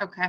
Okay.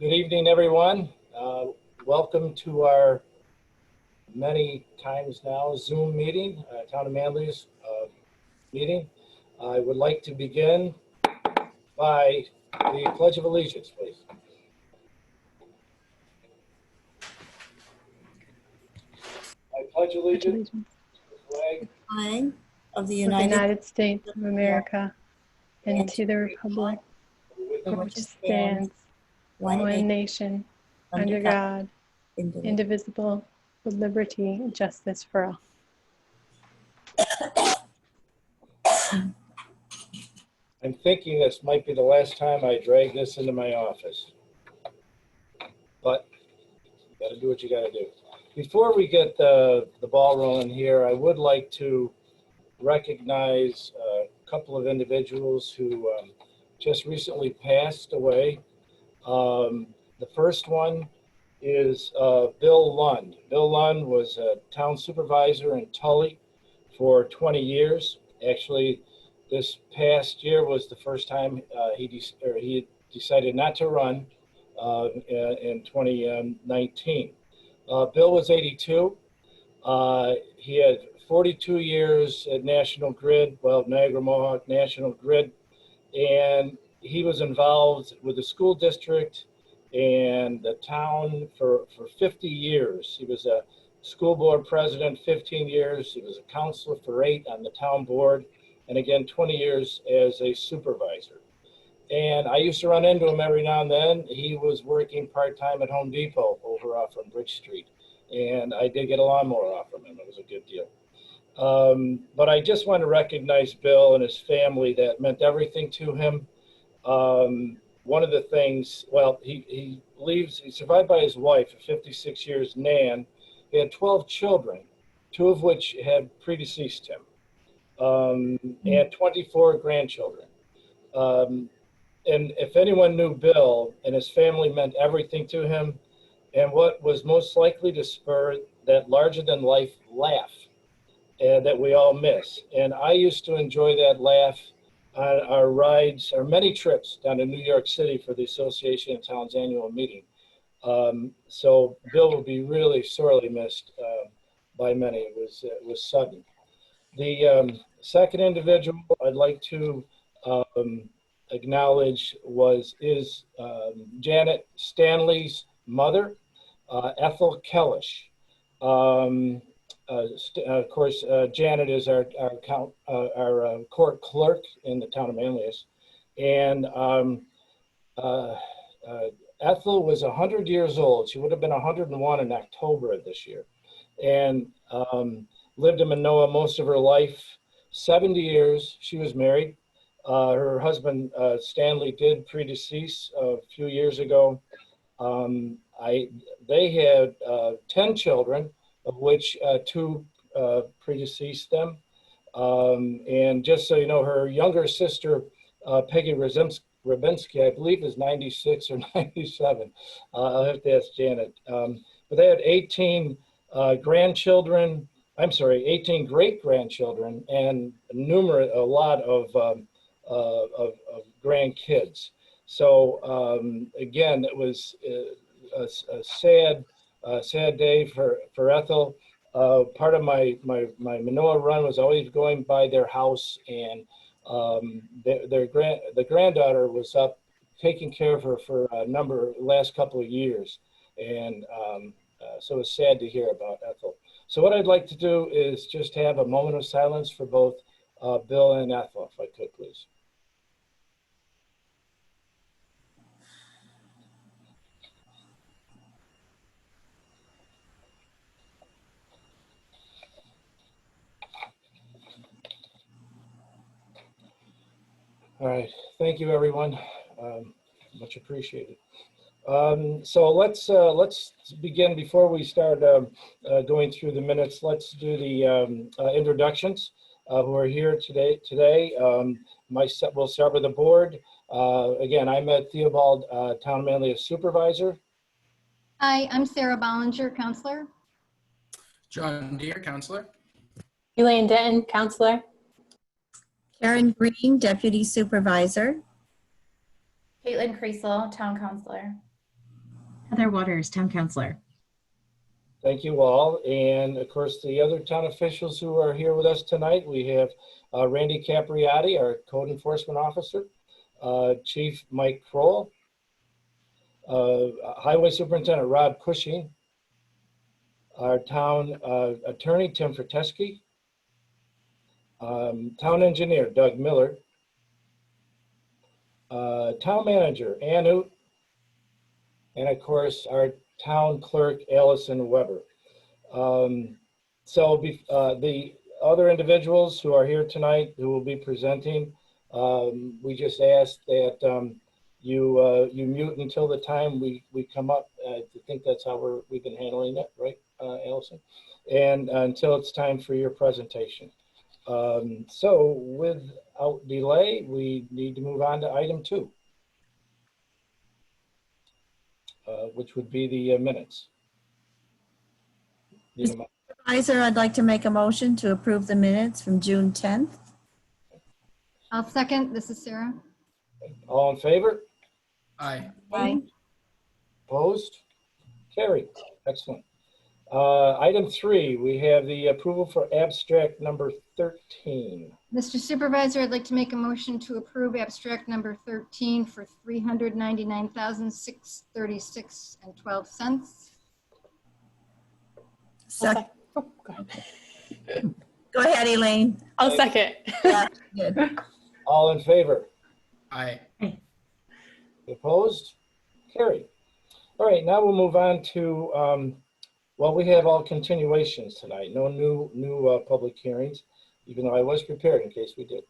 Good evening, everyone. Welcome to our many times now Zoom meeting, Town of Manlius meeting. I would like to begin by the Pledge of Allegiance, please. I pledge allegiance to the flag of the United States of America and to the republic for which stands one nation under God, indivisible, with liberty and justice for all. I'm thinking this might be the last time I drag this into my office, but you got to do what you got to do. Before we get the ball rolling here, I would like to recognize a couple of individuals who just recently passed away. The first one is Bill Lund. Bill Lund was a town supervisor in Tully for 20 years. Actually, this past year was the first time he decided not to run in 2019. Bill was 82. He had 42 years at National Grid, well, Niagara Mohawk National Grid, and he was involved with the school district and the town for 50 years. He was a school board president 15 years. He was a counselor for 8 on the town board, and again 20 years as a supervisor. And I used to run into him every now and then. He was working part-time at Home Depot over off on Bridge Street, and I did get a lawnmower off from him. It was a good deal. But I just want to recognize Bill and his family. That meant everything to him. One of the things, well, he survived by his wife of 56 years, Nan. He had 12 children, 2 of which had predeceased him, and 24 grandchildren. And if anyone knew Bill, and his family meant everything to him, and what was most likely to spur that larger-than-life laugh that we all miss. And I used to enjoy that laugh on our rides, our many trips down to New York City for the Association of Towns annual meeting. So Bill will be really sorely missed by many. It was sudden. The second individual I'd like to acknowledge is Janet Stanley's mother, Ethel Kellish. Of course, Janet is our court clerk in the town of Manlius, and Ethel was 100 years old. She would have been 101 in October of this year, and lived in Manoa most of her life. 70 years she was married. Her husband Stanley did predecease a few years ago. They had 10 children, of which 2 predeceased them. And just so you know, her younger sister, Peggy Rabinski, I believe is 96 or 97. I'll have to ask Janet. But they had 18 grandchildren, 18 great-grandchildren, and a lot of grandkids. So again, it was a sad day for Ethel. Part of my Manoa run was always going by their house, and The granddaughter was up taking care of her for last couple of years, and so it's sad to hear about Ethel. So what I'd like to do is just have a moment of silence for both Bill and Ethel, if I could, please. All right, thank you, everyone. Much appreciated. So let's begin. Before we start going through the minutes, let's do the introductions who are here today. We'll start with the board. Again, I'm Ed Theobald, Town Manlius Supervisor. Hi, I'm Sarah Bollinger, Counselor. John Deere, Counselor. Elaine Denton, Counselor. Karen Green, Deputy Supervisor. Caitlin Creasel, Town Councilor. Heather Waters, Town Councilor. Thank you all. And of course, the other town officials who are here with us tonight, we have Randy Capriati, our Code Enforcement Officer, Chief Mike Kroll, Highway Superintendent Rob Cushing, our Town Attorney Tim Frateski, Town Engineer Doug Miller, Town Manager Ann Oot, and of course our Town Clerk Allison Weber. The other individuals who are here tonight who will be presenting, we just ask that you mute until the time we come up. I think that's how we've been handling it, right, Allison? And until it's time for your presentation. So without delay, we need to move on to item 2, which would be the minutes. Supervisor, I'd like to make a motion to approve the minutes from June 10th. I'll second. This is Sarah. All in favor? Aye. Aye. Opposed? Carried. Excellent. Item 3, we have the approval for abstract number 13. Mr. Supervisor, I'd like to make a motion to approve abstract number 13 for $399,636.12. Second. Oh, go ahead. Go ahead, Elaine. I'll second. Yeah, good. All in favor? Aye. Opposed? Carried. All right, now we'll move on to, well, we have all continuations tonight. No new public hearings, even though I was prepared in case we did.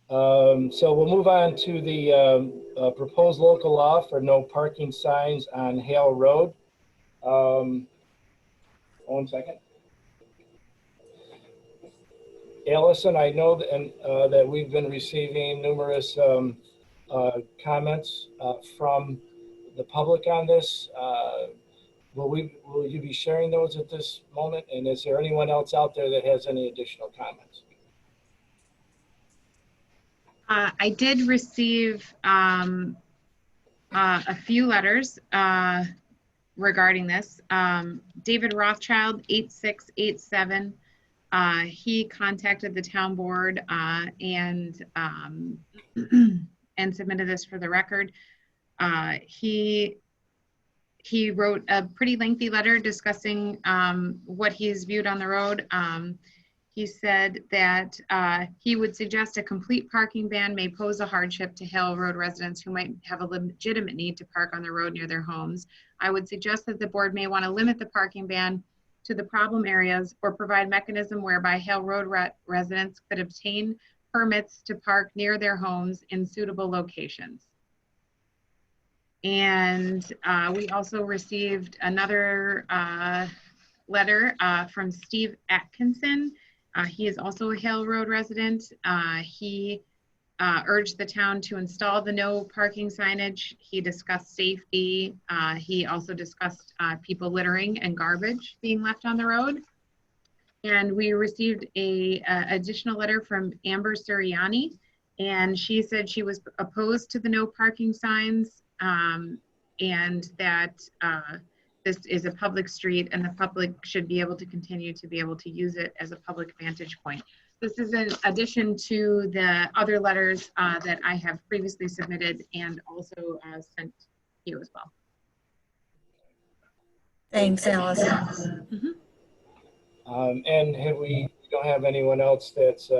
So we'll move on to the proposed local law for no parking signs on Hale Road. 1 second. Allison, I know that we've been receiving numerous comments from the public on this. Will you be sharing those at this moment? And is there anyone else out there that has any additional comments? I did receive a few letters regarding this. David Rothschild, 8687. He contacted the town board and submitted this for the record. He wrote a pretty lengthy letter discussing what he's viewed on the road. He said that he would suggest a complete parking ban may pose a hardship to Hale Road residents who might have a legitimate need to park on the road near their homes. I would suggest that the board may want to limit the parking ban to the problem areas or provide mechanism whereby Hale Road residents could obtain permits to park near their homes in suitable locations. And we also received another letter from Steve Atkinson. He is also a Hale Road resident. He urged the town to install the no parking signage. He discussed safety. He also discussed people littering and garbage being left on the road. And we received a additional letter from Amber Suriani, and she said she was opposed to the no parking signs and that this is a public street and the public should be able to continue to be able to use it as a public vantage point. This is in addition to the other letters that I have previously submitted and also sent to you as well. Thanks, Allison. And we don't have anyone else that's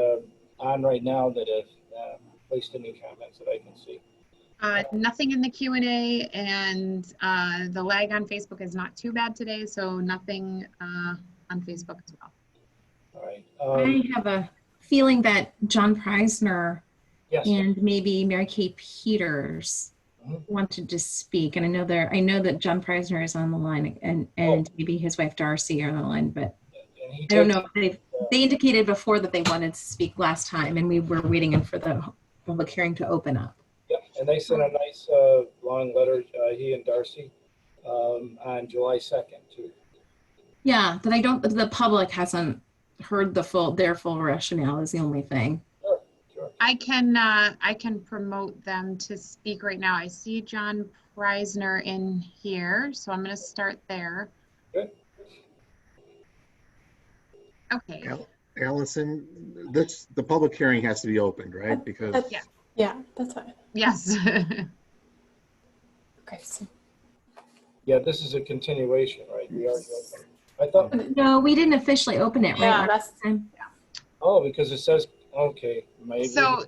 on right now that have placed any comments that I can see. Nothing in the Q&A, and the lag on Facebook is not too bad today, so nothing on Facebook as well. All right. I have a feeling that John Preisner Yes. and maybe Mary Kay Peters wanted to speak. And I know that John Preisner is on the line, and maybe his wife Darcy are on the line, but I don't know if they indicated before that they wanted to speak last time, and we were waiting for the public hearing to open up. Yep, and they sent a nice long letter, he and Darcy, on July 2nd too. Yeah, but the public hasn't heard their full rationale is the only thing. Sure. I can promote them to speak right now. I see John Preisner in here, so I'm going to start there. Good. Okay. Allison, the public hearing has to be opened, right? Because Yeah, that's fine. Yes. Okay. So Yeah, this is a continuation, right? We already opened. I thought, No, we didn't officially open it, right? yeah, that's oh, because it says, okay, maybe. So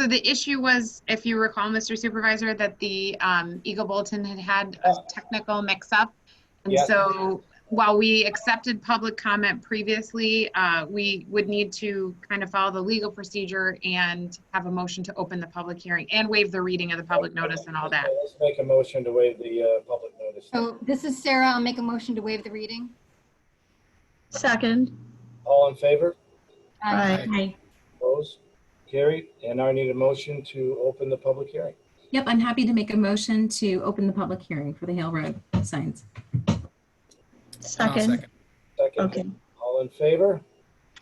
the issue was, if you recall, Mr. Supervisor, that the Eagle Bulletin had a technical mix-up. And Yeah. so while we accepted public comment previously, we would need to kind of follow the legal procedure and have a motion to open the public hearing and waive the reading of the public notice and all that. Let's make a motion to waive the public notice. So this is Sarah. I'll make a motion to waive the reading. Second. All in favor? Aye. Hi. Opposed? Carried. And now I need a motion to open the public hearing. Yep, I'm happy to make a motion to open the public hearing for the Hale Road signs. Second. Second. Okay. All in favor?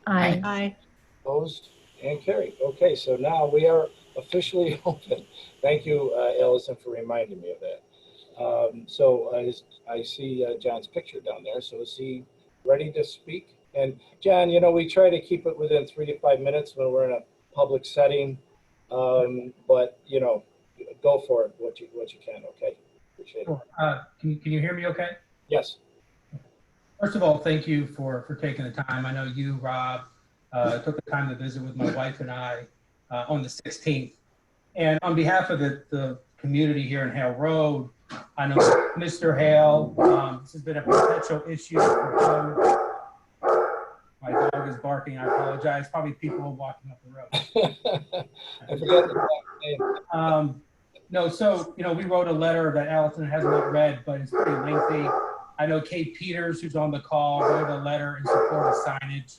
Aye. Aye. Opposed? And carried. Okay, so now we are officially open. Thank you, Allison, for reminding me of that. So I see John's picture down there. So is he ready to speak? And John, we try to keep it within 3 to 5 minutes when we're in a public setting. But go for it, what you can. Okay, appreciate it. Sure. Can you hear me okay? Yes. First of all, thank you for taking the time. I know you, Rob, took the time to visit with my wife and I on the 16th. And on behalf of the community here in Hale Road, I know Mr. Hale, this has been a perpetual issue for him. My dog is barking. I apologize. Probably people walking up the road. I forgot the name. No, so, we wrote a letter that Allison hasn't read, but it's pretty lengthy. I know Kate Peters, who's on the call, wrote a letter in support of signage.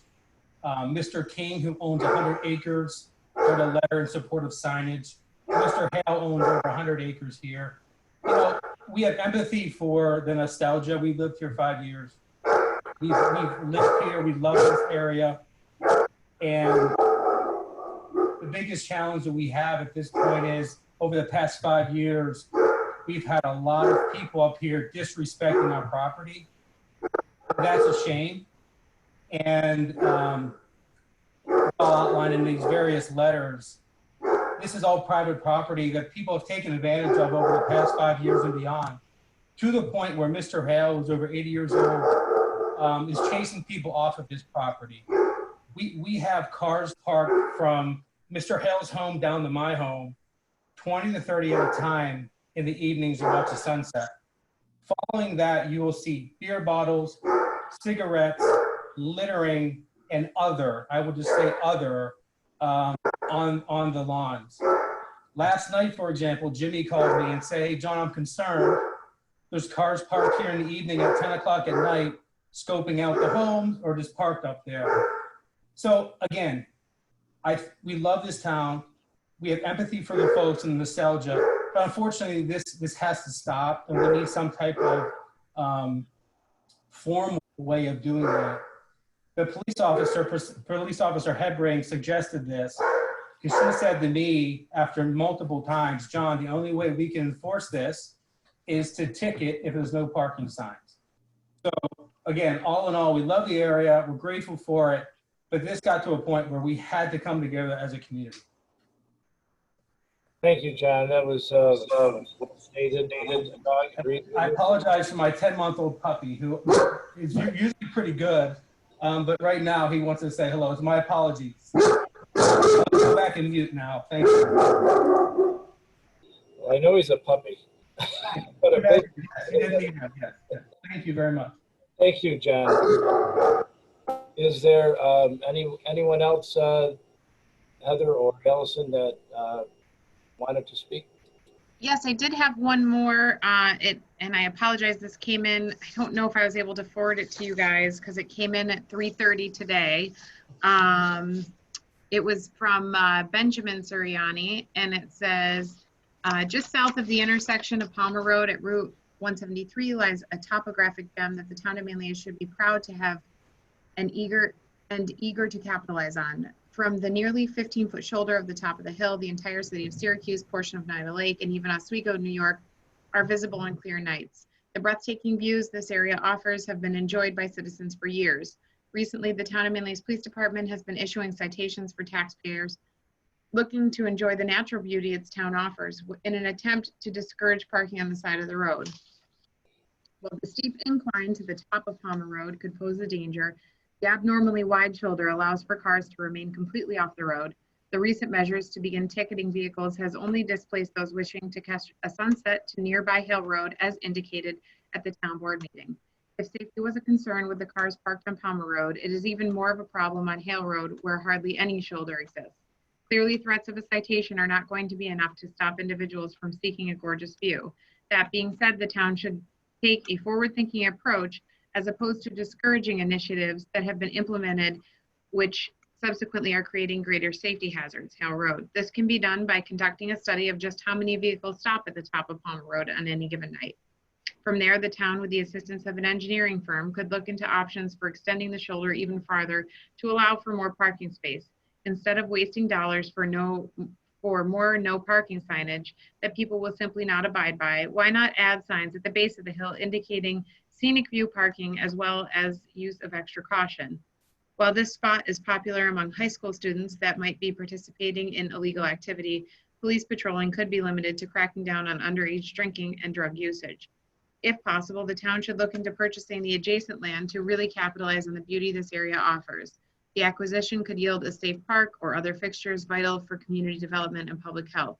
Mr. King, who owns 100 acres, wrote a letter in support of signage. Mr. Hale owns over 100 acres here. We have empathy for the nostalgia. We've lived here 5 years. We've lived here. We love this area. And the biggest challenge that we have at this point is over the past 5 years, we've had a lot of people up here disrespecting our property. That's a shame. And I'll outline in these various letters, this is all private property that people have taken advantage of over the past 5 years and beyond, to the point where Mr. Hale, who's over 80 years old, is chasing people off of his property. We have cars parked from Mr. Hale's home down to my home, 20 to 30 at a time in the evenings to watch the sunset. Following that, you will see beer bottles, cigarettes, littering, and other, I would just say other, on the lawns. Last night, for example, Jimmy called me and said, "Hey, John, I'm concerned. There's cars parked here in the evening at 10 o'clock at night, scoping out the homes or just parked up there." So again, we love this town. We have empathy for the folks and the nostalgia, but unfortunately this has to stop, and we need some type of formal way of doing that. The police officer Hebring suggested this, because she said to me after multiple times, "John, the only way we can enforce this is to ticket if there's no parking signs." So again, all in all, we love the area. We're grateful for it. But this got to a point where we had to come together as a community. Thank you, John. That was stated. I apologize for my 10-month-old puppy, who is usually pretty good, but right now he wants to say hello. It's my apologies. I'll go back and mute now. Thank you. Well, I know he's a puppy. But a big, Yes, he did need that. Yes. Thank you very much. thank you, John. Is there anyone else, Heather or Allison, that wanted to speak? Yes, I did have one more, and I apologize, this came in, I don't know if I was able to forward it to you guys because it came in at 3:30 today. It was from Benjamin Suriani, and it says, just south of the intersection of Palmer Road at Route 173 lies a topographic gem that the town of Manlius should be proud to have and eager to capitalize on. From the nearly 15-foot shoulder of the top of the hill, the entire city of Syracuse, portion of Niagara Lake, and even Oswego, New York, are visible on clear nights. The breathtaking views this area offers have been enjoyed by citizens for years. Recently, the town of Manlius Police Department has been issuing citations for taxpayers looking to enjoy the natural beauty its town offers in an attempt to discourage parking on the side of the road. While the steep incline to the top of Palmer Road could pose a danger, the abnormally wide shoulder allows for cars to remain completely off the road. The recent measures to begin ticketing vehicles has only displaced those wishing to catch a sunset to nearby Hill Road as indicated at the town board meeting. If safety was a concern with the cars parked on Palmer Road, it is even more of a problem on Hale Road where hardly any shoulder exists. Clearly, threats of a citation are not going to be enough to stop individuals from seeking a gorgeous view. That being said, the town should take a forward-thinking approach as opposed to discouraging initiatives that have been implemented, which subsequently are creating greater safety hazards, Hale Road. This can be done by conducting a study of just how many vehicles stop at the top of Palmer Road on any given night. From there, the town, with the assistance of an engineering firm, could look into options for extending the shoulder even farther to allow for more parking space. Instead of wasting dollars for more no parking signage that people will simply not abide by, why not add signs at the base of the hill indicating scenic view parking as well as use of extra caution? While this spot is popular among high school students that might be participating in illegal activity, police patrolling could be limited to cracking down on underage drinking and drug usage. If possible, the town should look into purchasing the adjacent land to really capitalize on the beauty this area offers. The acquisition could yield a safe park or other fixtures vital for community development and public health.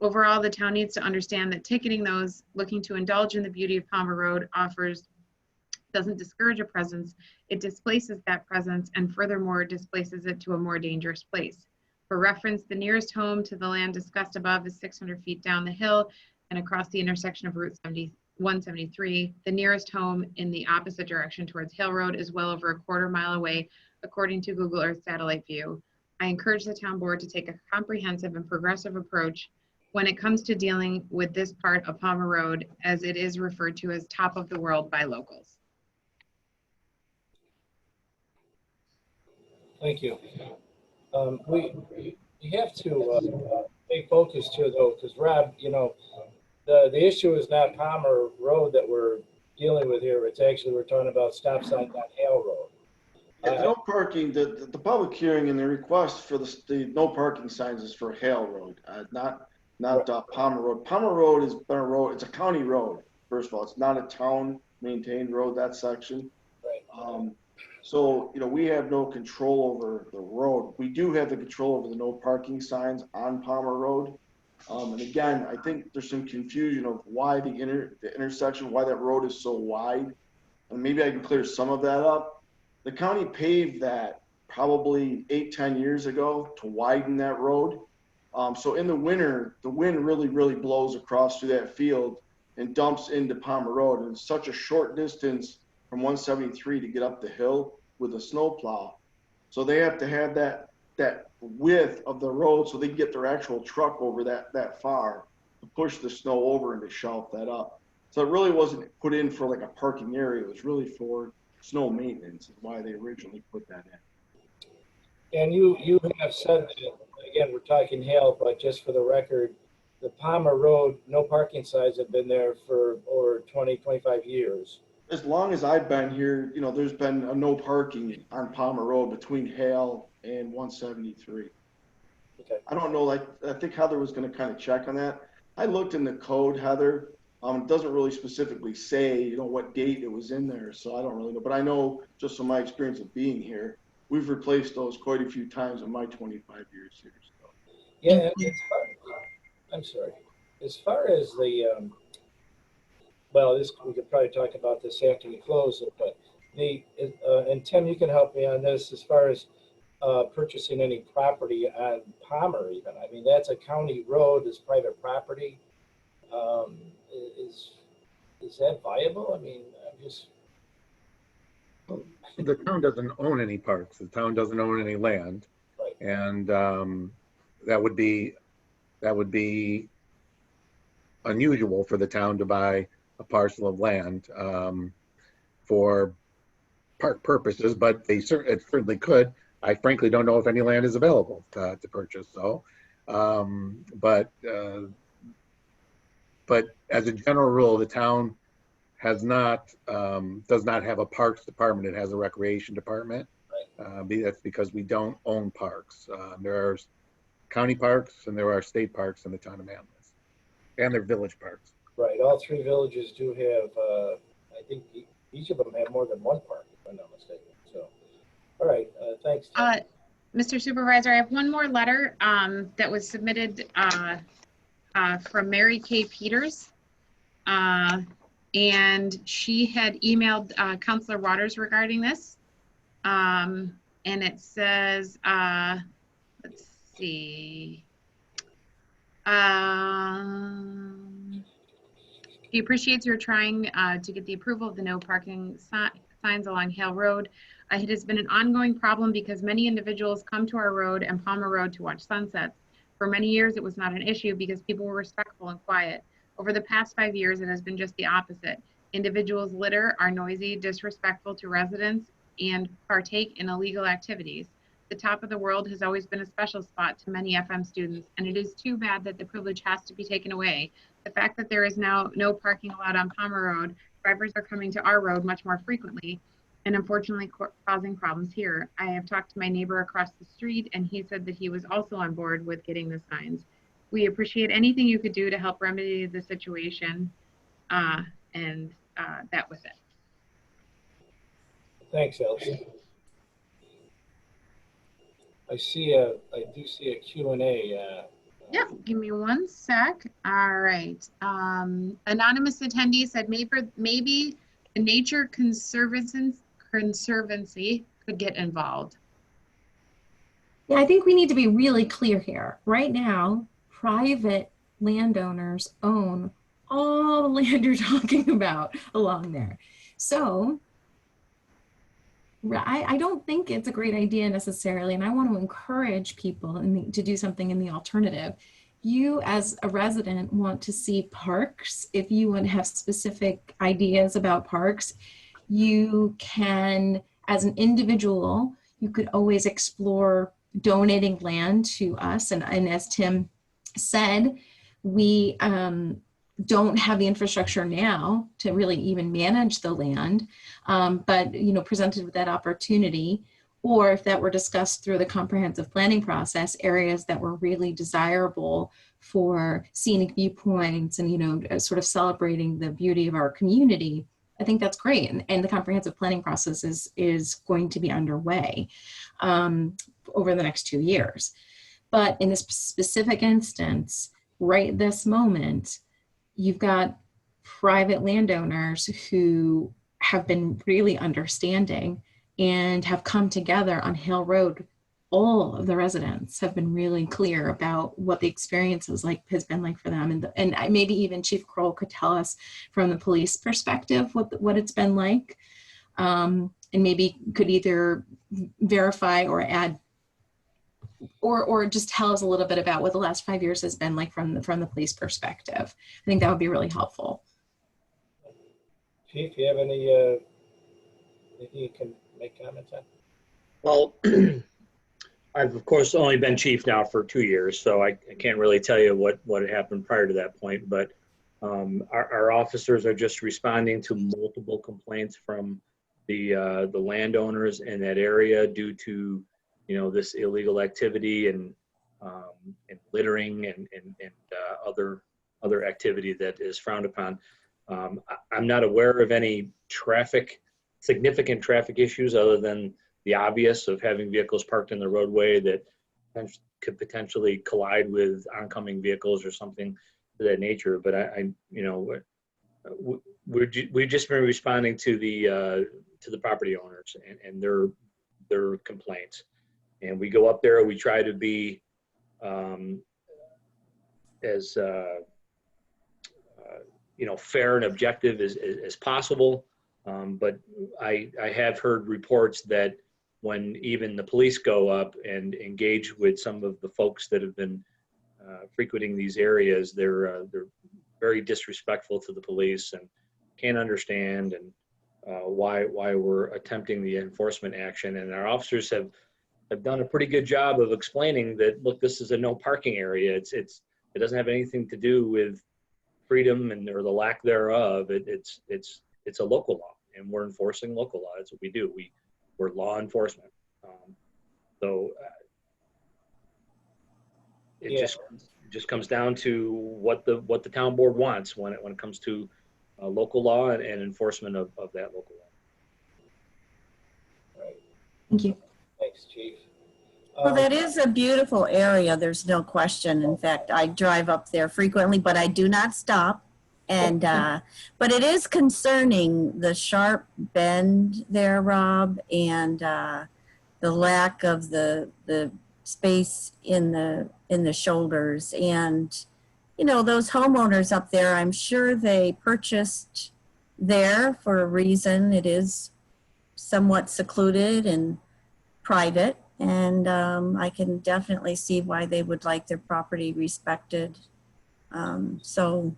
Overall, the town needs to understand that ticketing those looking to indulge in the beauty of Palmer Road offers doesn't discourage a presence, it displaces that presence and furthermore displaces it to a more dangerous place. For reference, the nearest home to the land discussed above is 600 feet down the hill and across the intersection of Route 173. The nearest home in the opposite direction towards Hill Road is well over a quarter mile away, according to Google Earth satellite view. I encourage the town board to take a comprehensive and progressive approach when it comes to dealing with this part of Palmer Road, as it is referred to as top of the world by locals. Thank you. We have to stay focused here, though, because Rob, you know, the issue is not Palmer Road that we're dealing with here. It's actually, we're talking about stop signs on Hale Road. No parking, the public hearing and the request for the no parking signs is for Hale Road, not Palmer Road. Palmer Road has been a road, it's a county road, first of all. It's not a town maintained road, that section. Right. So, you know, we have no control over the road. We do have the control over the no parking signs on Palmer Road. And again, I think there's some confusion of why the intersection, why that road is so wide. And maybe I can clear some of that up. The county paved that probably 8-10 years ago to widen that road. So in the winter, the wind really blows across through that field and dumps into Palmer Road. And it's such a short distance from 173 to get up the hill with a snowplow. So they have to have that width of the road so they can get their actual truck over that far to push the snow over and to shelf that up. So it really wasn't put in for like a parking area. It was really for snow maintenance is why they originally put that in. And you have said that, again, we're talking Hale, but just for the record, the Palmer Road no parking signs have been there for over 20, 25 years. as long as I've been here, you know, there's been a no parking on Palmer Road between Hale and 173. Okay. I don't know, like, I think Heather was gonna kind of check on that. I looked in the code, Heather. It doesn't really specifically say, you know, what date it was in there, so I don't really know. But I know, just from my experience of being here, we've replaced those quite a few times in my 25 years here. So. Yeah, I'm sorry. As far as the, well, this, we could probably talk about this after we close it, but and Tim, you can help me on this as far as purchasing any property on Palmer even. I mean, that's a county road, it's private property. Is that viable? I mean, I'm just. The town doesn't own any parks. The town doesn't own any land. Right. And that would be unusual for the town to buy a parcel of land for park purposes, but it certainly could. I frankly don't know if any land is available to purchase. So, but as a general rule, the town does not have a parks department. It has a recreation department. That's because we don't own parks. There are county parks and there are state parks in the town of Manlius, and they're village parks. Right. All three villages do have. I think each of them have more than one park, if I'm not mistaken. So, all right. Thanks. Mr. Supervisor, I have one more letter that was submitted from Mary Kay Peters. And she had emailed Councilor Waters regarding this. And it says, let's see. She appreciates your trying to get the approval of the no parking signs along Hale Road. It has been an ongoing problem because many individuals come to our road and Palmer Road to watch sunsets. For many years, it was not an issue because people were respectful and quiet. Over the past 5 years, it has been just the opposite. Individuals litter, are noisy, disrespectful to residents, and partake in illegal activities. The top of the world has always been a special spot to many FM students, and it is too bad that the privilege has to be taken away. The fact that there is now no parking allowed on Palmer Road, drivers are coming to our road much more frequently, and unfortunately causing problems here. I have talked to my neighbor across the street, and he said that he was also on board with getting the signs. We appreciate anything you could do to help remedy the situation, and that was it. Thanks, Elsie. I do see a Q&A. Yeah, give me one sec. All right. Anonymous attendee said maybe the Nature Conservancy could get involved. Yeah, I think we need to be really clear here. Right now, private landowners own all the land you're talking about along there. So I don't think it's a great idea necessarily, and I want to encourage people to do something in the alternative. You as a resident want to see parks. If you want to have specific ideas about parks, you can, as an individual, you could always explore donating land to us. And as Tim said, we don't have the infrastructure now to really even manage the land, but presented with that opportunity, or if that were discussed through the comprehensive planning process, areas that were really desirable for scenic viewpoints and sort of celebrating the beauty of our community, I think that's great. And the comprehensive planning process is going to be underway over the next 2 years. But in this specific instance, right this moment, you've got private landowners who have been really understanding and have come together on Hale Road. All of the residents have been really clear about what the experience has been like for them. And maybe even Chief Kroll could tell us from the police perspective what it's been like. And maybe could either verify or add or just tell us a little bit about what the last 5 years has been like from the police perspective. I think that would be really helpful. Chief, you have anything you can make comments on? Well, I've of course only been chief now for 2 years, so I can't really tell you what had happened prior to that point. But Our officers are just responding to multiple complaints from the landowners in that area due to, you know, this illegal activity and littering and other activity that is frowned upon. I'm not aware of any significant traffic issues other than the obvious of having vehicles parked in the roadway that could potentially collide with oncoming vehicles or something of that nature. But you know, we've just been responding to the property owners and their complaints. And we go up there, we try to be as you know, fair and objective as possible. But I have heard reports that when even the police go up and engage with some of the folks that have been frequenting these areas, they're very disrespectful to the police and can't understand and why we're attempting the enforcement action. And our officers have done a pretty good job of explaining that, look, this is a no parking area. It doesn't have anything to do with freedom or the lack thereof. It's a local law, and we're enforcing local law. That's what we do. We're law enforcement. It just comes down to what the town board wants when it comes to local law and enforcement of that local law. Right. Thank you. Thanks, Chief. Well, that is a beautiful area. There's no question. In fact, I drive up there frequently, but I do not stop. And, but it is concerning, the sharp bend there, Rob, and the lack of the space in the shoulders. And, you know, those homeowners up there, I'm sure they purchased there for a reason. It is somewhat secluded and private. And I can definitely see why they would like their property respected. So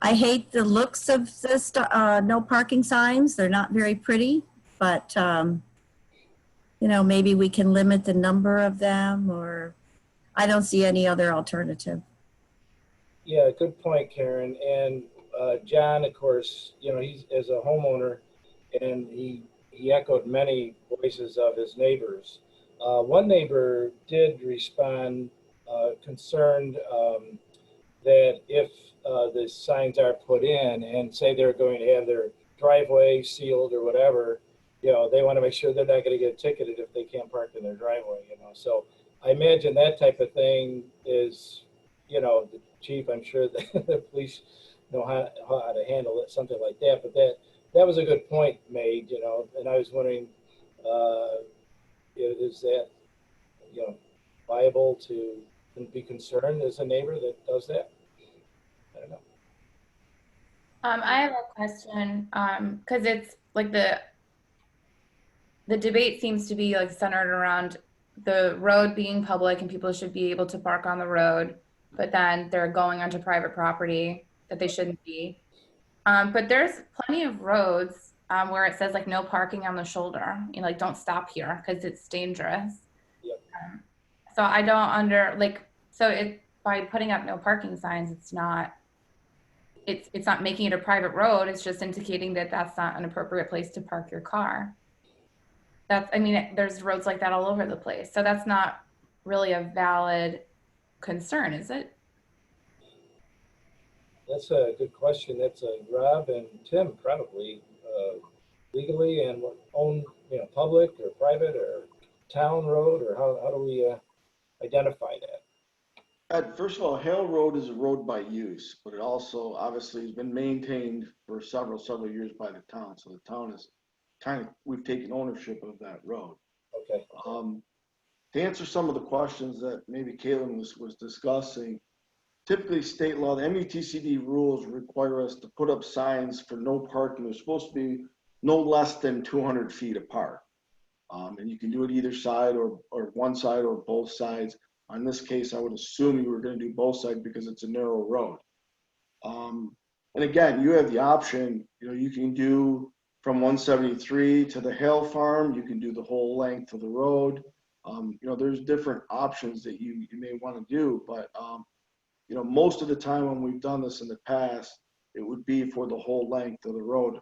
I hate the looks of this no parking signs. They're not very pretty, but you know, maybe we can limit the number of them, or I don't see any other alternative. Yeah, good point, Karen. And John, of course, you know, he's as a homeowner, and he echoed many voices of his neighbors. One neighbor did respond concerned that if the signs are put in and say they're going to have their driveway sealed or whatever, you know, they want to make sure they're not going to get ticketed if they can't park in their driveway, you know. So I imagine that type of thing is, you know, the chief, I'm sure that the police know how to handle it, something like that. But that was a good point made, you know, and I was wondering, is that, you know, viable to be concerned as a neighbor that does that? I don't know. I have a question, because it's like the debate seems to be like centered around the road being public and people should be able to park on the road, but then they're going onto private property that they shouldn't be. But there's plenty of roads where it says like no parking on the shoulder, you know, like don't stop here because it's dangerous. Yep. So I don't by putting up no parking signs, it's not making it a private road. It's just indicating that that's not an appropriate place to park your car. There's roads like that all over the place. So that's not really a valid concern, is it? That's a good question. That's Rob and Tim probably legally, and what own, you know, public or private or town road, or how do we identify that? First of all, Hale Road is a road by use, but it also obviously has been maintained for several years by the town. So the town is we've taken ownership of that road. Okay. To answer some of the questions that maybe Caitlin was discussing, typically state law, the MUTCD rules require us to put up signs for no parking. They're supposed to be no less than 200 feet apart. And you can do it either side or one side or both sides. In this case, I would assume you were going to do both sides because it's a narrow road. And again, you have the option, you know, you can do from 173 to the Hale Farm, you can do the whole length of the road. You know, there's different options that you may want to do, but you know, most of the time when we've done this in the past, it would be for the whole length of the road.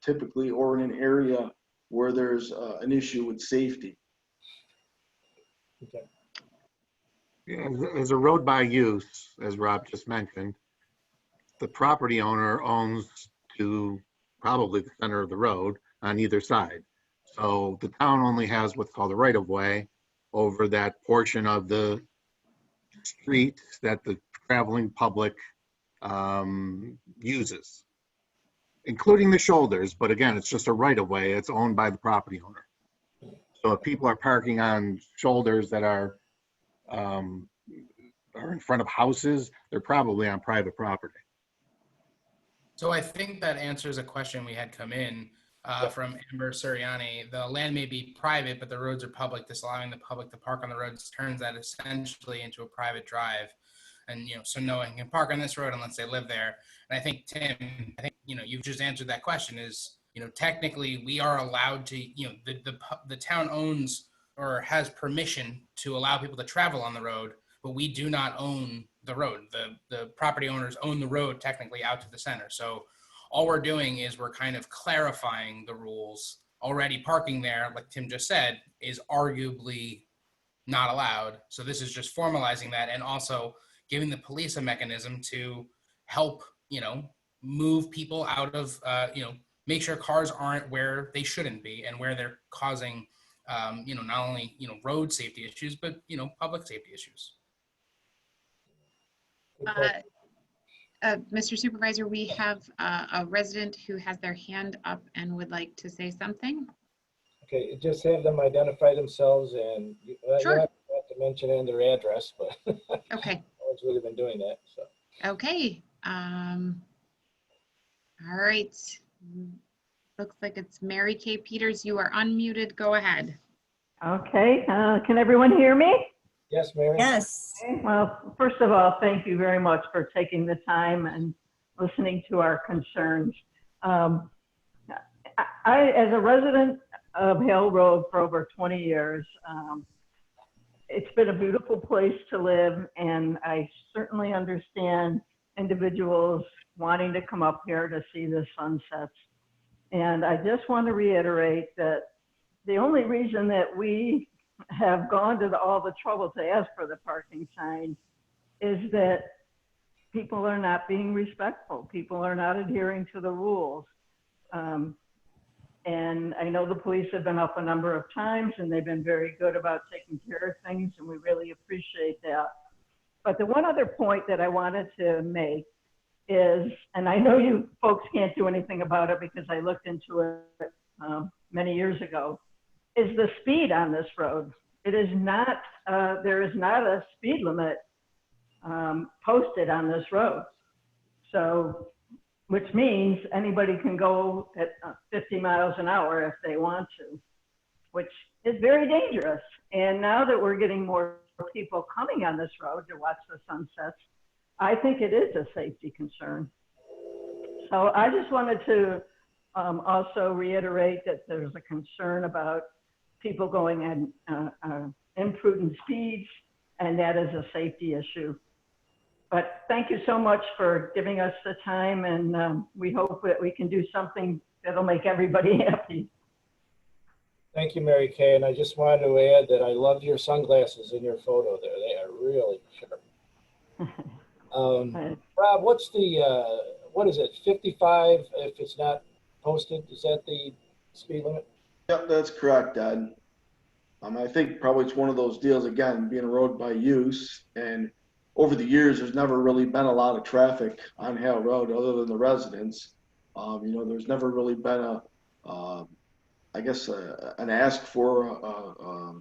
Typically, or in an area where there's an issue with safety. Okay. Yeah, as a road by use, as Rob just mentioned, the property owner owns to probably the center of the road on either side. So the town only has what's called a right of way over that portion of the street that the traveling public uses, including the shoulders. But again, it's just a right of way. It's owned by the property owner. So if people are parking on shoulders that are in front of houses, they're probably on private property. So I think that answers a question we had come in from Amber Suriani. The land may be private, but the roads are public, disallowing the public to park on the roads turns that essentially into a private drive. And, so no one can park on this road unless they live there. And I think, Tim, you've just answered that question is, technically we are allowed to, the town owns or has permission to allow people to travel on the road, but we do not own the road. The property owners own the road technically out to the center. So all we're doing is we're kind of clarifying the rules. Already parking there, like Tim just said, is arguably not allowed. So this is just formalizing that and also giving the police a mechanism to help, move people out of, make sure cars aren't where they shouldn't be and where they're causing, not only, road safety issues, but, public safety issues. Mr. Supervisor, we have a resident who has their hand up and would like to say something. Okay, just have them identify themselves and Sure. you have to mention in their address, but Okay. no one's really been doing that. So. Okay. All right. Looks like it's Mary Kay Peters. You are unmuted. Go ahead. Okay. Can everyone hear me? Yes, Mary. Yes. Well, first of all, thank you very much for taking the time and listening to our concerns. I, as a resident of Hale Road for over 20 years, it's been a beautiful place to live, and I certainly understand individuals wanting to come up here to see the sunsets. And I just want to reiterate that the only reason that we have gone to all the trouble to ask for the parking sign is that people are not being respectful. People are not adhering to the rules. And I know the police have been up a number of times and they've been very good about taking care of things, and we really appreciate that. But the one other point that I wanted to make is, and I know you folks can't do anything about it because I looked into it many years ago, is the speed on this road. It is not, there is not a speed limit posted on this road. So, which means anybody can go at 50 miles an hour if they want to, which is very dangerous. And now that we're getting more people coming on this road to watch the sunsets, I think it is a safety concern. So I just wanted to also reiterate that there's a concern about people going at imprudent speeds, and that is a safety issue. But thank you so much for giving us the time, and we hope that we can do something that'll make everybody happy. Thank you, Mary Kay. And I just wanted to add that I loved your sunglasses in your photo there. They are really sharp. Rob, what's the, what is it, 55 if it's not posted? Is that the speed limit? Yep, that's correct, Dad. I think probably it's one of those deals, again, being a road by use, and over the years, there's never really been a lot of traffic on Hale Road other than the residents. There's never really been I guess, an ask for a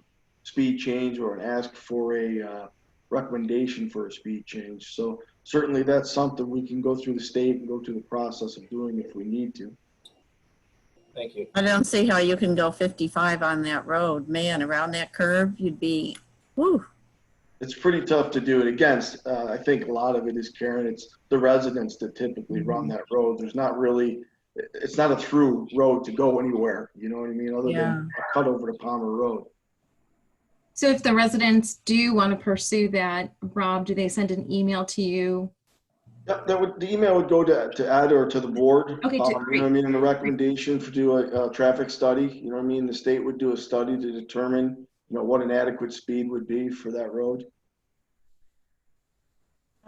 speed change or an ask for a recommendation for a speed change. So certainly that's something we can go through the state and go through the process of doing if we need to. Thank you. I don't see how you can go 55 on that road. Man, around that curve, you'd be, whew. It's pretty tough to do it against. I think a lot of it is, Karen, it's the residents that typically run that road. There's not really, it's not a through road to go anywhere, you know what I mean, other than a cut over to Palmer Road. So if the residents do want to pursue that, Rob, do they send an email to you Yeah, the email would go to Ed or to the board. Okay, You know what I mean? And the recommendation to do a traffic study, you know what I mean? The state would do a study to determine, what an adequate speed would be for that road.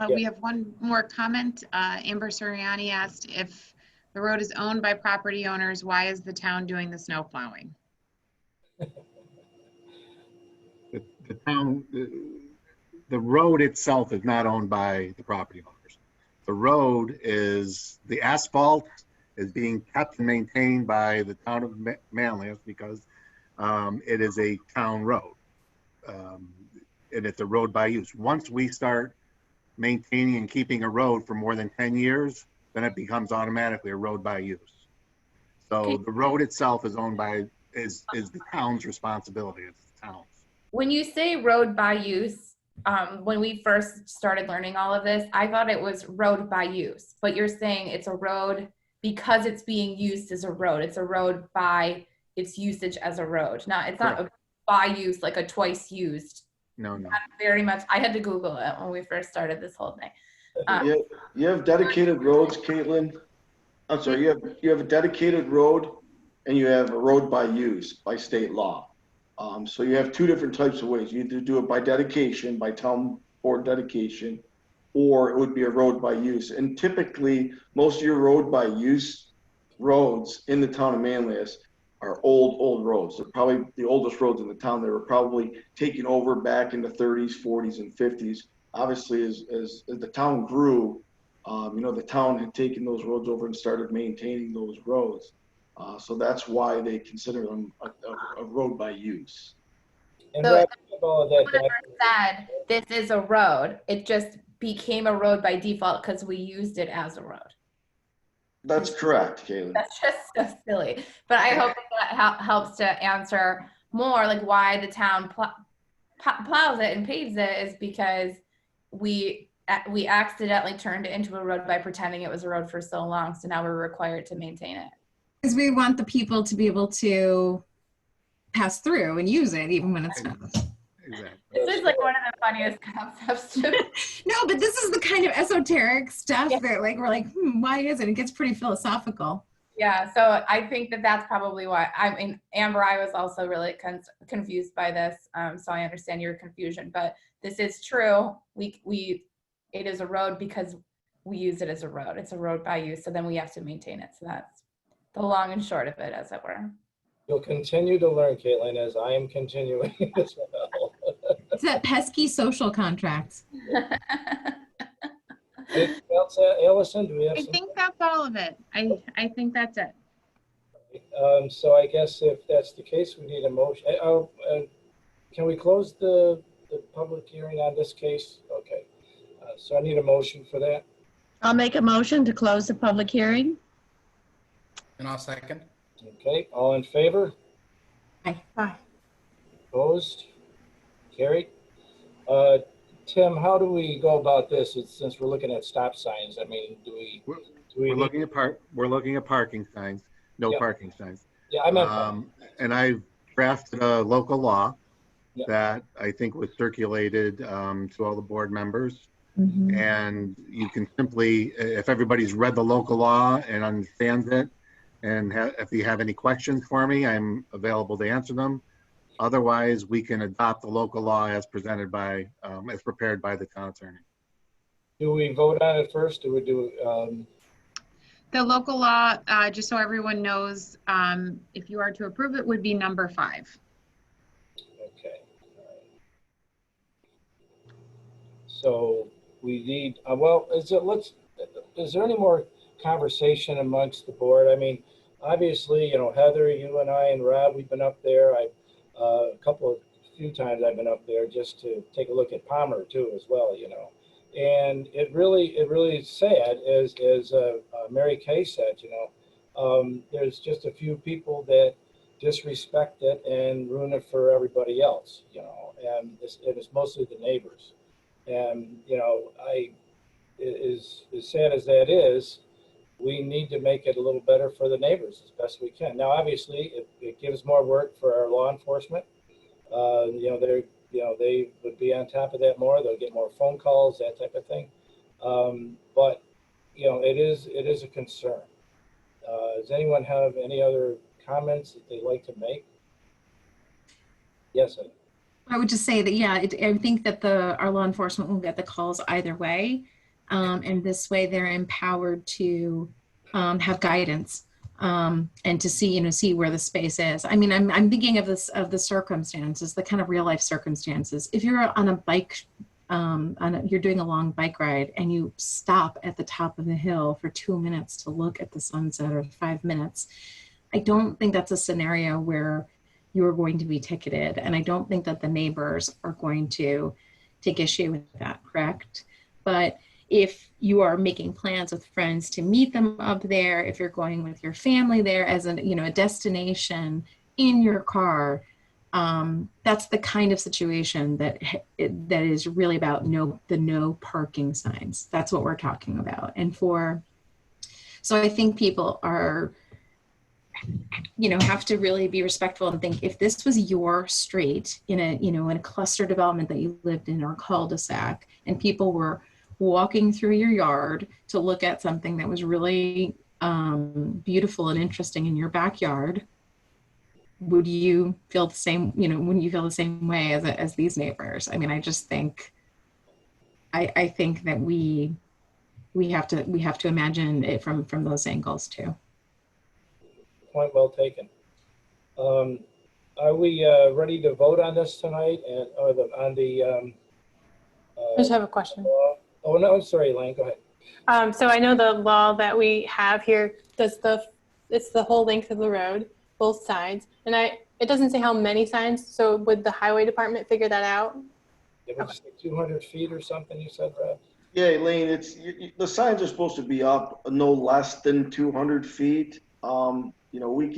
We have one more comment. Amber Suriani asked if the road is owned by property owners, why is the town doing the snow plowing? The town, the road itself is not owned by the property owners. The road is, the asphalt is being kept and maintained by the town of Manlius because it is a town road. And it's a road by use. Once we start maintaining and keeping a road for more than 10 years, then it becomes automatically a road by use. So the road itself is owned by, is the town's responsibility. It's the town's. When you say road by use, when we first started learning all of this, I thought it was road by use, but you're saying it's a road because it's being used as a road. It's a road by its usage as a road. It's not a by use, like a twice used. No. Not very much. I had to Google it when we first started this whole thing. You have dedicated roads, Caitlin. I'm sorry, you have a dedicated road and you have a road by use by state law. So you have two different types of ways. You either do it by dedication, by town board dedication, or it would be a road by use. And typically, most of your road by use roads in the town of Manlius are old roads. They're probably the oldest roads in the town. They were probably taken over back in the 30s, 40s, and 50s. Obviously, as the town grew, the town had taken those roads over and started maintaining those roads. So that's why they consider them a road by use. And So all of that, said this is a road. It just became a road by default because we used it as a road. That's correct, Caitlin. That's just so silly. But I hope that helps to answer more like why the town plows it and paves it is because we accidentally turned it into a road by pretending it was a road for so long. So now we're required to maintain it. Because we want the people to be able to pass through and use it even when it's not. Exactly. This is like one of the funniest concepts to No, but this is the kind of esoteric stuff that like we're like, why is it? It gets pretty philosophical. Yeah, so I think that's probably why. I mean, Amber, I was also really confused by this, so I understand your confusion. But this is true. It is a road because we use it as a road. It's a road by use, so then we have to maintain it. So that's the long and short of it, as it were. you'll continue to learn, Caitlin, as I am continuing as well. It's that pesky social contract. Anything else, Allison? Do we have I some? think that's all of it. I think that's it. So I guess if that's the case, we need a motion. Can we close the public hearing on this case? Okay. So I need a motion for that. I'll make a motion to close the public hearing. And I'll second. Okay, all in favor? Aye. Aye. Opposed? Carried. Tim, how do we go about this? Since we're looking at stop signs, I mean, We're looking at parking signs, no parking signs. Yeah, I meant and I've drafted a local law Yeah. that I think was circulated to all the board members. Mhm. And you can simply, if everybody's read the local law and understands it, and if you have any questions for me, I'm available to answer them. Otherwise, we can adopt the local law as presented by, as prepared by the town attorney. Do we vote on it first? Do we do? The local law, just so everyone knows, if you are to approve it, would be number 5. Okay. So we need. Well, is there any more conversation amongst the board? I mean, obviously, Heather, you and I and Rob, we've been up there. A few times I've been up there just to take a look at Palmer too, as well. And it really is sad, as Mary Kay said. There's just a few people that disrespect it and ruin it for everybody else. And it's mostly the neighbors. And as sad as that is, we need to make it a little better for the neighbors as best we can. Now, obviously, it gives more work for our law enforcement. They would be on top of that more. They'll get more phone calls, that type of thing. But it is a concern. Does anyone have any other comments that they'd like to make? Yes, I would just say that, yeah, I think that our law enforcement will get the calls either way. And this way they're empowered to have guidance and to see where the space is. I mean, I'm thinking of the circumstances, the kind of real life circumstances. If you're on a bike, you're doing a long bike ride and you stop at the top of the hill for 2 minutes to look at the sunset, or 5 minutes, I don't think that's a scenario where you are going to be ticketed. And I don't think that the neighbors are going to take issue with that, correct? But if you are making plans with friends to meet them up there, if you're going with your family there as a destination in your car, that's the kind of situation that is really about the no parking signs. That's what we're talking about. And so I think people are, have to really be respectful and think, if this was your street in a cluster development that you lived in, or a cul-de-sac, and people were walking through your yard to look at something that was really beautiful and interesting in your backyard, would you feel the same, wouldn't you feel the same way as these neighbors? I mean, I just think, I think that we have to imagine it from those angles too. Point well taken. Are we ready to vote on this tonight, I just have a question. Oh no, I'm sorry, Elaine, go ahead. So I know the law that we have here it's the whole length of the road, both sides, and it doesn't say how many signs. So would the highway department figure that out? It was 200 feet or something, you said, Brad? Yeah, Elaine, the signs are supposed to be up no less than 200 feet. We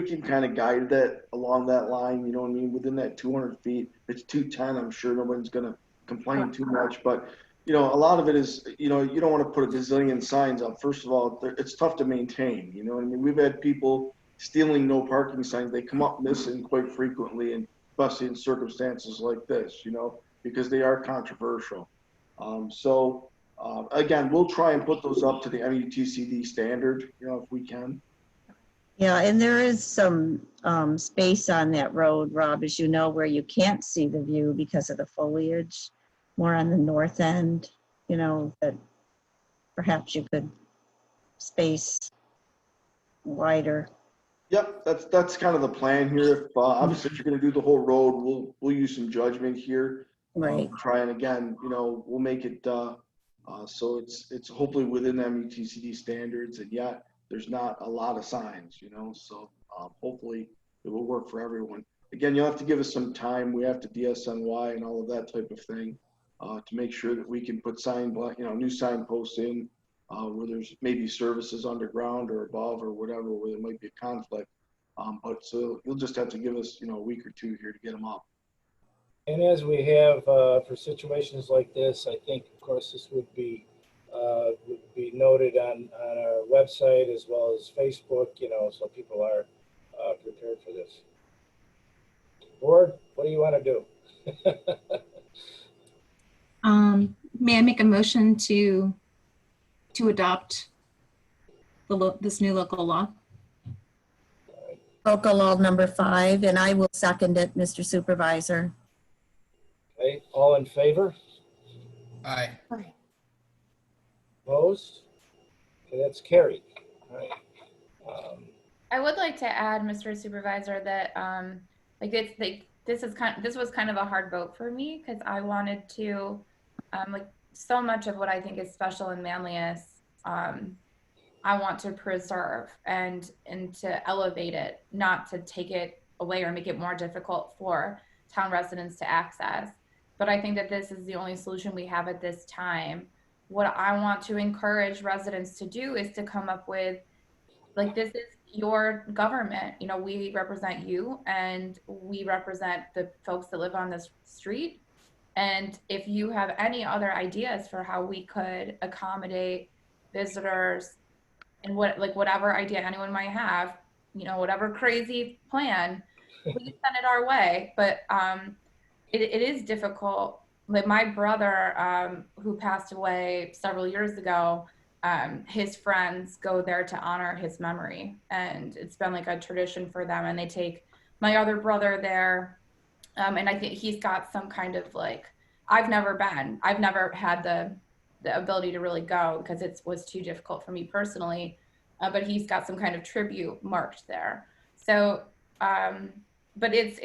can kind of guide that along that line, you know what I mean, within that 200 feet. It's 210, I'm sure nobody's going to complain too much, but a lot of it is, you don't want to put a gazillion signs up. First of all, it's tough to maintain, you know what I mean? We've had people stealing no parking signs. They come up missing quite frequently, and especially in circumstances like this, because they are controversial. Again, we'll try and put those up to the MUTCD standard, if we can. Yeah, and there is some space on that road, Rob, as you know, where you can't see the view because of the foliage, more on the north end, that perhaps you could space wider. Yep, that's kind of the plan here. Obviously, if you're going to do the whole road, we'll use some judgment here. Right. Try and again, we'll make it so it's hopefully within MUTCD standards, and yet there's not a lot of signs, so hopefully it will work for everyone. Again, you'll have to give us some time. We have to DSNY and all of that type of thing to make sure that we can put new signposts in where there's maybe services underground or above or whatever, where there might be a conflict. But so you'll just have to give us, a week or two here to get them up. And as we have for situations like this, I think, of course, this would be noted on our website as well as Facebook, so people are prepared for this. Board, what do you want to do? May I make a motion to adopt this new local law? Local law number 5, and I will second it, Mr. Supervisor. Okay, all in favor? Aye. Opposed? Okay, that's carried. All right. I would like to add, Mr. Supervisor, that this was kind of a hard vote for me, because I wanted to so much of what I think is special in Manlius, I want to preserve and to elevate it, not to take it away or make it more difficult for town residents to access. But I think that this is the only solution we have at this time. What I want to encourage residents to do is to come up with, this is your government. We represent you, and we represent the folks that live on this street. And if you have any other ideas for how we could accommodate visitors, and whatever idea anyone might have, whatever crazy plan, please send it our way. But it is difficult like my brother, who passed away several years ago, his friends go there to honor his memory. And it's been like a tradition for them. And they take my other brother there. And I think he's got some kind of like, I've never had the ability to really go because it was too difficult for me personally. But he's got some kind of tribute marked there. So, but it's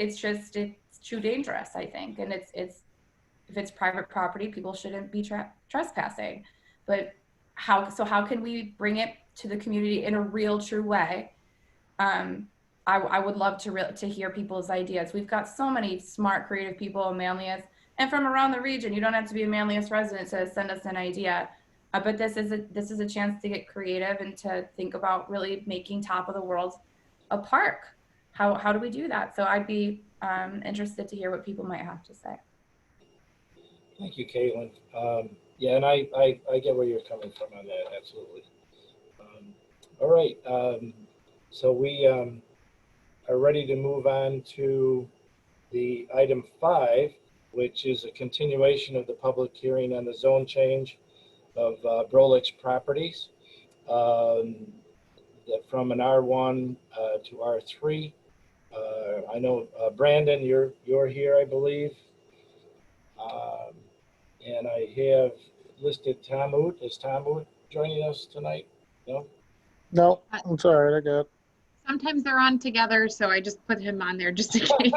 too dangerous, I think. And it's if it's private property, people shouldn't be trespassing. But how can we bring it to the community in a real, true way? I would love to hear people's ideas. We've got so many smart, creative people in Manlius and from around the region. You don't have to be a Manlius resident to send us an idea. But this is a chance to get creative and to think about really making top of the world a park. How do we do that? So I'd be interested to hear what people might have to say. Thank you, Caitlin. Yeah, and I get where you're coming from on that, absolutely. All right, so we are ready to move on to the item 5, which is a continuation of the public hearing on the zone change of Brolich Properties from an R1 to R3. I know Brandon, you're here, I believe. And I have listed Tom Oot. Is Tom Oot joining us tonight? No? No, I'm sorry, I got it. Sometimes they're on together, so I just put him on there just in case.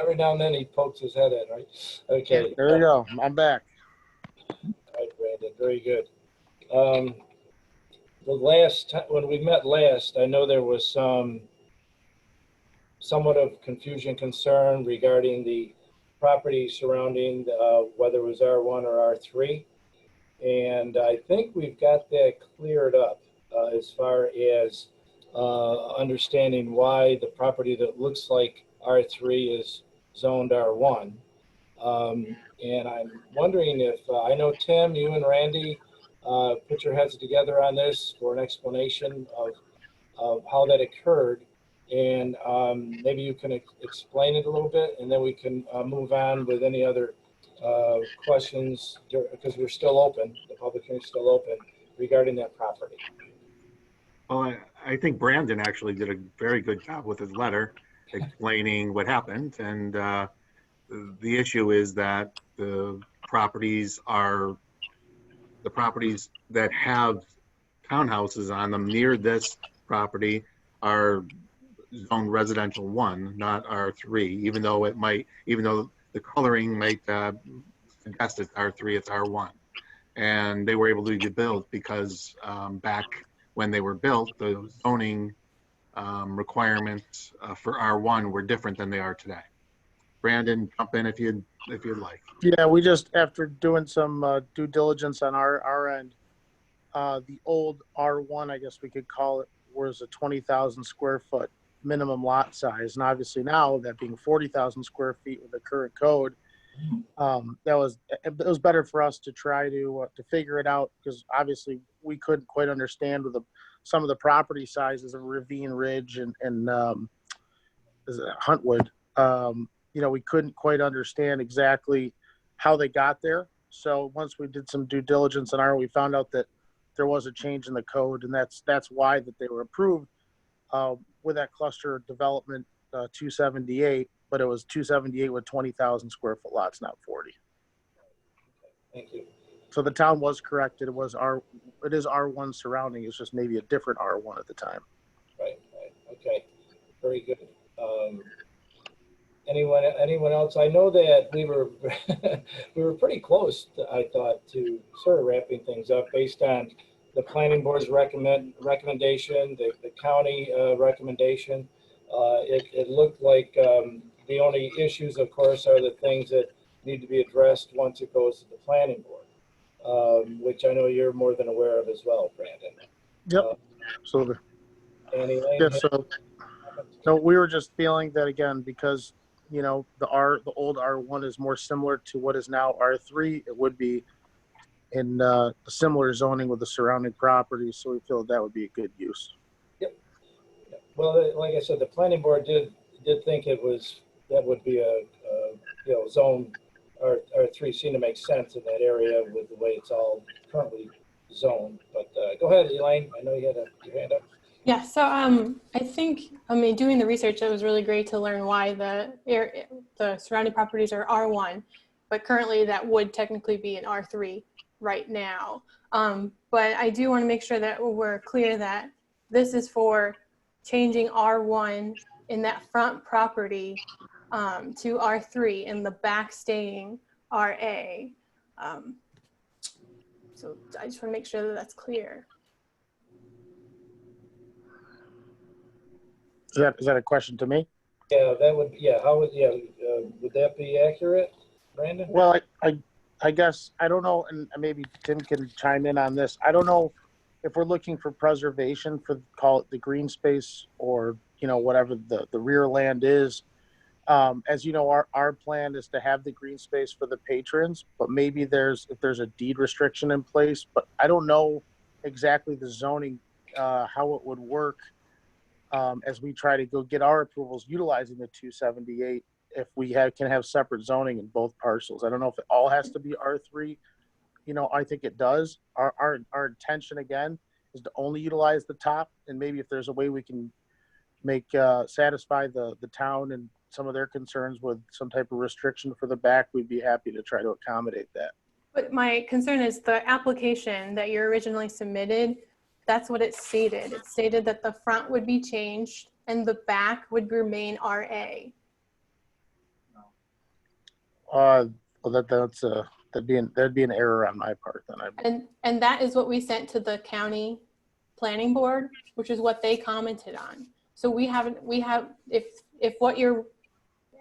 Every now and then he pokes his head in, right? Okay. There you go. I'm back. All right, Brandon, very good. The last time, when we met last, I know there was somewhat of confusion, concern regarding the property surrounding whether it was R1 or R3. And I think we've got that cleared up as far as understanding why the property that looks like R3 is zoned R1. And I'm wondering if, I know Tim, you and Randy put your heads together on this for an explanation of how that occurred. And maybe you can explain it a little bit, and then we can move on with any other questions, because we're still open, the public hearing is still open regarding that property. Well, I think Brandon actually did a very good job with his letter explaining what happened. And the issue is that the properties that have townhouses on them near this property are zoned residential 1, not R3, even though the coloring might suggest it's R3, it's R1. And they were able to be built because back when they were built, the zoning requirements for R1 were different than they are today. Brandon, jump in if you'd like. Yeah, we just, after doing some due diligence on our end, the old R1, I guess we could call it, was a 20,000 square foot minimum lot size. And obviously now, that being 40,000 square feet with the current code, it was better for us to try to figure it out, because obviously we couldn't quite understand with some of the property sizes of Ravine Ridge and Huntwood. We couldn't quite understand exactly how they got there. So once we did some due diligence on we found out that there was a change in the code, and that's why that they were approved with that cluster development 278, but it was 278 with 20,000 square foot lots, not 40. Thank you. So the town was corrected. It is R1 surrounding. It's just maybe a different R1 at the time. Right. Okay. Very good. Anyone else? I know that we were pretty close, I thought, to sort of wrapping things up based on the planning board's recommendation, the county recommendation. It looked like the only issues, of course, are the things that need to be addressed once it goes to the planning board, which I know you're more than aware of as well, Brandon. Yep, absolutely. Anything? Yeah, so we were just feeling that, again, because the old R1 is more similar to what is now R3. It would be in similar zoning with the surrounding properties, so we feel that would be a good use. Yep. Well, like I said, the planning board did think that would be a zone R3 seem to make sense in that area with the way it's all currently zoned. But go ahead, Elaine. I know you had your hand up. Yeah, so I think, doing the research, it was really great to learn why the surrounding properties are R1, but currently that would technically be an R3 right now. But I do want to make sure that we're clear that this is for changing R1 in that front property to R3 and the back staying RA. So I just want to make sure that that's clear. Is that a question to me? Yeah, that would. Yeah, how would would that be accurate, Brandon? Well, I guess I don't know, and maybe Tim can chime in on this. I don't know if we're looking for preservation for, call it the green space, or whatever the rear land is. As you know, our plan is to have the green space for the patrons, but maybe if there's a deed restriction in place, but I don't know exactly the zoning, how it would work as we try to go get our approvals utilizing the 278. If we can have separate zoning in both parcels. I don't know if it all has to be R3. I think it does. Our intention again is to only utilize the top, and maybe if there's a way we can make satisfy the town and some of their concerns with some type of restriction for the back, we'd be happy to try to accommodate that. But my concern is the application that you originally submitted, that's what it stated. It stated that the front would be changed and the back would remain RA. Well, that'd be an error on my part then. And that is what we sent to the county planning board, which is what they commented on. So if what you're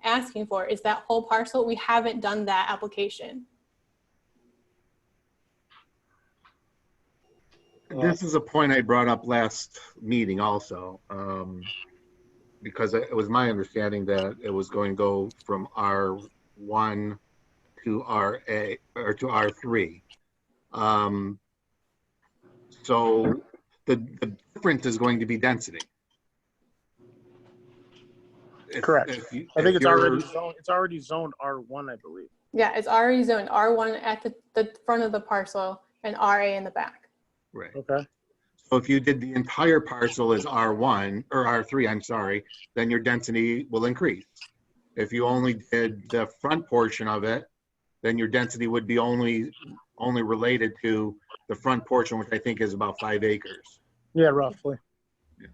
asking for is that whole parcel, we haven't done that application. This is a point I brought up last meeting also, because it was my understanding that it was going to go from R1 to RA or to R3. So the difference is going to be density. Correct. I think it's already zoned R1, I believe. Yeah, it's already zoned R1 at the front of the parcel and RA in the back. Right. Okay. So if you did the entire parcel as R1 or R3, I'm sorry, then your density will increase. If you only did the front portion of it, then your density would be only related to the front portion, which I think is about 5 acres. Yeah, roughly. Yeah.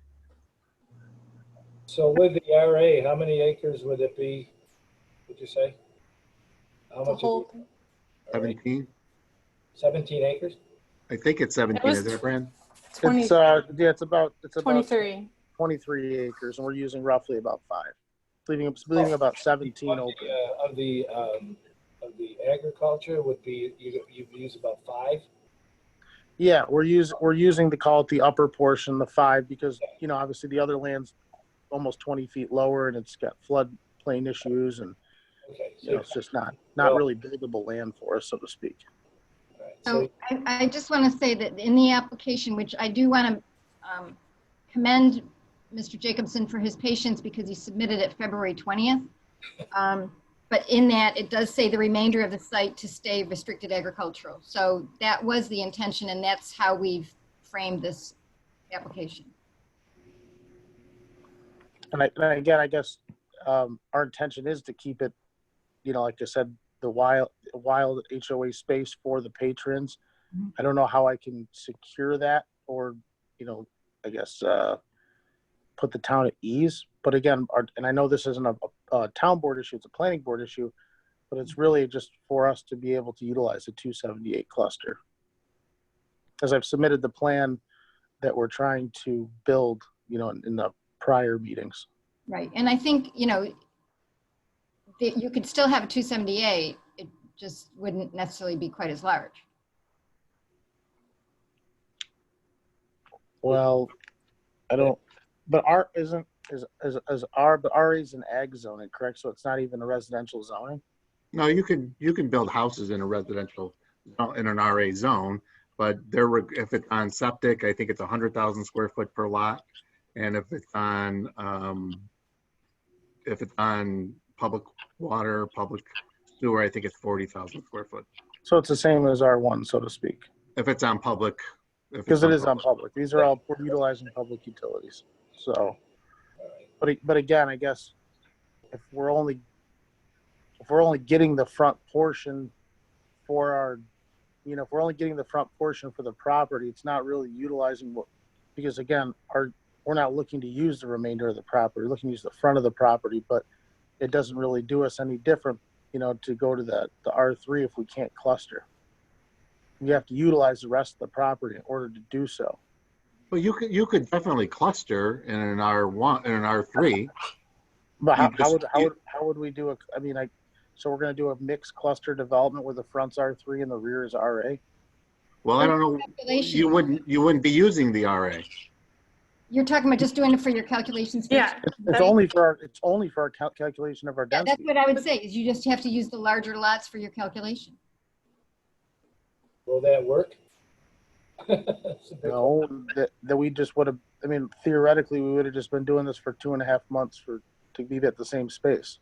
So with the RA, how many acres would it be? Would you say? How much? 17. 17 acres. I think it's 17. Is that, Brand? 20, It's about 23. 23 acres, and we're using roughly about 5, leaving about 17 open. Of the agriculture would be you use about 5. Yeah, we're using to call it the upper portion, the 5, because obviously the other land's almost 20 feet lower, and it's got floodplain issues, and it's just not really buildable land for us, so to speak. So I just want to say that in the application, which I do want to commend Mr. Jacobson for his patience because he submitted it February 20th. But in that, it does say the remainder of the site to stay restricted agricultural. So that was the intention, and that's how we've framed this application. And again, I guess our intention is to keep it, like I said, the wild HOA space for the patrons. Mm-hmm. I don't know how I can secure that or, I guess, put the town at ease. But again, and I know this isn't a town board issue, it's a planning board issue, but it's really just for us to be able to utilize the 278 cluster. As I've submitted the plan that we're trying to build, in the prior meetings. Right, and I think, you could still have a 278, it just wouldn't necessarily be quite as large. Well, I don't, but R isn't, but R is an ag zoning, correct? So it's not even a residential zoning? No, you can build houses in a residential, in an RA zone, but if it's on septic, I think it's 100,000 square foot per lot. And if it's on public water, public sewer, I think it's 40,000 square foot. So it's the same as R1, so to speak, If it's on public. because it is on public. These are all, we're utilizing public utilities. So, but again, I guess if we're only getting the front portion for our, you know, if we're only getting the front portion for the property, it's not really utilizing what, because again, we're not looking to use the remainder of the property. We're looking to use the front of the property, but it doesn't really do us any different, you know, to go to the R3 if we can't cluster. We have to utilize the rest of the property in order to do so. Well, you could definitely cluster in an R1 and an R3. But how would we do it? I mean, so we're going to do a mixed cluster development where the front's R3 and the rear is RA. Well, I don't know. You wouldn't be using the RA. You're talking about just doing it for your calculations? Yeah. It's only for our calculation of our Yeah, density. that's what I would say, is you just have to use the larger lots for your calculation. Will that work? No, that we just would have, I mean, theoretically, we would have just been doing this for 2.5 months to be at the same space.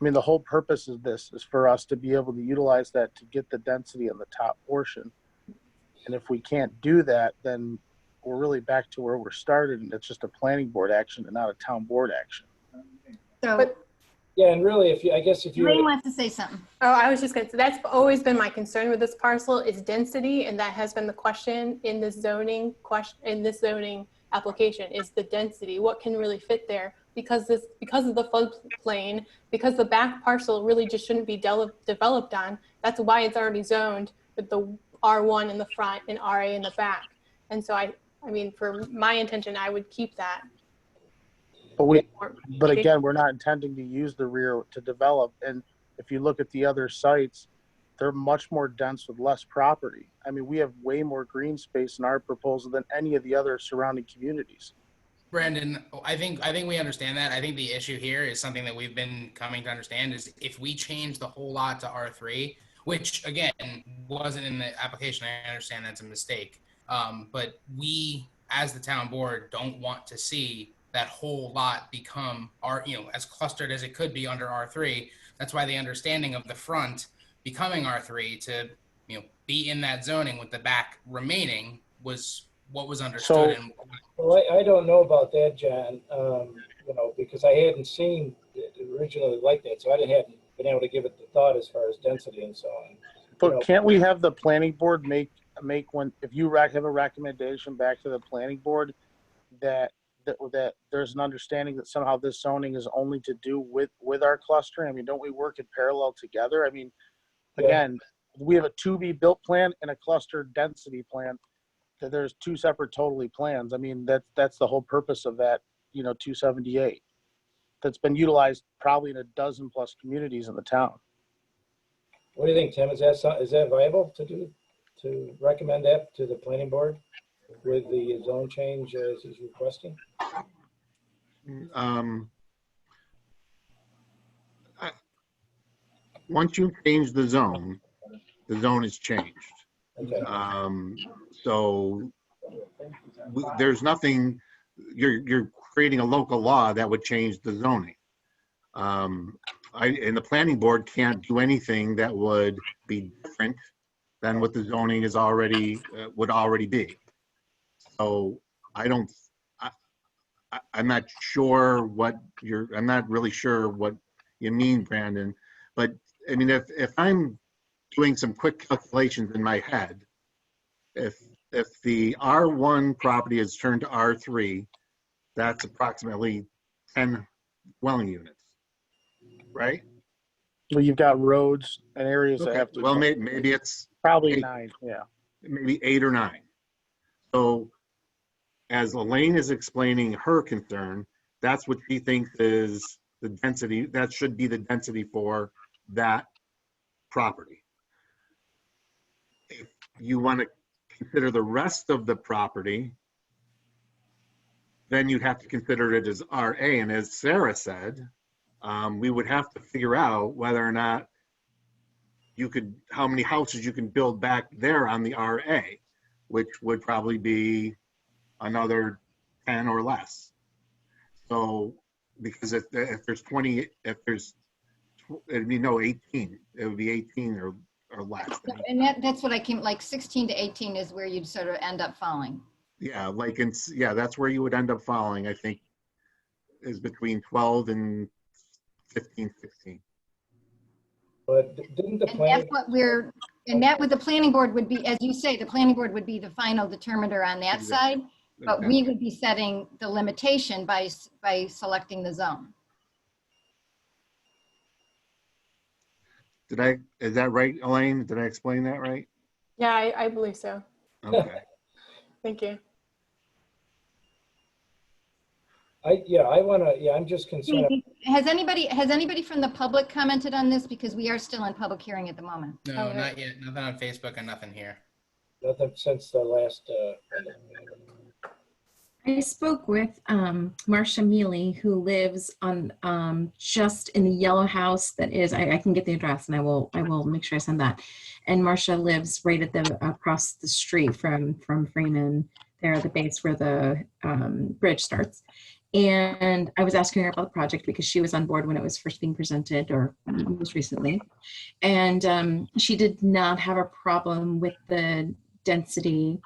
I mean, the whole purpose of this is for us to be able to utilize that to get the density on the top portion. And if we can't do that, then we're really back to where we're started, and it's just a planning board action and not a town board action. So, yeah, and really, if you Elaine wants to say something. Oh, I was just going to say, that's always been my concern with this parcel is density, and that has been the question in this zoning application is the density. What can really fit there? Because of the floodplain, because the back parcel really just shouldn't be developed on. That's why it's already zoned with the R1 in the front and RA in the back. And so I mean, for my intention, I would keep that. But again, we're not intending to use the rear to develop. And if you look at the other sites, they're much more dense with less property. I mean, we have way more green space in our proposal than any of the other surrounding communities. Brandon, I think we understand that. I think the issue here is something that we've been coming to understand is if we change the whole lot to R3, which again wasn't in the application, I understand that's a mistake. But we, as the town board, don't want to see that whole lot become as clustered as it could be under R3. That's why the understanding of the front becoming R3 to be in that zoning with the back remaining was what was understood. Well, I don't know about that, John. Because I hadn't seen it originally like that, so I hadn't been able to give it the thought as far as density and so on. But can't we have the planning board make one, if you have a recommendation back to the planning board that there's an understanding that somehow this zoning is only to do with our clustering? I mean, don't we work in parallel together? I mean, again, we have a to-be-built plan and a cluster density plan. There's two separate totally plans. I mean, that's the whole purpose of that, 278. That's been utilized probably in a dozen plus communities in the town. What do you think, Tim? Is that viable to recommend that to the planning board with the zone change as he's requesting? Once you change the zone is changed. Okay. So there's nothing, you're creating a local law that would change the zoning. And the planning board can't do anything that would be different than what the zoning is would already be. So I'm not sure I'm not really sure what you mean, Brandon, but I mean, if I'm doing some quick calculations in my head, if the R1 property is turned to R3, that's approximately 10 dwelling units, right? Well, you've got roads and areas that have to. Well, maybe it's probably 9, yeah. Maybe 8 or 9. So as Elaine is explaining her concern, that's what she thinks is the density, that should be the density for that property. If you want to consider the rest of the property, then you'd have to consider it as RA. And as Sarah said, we would have to figure out whether or not how many houses you can build back there on the RA, which would probably be another 10 or less. So, because if there's it'd be no 18. It would be 18 or less. And that's what I came, like 16 to 18 is where you'd sort of end up falling. Yeah, like yeah, that's where you would end up falling, I think, is between 12 and 15, 16. But didn't the And planning, that's what we're, and that with the planning board would be, as you say, the planning board would be the final determiner on that Exactly. side. But we would be setting the limitation by selecting the zone. Is that right, Elaine? Did I explain that right? Yeah, I believe so. Okay. Thank you. I'm just concerned. Has anybody from the public commented on this? Because we are still in public hearing at the moment. No, not yet. Nothing on Facebook and nothing here. Nothing since the last, I spoke with Marcia Mealy, who lives on just in the yellow house that is, I can get the address and I will make sure I send that. And Marcia lives right at the across the street from Freeman, there at the base where the bridge starts. And I was asking her about the project because she was on board when it was first being presented, or most recently. And she did not have a problem with the density.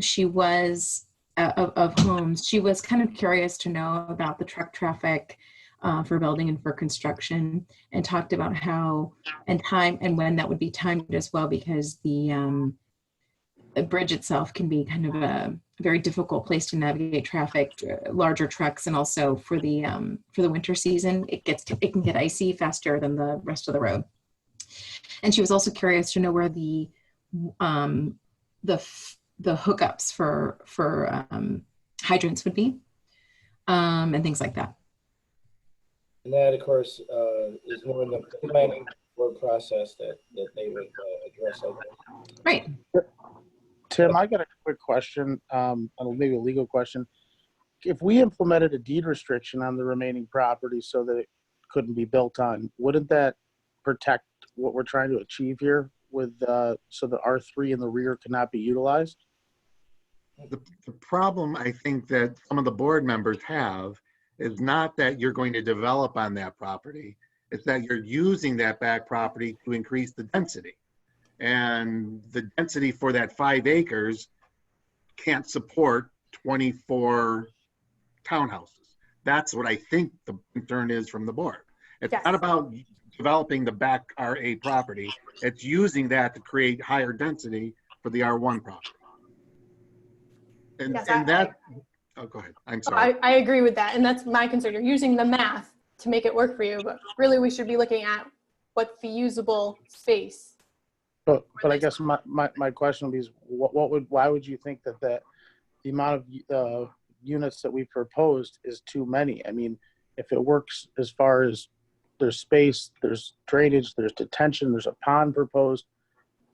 She was of homes. She was kind of curious to know about the truck traffic for building and for construction, and talked about how and time and when that would be timed as well, because the bridge itself can be kind of a very difficult place to navigate traffic, larger trucks, and also for the winter season, it can get icy faster than the rest of the road. And she was also curious to know where the hookups for hydrants would be, and things like that. and that of course is more in the planning board process that they would address. I think. Right. Tim, I got a quick question, maybe a legal question. If we implemented a deed restriction on the remaining property so that it couldn't be built on, wouldn't that protect what we're trying to achieve here with so the R3 in the rear cannot be utilized? The problem I think that some of the board members have is not that you're going to develop on that property. It's that you're using that back property to increase the density. And the density for that 5 acres can't support 24 townhouses. That's what I think the concern is from the board. It's not about developing the back RA property. It's using that to create higher density for the R1 property. And, oh, go ahead. I'm sorry. I agree with that. And that's my concern. You're using the math to make it work for you, but really we should be looking at what's the usable space. But I guess my question would be is why would you think that the amount of units that we proposed is too many? I mean, if it works as far as there's space, there's drainage, there's detention, there's a pond proposed,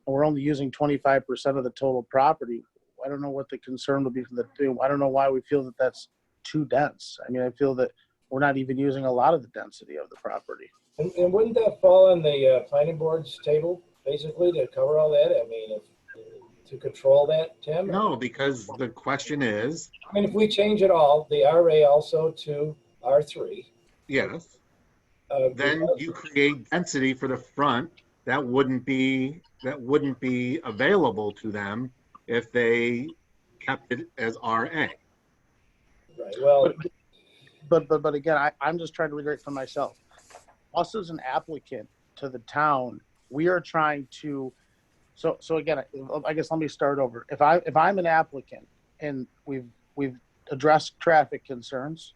and we're only using 25% of the total property, I don't know what the concern would be from I don't know why we feel that that's too dense. I mean, I feel that we're not even using a lot of the density of the property. And wouldn't that fall on the planning board's table, basically, to cover all that? I mean, to control that, Tim? No, because the question is... I mean, if we change it all, the RA also to R3. Yes. Then you create density for the front that wouldn't be available to them if they kept it as RA. Right. Well, but again, I'm just trying to reiterate for myself. Us as an applicant to the town, we are trying to. So again, I guess let me start over. If I'm an applicant and we've addressed traffic concerns,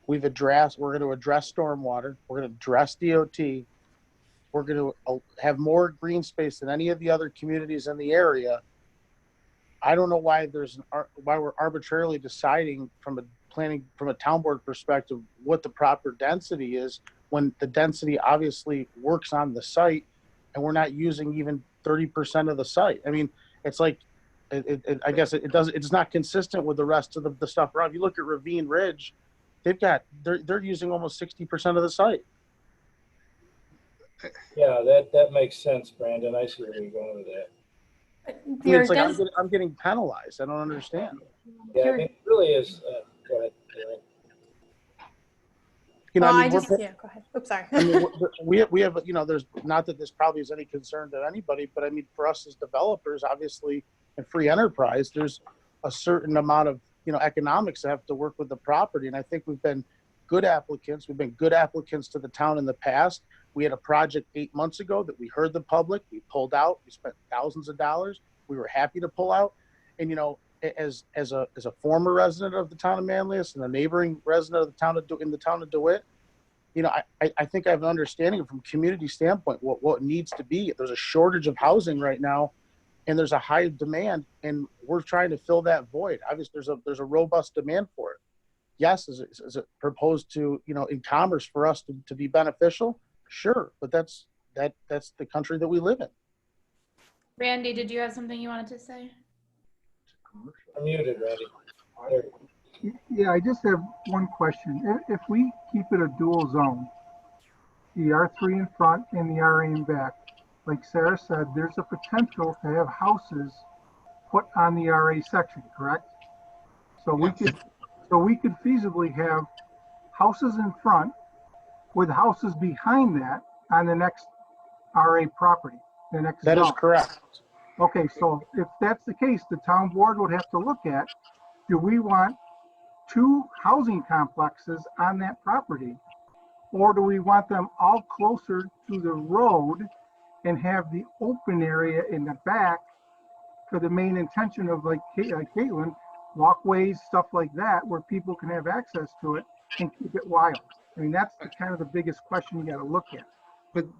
we're going to address stormwater, we're going to address DOT, we're going to have more green space than any of the other communities in the area. I don't know why we're arbitrarily deciding from a town board perspective what the proper density is when the density obviously works on the site and we're not using even 30% of the site. I mean, it's like, I guess it's not consistent with the rest of the stuff around. If you look at Ravine Ridge, they're using almost 60% of the site. Yeah, that makes sense, Brandon. I see where you're going with that. It's like I'm getting penalized. I don't understand. Yeah, I mean, it really is. Go ahead. You know, Well, I mean, yeah, go ahead. Oops, sorry. I mean, we have, you know, there's not that this probably is any concern to anybody, but I mean, for us as developers, obviously, in free enterprise, there's a certain amount of, you know, economics that have to work with the property. And I think we've been good applicants. We've been good applicants to the town in the past. We had a project 8 months ago that we heard the public, we pulled out, we spent thousands of dollars. We were happy to pull out. And, you know, as a former resident of the town of Manlius and a neighboring resident of the town of DeWitt, you know, I think I have an understanding from community standpoint what needs to be. There's a shortage of housing right now, and there's a high demand, and we're trying to fill that void. Obviously, there's a robust demand for it. Yes, is it proposed to, you know, in commerce for us to be beneficial? Sure, but that's the country that we live in. Randy, did you have something you wanted to say? I'm muted, Randy. Yeah, I just have one question. If we keep it a dual zone, the R3 in front and the RA in back, like Sarah said, there's a potential to have houses put on the RA section, correct? So we could feasibly have houses in front with houses behind that on the next RA property, the next That is zone. correct. Okay, so if that's the case, the town board would have to look at, do we want 2 housing complexes on that property? Or do we want them all closer to the road and have the open area in the back for the main intention of, like Caitlin, walkways, stuff like that, where people can have access to it and keep it wild? I mean, that's kind of the biggest question you got to look at.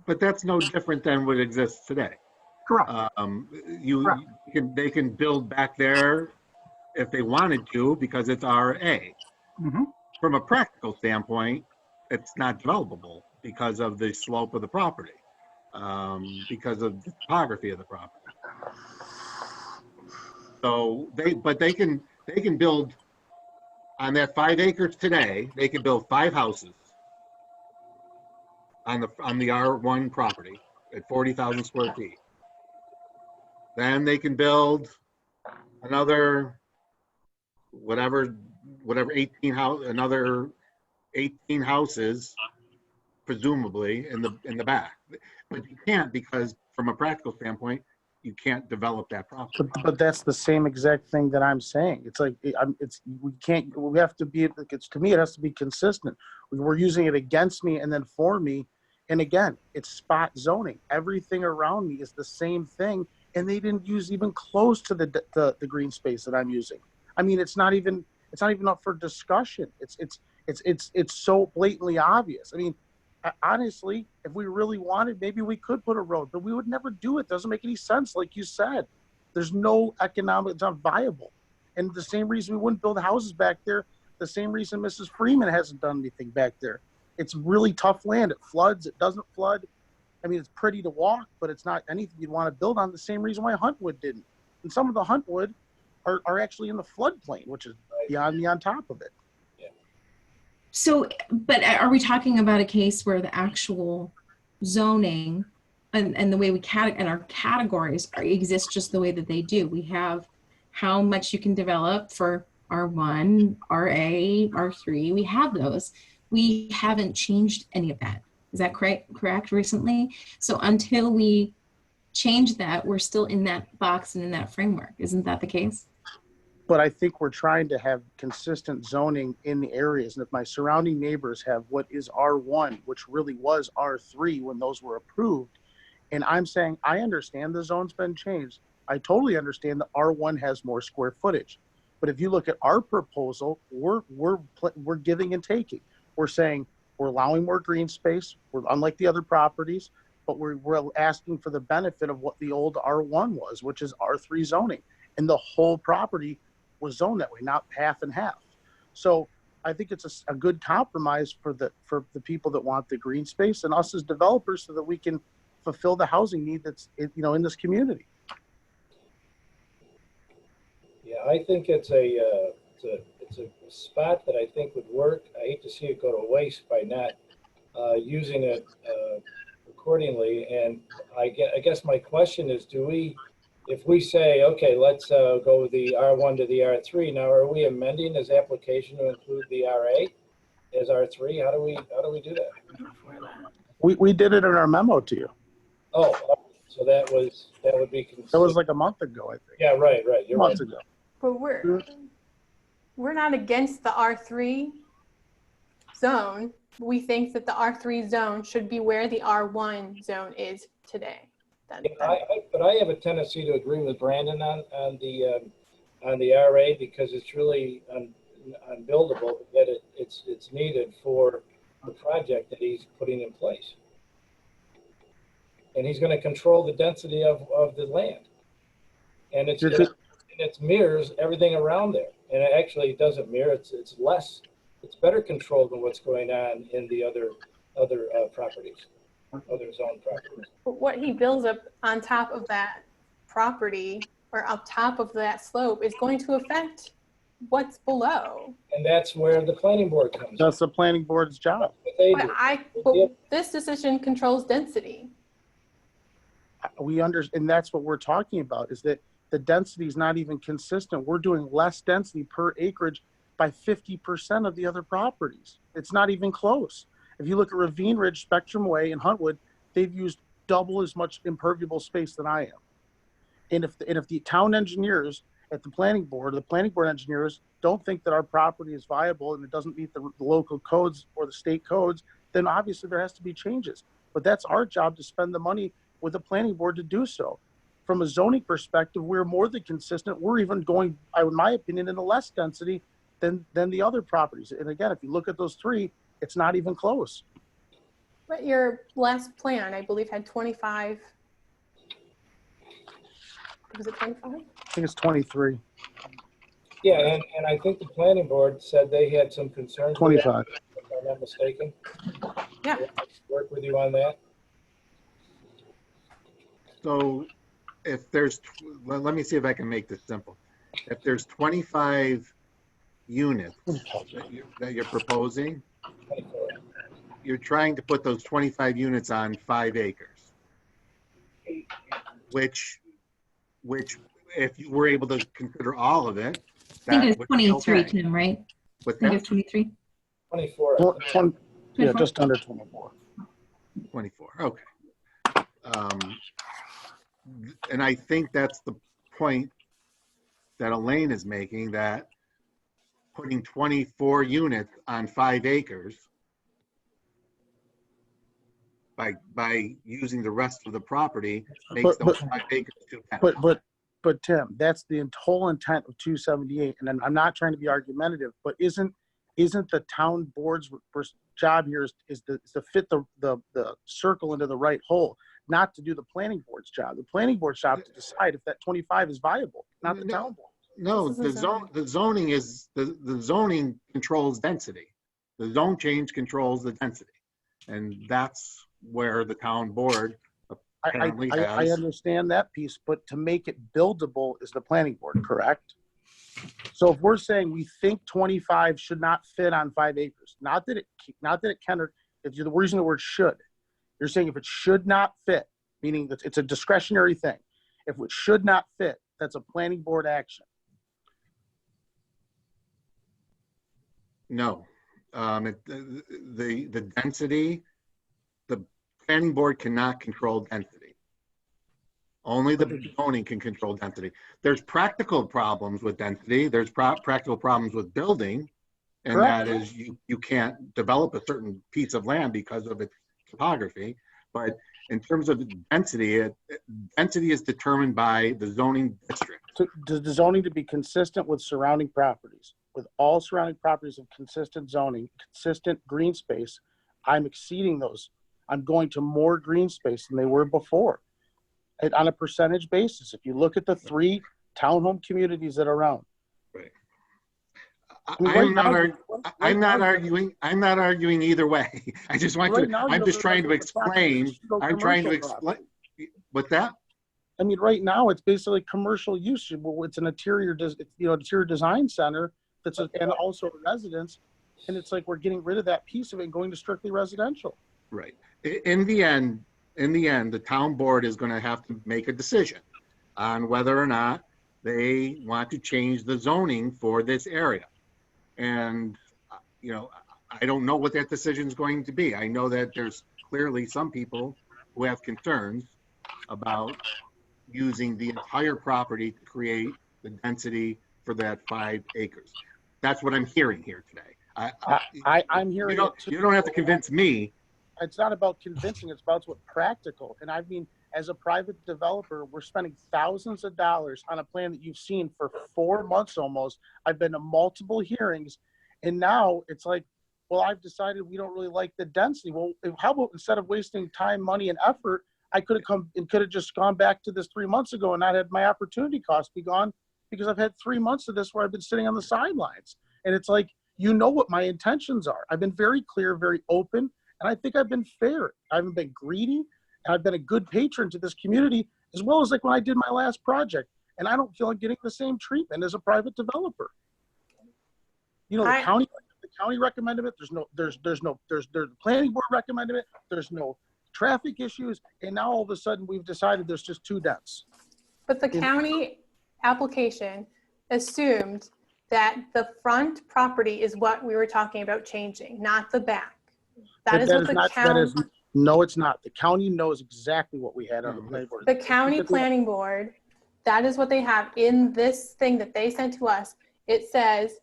But that's no different than what exists today. Correct. Correct. They can build back there if they wanted to because it's RA. Mm-hmm. From a practical standpoint, it's not developable because of the slope of the property, because of the topography of the property. So they can build on that 5 acres today. They can build 5 houses on the R1 property at 40,000 square feet. Then they can build another whatever 18 houses, presumably in the back. But you can't, because from a practical standpoint, you can't develop that property. But that's the same exact thing that I'm saying. It's like we have to be. To me, it has to be consistent. We're using it against me and then for me. And again, it's spot zoning. Everything around me is the same thing, and they didn't use even close to the green space that I'm using. I mean, it's not even up for discussion. It's so blatantly obvious. I mean, honestly, if we really wanted, maybe we could put a road, but we would never do it. It doesn't make any sense. Like you said, there's no economic, it's not viable. And the same reason we wouldn't build houses back there, the same reason Mrs. Freeman hasn't done anything back there. It's really tough land. It floods, it doesn't flood. I mean, it's pretty to walk, but it's not anything you'd want to build on. The same reason why Huntwood didn't. And some of the Huntwood are actually in the floodplain, which is beyond me on top of it. So, but are we talking about a case where the actual zoning and the way and our categories exist just the way that they do? We have how much you can develop for R1, RA, R3. We have those. We haven't changed any of that. Is that correct recently? So until we change that, we're still in that box and in that framework. Isn't that the case? But I think we're trying to have consistent zoning in the areas. And if my surrounding neighbors have what is R1, which really was R3 when those were approved, and I'm saying, I understand the zone's been changed. I totally understand that R1 has more square footage. But if you look at our proposal, we're giving and taking. We're saying we're allowing more green space. We're unlike the other properties, but we're asking for the benefit of what the old R1 was, which is R3 zoning. And the whole property was zoned that way, not half and half. So I think it's a good compromise for the people that want the green space and us as developers, so that we can fulfill the housing need that's in this community. Yeah, I think it's a spot that I think would work. I hate to see it go to waste by not using it accordingly. And I guess my question is, if we say, okay, let's go with the R1 to the R3, now are we amending his application to include the RA as R3? How do we do that? We did it in our memo to you. Oh, so that would be considered. That was like a month ago, I think. Yeah, right. You're Months right. ago. But we're not against the R3 zone. We think that the R3 zone should be where the R1 zone is today. But I have a tendency to agree with Brandon on the RA because it's really unbuildable, yet it's needed for the project that he's putting in place. And he's going to control the density of the land. And it mirrors everything around there. And it actually doesn't mirror, it's better controlled than what's going on in the other properties, other zone properties. But what he builds up on top of that property or up top of that slope is going to affect what's below. And that's where the planning board comes in. That's the planning board's job. But this decision controls density. We understand, and that's what we're talking about, is that the density is not even consistent. We're doing less density per acreage by 50% of the other properties. It's not even close. If you look at Ravine Ridge, Spectrum Way, and Huntwood, they've used double as much imperviable space than I am. And if the town engineers at the planning board engineers don't think that our property is viable and it doesn't meet the local codes or the state codes, then obviously there has to be changes. But that's our job to spend the money with the planning board to do so. From a zoning perspective, we're more than consistent. We're even going, in my opinion, into less density than the other properties. And again, if you look at those three, it's not even close. But your last plan, I believe, had 25. Was it 25? I think it's 23. Yeah, and I think the planning board said they had some concerns. 25. If I'm not mistaken. Yeah. Work with you on that. So if there's, let me see if I can make this simple. If there's 25 units that you're proposing, you're trying to put those 25 units on 5 acres, which if you were able to consider all of it, I think that it's 23, okay. Tim, right? What's I think that? it's 23. 24. Yeah, just under 24. 24, okay. And I think that's the point that Elaine is making, that putting 24 units on 5 acres by using the rest of the property makes those 5 acres too bad. But Tim, that's the whole intent of 278. And I'm not trying to be argumentative, but isn't the town board's job here is to fit the circle into the right hole, not to do the planning board's job. The planning board's job to decide if that 25 is viable, not the town board. No, the zoning controls density. The zone change controls the density, and that's where the town board apparently has. I understand that piece, but to make it buildable is the planning board, correct? So if we're saying we think 25 should not fit on 5 acres, not that it can, or if you're using the word should, you're saying if it should not fit, meaning that it's a discretionary thing. If it should not fit, that's a planning board action. No, the density, the planning board cannot control density. Only the zoning can control density. There's practical problems with density. There's practical problems with building, and Correct. That is you can't develop a certain piece of land because of its topography. But in terms of density, density is determined by the zoning district. The zoning to be consistent with surrounding properties, with all surrounding properties of consistent zoning, consistent green space, I'm exceeding those. I'm going to more green space than they were before. And on a percentage basis, if you look at the 3 townhome communities that are around. Right. I'm not arguing either way. I just want to, I'm just trying to explain. I'm trying to explain. What's that? I mean, right now it's basically commercial use. It's an interior design center and also a residence. And it's like we're getting rid of that piece of it and going to strictly residential. Right. In the end, the town board is going to have to make a decision on whether or not they want to change the zoning for this area. And, I don't know what that decision is going to be. I know that there's clearly some people who have concerns about using the entire property to create the density for that 5 acres. That's what I'm hearing here today. I'm hearing it too. You don't have to convince me. It's not about convincing, it's about what's practical. And I mean, as a private developer, we're spending thousands of dollars on a plan that you've seen for 4 months almost. I've been to multiple hearings, and now it's like, well, I've decided we don't really like the density. Well, how about instead of wasting time, money, and effort, I could have just gone back to this 3 months ago and not had my opportunity cost be gone, because I've had 3 months of this where I've been sitting on the sidelines. And it's like, you know what my intentions are. I've been very clear, very open, and I think I've been fair. I haven't been greedy, and I've been a good patron to this community, as well as like when I did my last project. And I don't feel like getting the same treatment as a private developer. You know, the county recommended it. The planning board recommended it. There's no traffic issues, and now all of a sudden we've decided there's just too dense. But the county application assumed that the front property is what we were talking about changing, not the back. That is what the county. No, it's not. The county knows exactly what we had on the planning board. The county planning board, that is what they have in this thing that they sent to us. It says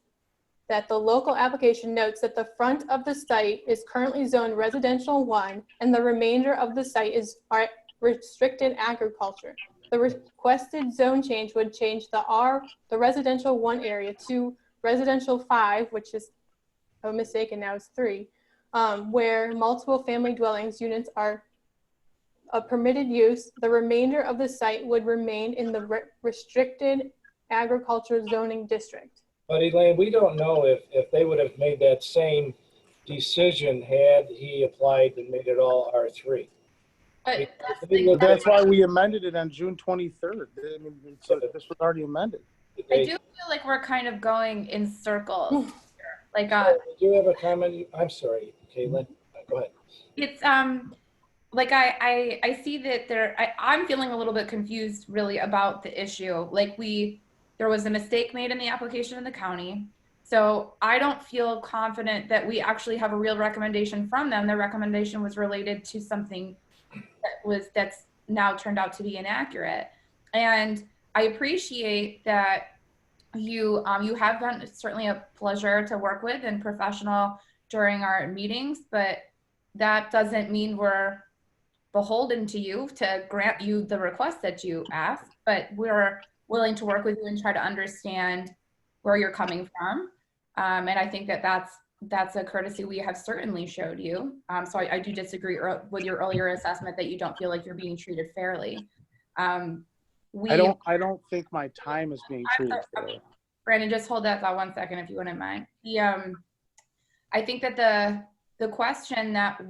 that the local application notes that the front of the site is currently zoned residential 1 and the remainder of the site is restricted agriculture. The requested zone change would change the residential 1 area to residential 5, which is a mistake and now it's 3, where multiple family dwellings units are a permitted use. The remainder of the site would remain in the restricted agriculture zoning district. But Elaine, we don't know if they would have made that same decision had he applied and made it all R3. But that's why we amended it on June 23rd. I mean, so this was already amended. I do feel like we're kind of going in circles. Like, do you have a comment? I'm sorry, Caitlin. Go ahead. It's like I see that I'm feeling a little bit confused really about the issue. Like there was a mistake made in the application in the county. So I don't feel confident that we actually have a real recommendation from them. Their recommendation was related to something that's now turned out to be inaccurate. And I appreciate that you have been certainly a pleasure to work with and professional during our meetings, but that doesn't mean we're beholden to you to grant you the request that you asked, but we're willing to work with you and try to understand where you're coming from. And I think that that's a courtesy we have certainly showed you. So I do disagree with your earlier assessment that you don't feel like you're being treated fairly. I don't think my time is being treated fairly. Brandon, just hold that thought 1 second if you wouldn't mind. I think that the question that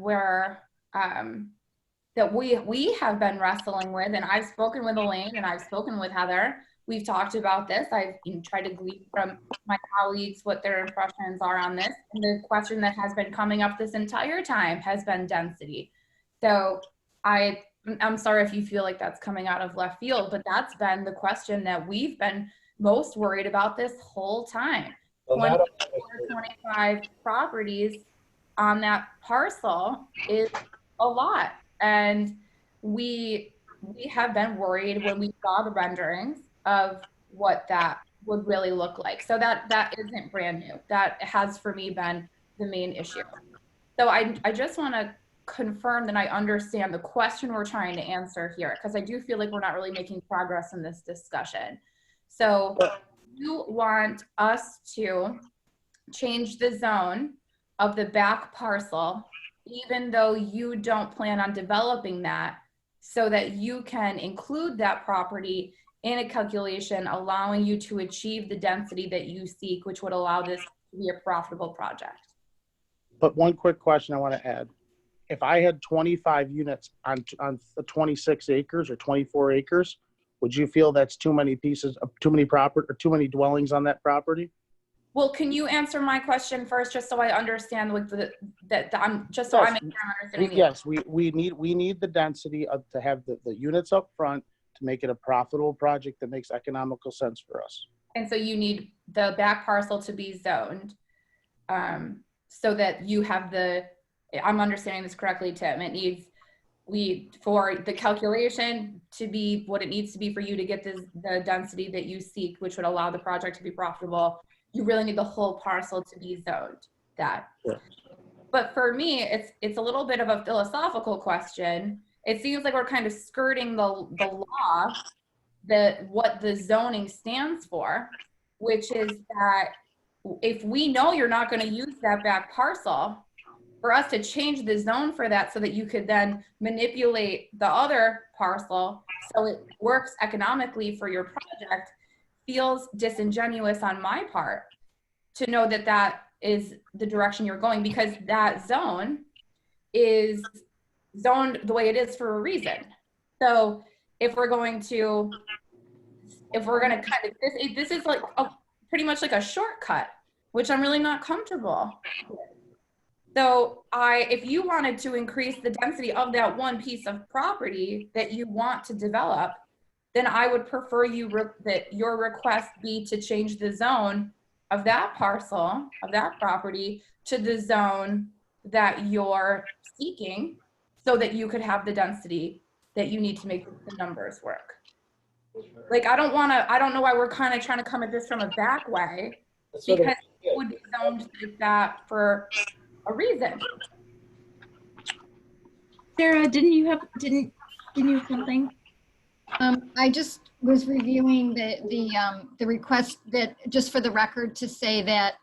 we have been wrestling with, and I've spoken with Elaine and I've spoken with Heather, we've talked about this. I've tried to glean from my colleagues what their impressions are on this. And the question that has been coming up this entire time has been density. So I'm sorry if you feel like that's coming out of left field, but that's been the question that we've been most worried about this whole time. 25 properties on that parcel is a lot. And we have been worried when we saw the renderings of what that would really look like. So that isn't brand new. That has for me been the main issue. So I just want to confirm that I understand the question we're trying to answer here, because I do feel like we're not really making progress in this discussion. So you want us to change the zone of the back parcel, even though you don't plan on developing that, so that you can include that property in a calculation, allowing you to achieve the density that you seek, which would allow this to be a profitable project. But one quick question I want to add. If I had 25 units on 26 acres or 24 acres, would you feel that's too many pieces of too many property or too many dwellings on that property? Well, can you answer my question first, just so I understand what I'm understanding? Yes, we need the density to have the units up front to make it a profitable project that makes economical sense for us. And so you need the back parcel to be zoned. so that you have the, I'm understanding this correctly, Tim, it needs, for the calculation to be what it needs to be for you to get the density that you seek, which would allow the project to be profitable, you really need the whole parcel to be zoned that. Yeah. But for me, it's a little bit of a philosophical question. It seems like we're kind of skirting the law, that what the zoning stands for, which is that if we know you're not going to use that back parcel, for us to change the zone for that so that you could then manipulate the other parcel so it works economically for your project feels disingenuous on my part to know that that is the direction you're going, because that zone is zoned the way it is for a reason. So if we're going to kind of, this is like pretty much like a shortcut, which I'm really not comfortable with. So if you wanted to increase the density of that one piece of property that you want to develop, then I would prefer that your request be to change the zone of that parcel, of that property, to the zone that you're seeking, so that you could have the density that you need to make the numbers work. Like, I don't know why we're kind of trying to come at this from a back way, because it would be zoned like that for a reason. Sarah, didn't you have something? I just was reviewing the request, that just for the record, to say that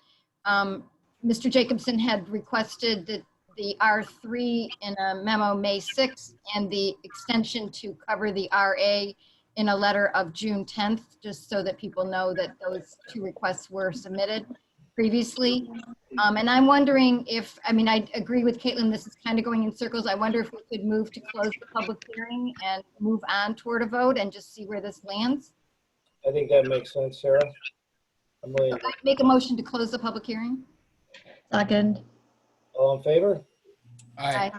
Mr. Jacobson had requested that the R3 in a memo May 6th and the extension to cover the RA in a letter of June 10th, just so that people know that those two requests were submitted previously. And I'm wondering if, I mean, I agree with Caitlin, this is kind of going in circles. I wonder if we could move to close the public hearing and move on toward a vote and just see where this lands. I think that makes sense, Sarah. I'd make a motion to close the public hearing. Second. All in favor? Aye.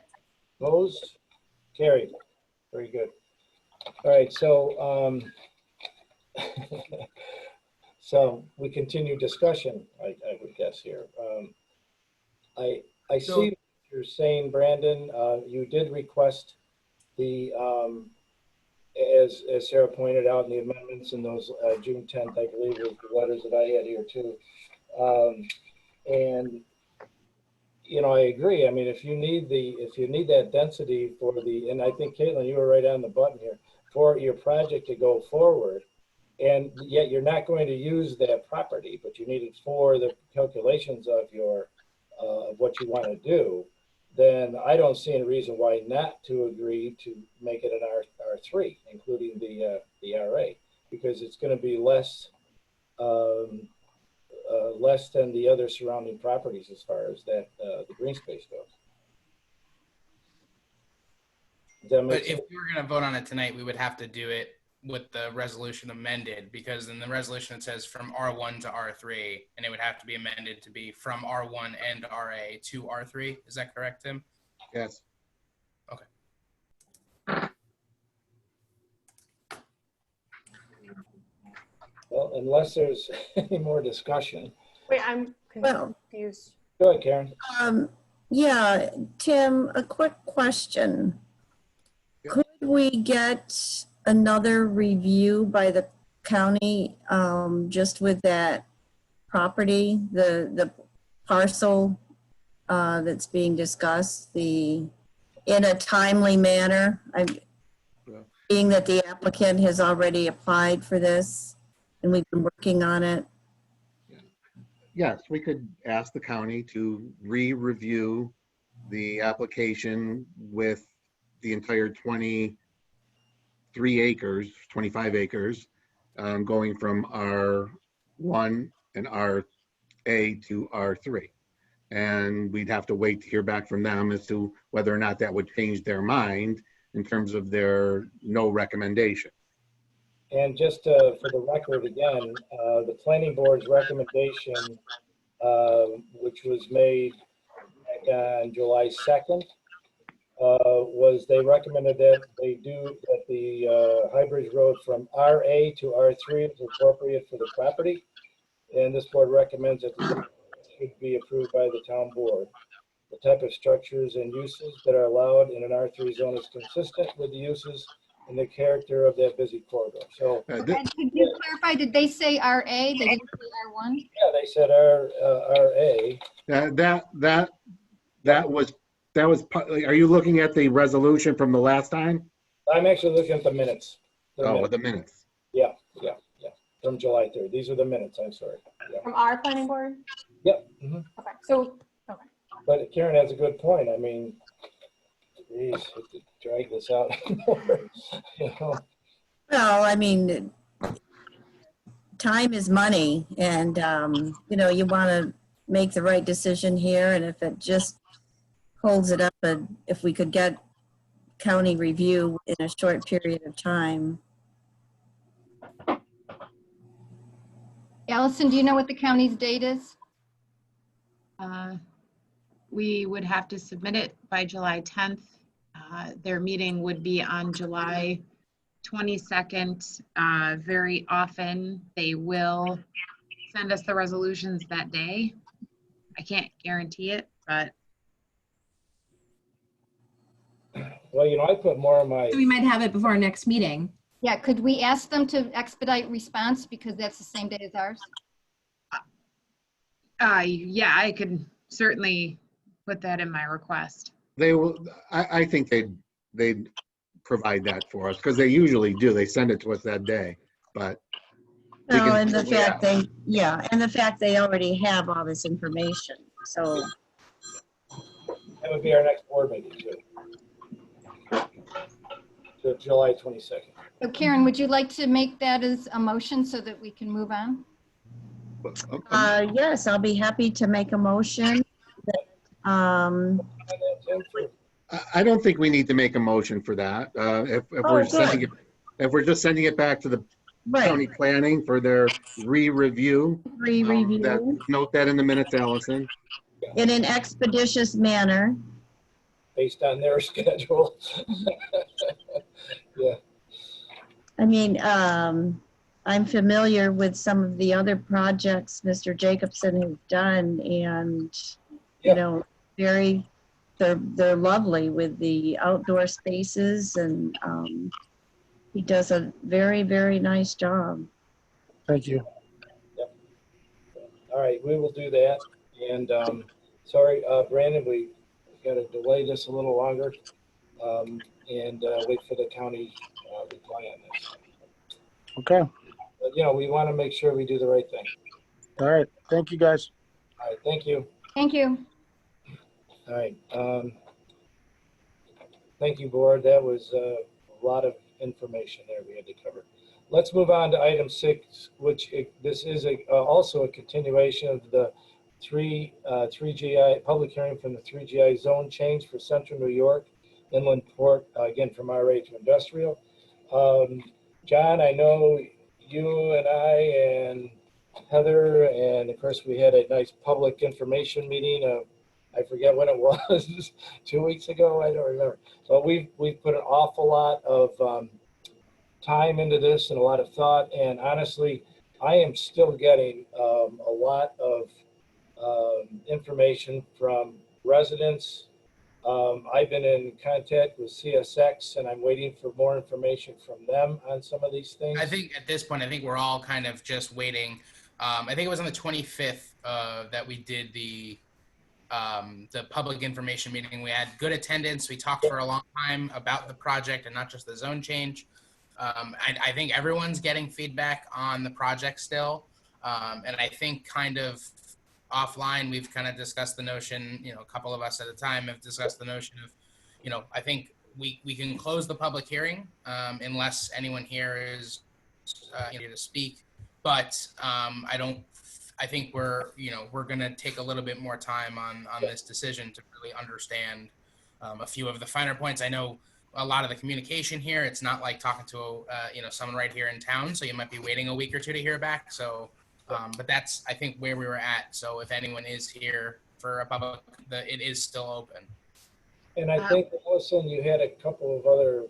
Opposed? Carried. Very good. All right, so so we continue discussion, I would guess here. I see what you're saying, Brandon. You did request the, as Sarah pointed out in the amendments in those June 10th, I believe, was the letters that I had here too. And you know, I agree. I mean, if you need that density for the, and I think Caitlin, you were right on the button here, for your project to go forward, and yet you're not going to use that property, but you need it for the calculations of your of what you want to do, then I don't see any reason why not to agree to make it an R3, including the RA, because it's going to be less less than the other surrounding properties as far as that the green space goes. But if we were going to vote on it tonight, we would have to do it with the resolution amended, because in the resolution it says from R1 to R3, and it would have to be amended to be from R1 and RA to R3. Is that correct, Tim? Yes. Okay. Well, unless there's any more discussion. Wait, I'm confused. Go ahead, Karen. Yeah, Tim, a quick question. Yeah. Could we get another review by the county just with that property, the parcel that's being discussed, in a timely manner? Being that the applicant has already applied for this and we've been working on it. Yes, we could ask the county to re-review the application with the entire 23 acres, 25 acres, going from R1 and RA to R3. And we'd have to wait to hear back from them as to whether or not that would change their mind in terms of their no recommendation. And just for the record again, the planning board's recommendation, which was made on July 2nd, was they recommended that the High Bridge Road from RA to R3 is appropriate for the property. And this board recommends that the should be approved by the town board. The type of structures and uses that are allowed in an R3 zone is consistent with the uses and the character of that busy corridor. So, And could you clarify, did they say RA? They didn't say R1? yeah, they said RA. That was, are you looking at the resolution from the last time? I'm actually looking at the minutes. The minutes. Yeah, from July 3rd. These are the minutes, I'm sorry. Yeah. From our planning board? Yep. Mhm. Okay, so, okay. But Karen has a good point. I mean, geez, we could drag this out more, you know. Well, I mean, time is money, and you know, you want to make the right decision here, and if it just holds it up, and if we could get county review in a short period of time. Allison, do you know what the county's date is? We would have to submit it by July 10th. Their meeting would be on July 22nd. Very often, they will send us the resolutions that day. I can't guarantee it, but. Well, you know, I put more of my. So we might have it before our next meeting. Yeah, could we ask them to expedite response because that's the same day as ours? Yeah, I could certainly put that in my request. They will, I think they'd provide that for us, because they usually do. They send it to us that day, but. No, and the fact they, yeah, and the fact they already have all this information, so. That would be our next board meeting too. So July 22nd. So Karen, would you like to make that as a motion so that we can move on? Yes, I'll be happy to make a motion. I don't think we need to make a motion for that. If we're just sending it back to the county planning for their re-review. Note that in the minutes, Allison. In an expeditious manner. Based on their schedule. Yeah. I mean, I'm familiar with some of the other projects Mr. Jacobson has done, and you know, they're lovely with the outdoor spaces, and he does a very, very nice job. Thank you. Yep. All right, we will do that. And sorry, Brandon, we got to delay this a little longer and wait for the county reply on this. Okay. But, you know, we want to make sure we do the right thing. All right. Thank you, guys. All right. Thank you. Thank you. All right. Thank you, board. That was a lot of information there we had to cover. Let's move on to item 6, which this is also a continuation of the 3GI public hearing from the 3GI zone change for Central New York Inland Port, again from RA to industrial. John, I know you and I and Heather, and of course we had a nice public information meeting. I forget when it was, 2 weeks ago, I don't remember. But we've put an awful lot of time into this and a lot of thought. And honestly, I am still getting a lot of information from residents. I've been in contact with CSX, and I'm waiting for more information from them on some of these things. I think at this point, I think we're all kind of just waiting. I think it was on the 25th that we did the public information meeting. We had good attendance. We talked for a long time about the project and not just the zone change. I think everyone's getting feedback on the project still. And I think kind of offline, we've kind of discussed the notion, you know, a couple of us at a time have discussed the notion of, you know, I think we can close the public hearing unless anyone here is here to speak. But I think we're going to take a little bit more time on this decision to really understand a few of the finer points. I know a lot of the communication here, it's not like talking to, someone right here in town. So you might be waiting a week or two to hear back. So, but that's, I think, where we were at. So if anyone is here for a public, it is still open. And I think, Allison, you had a couple of other.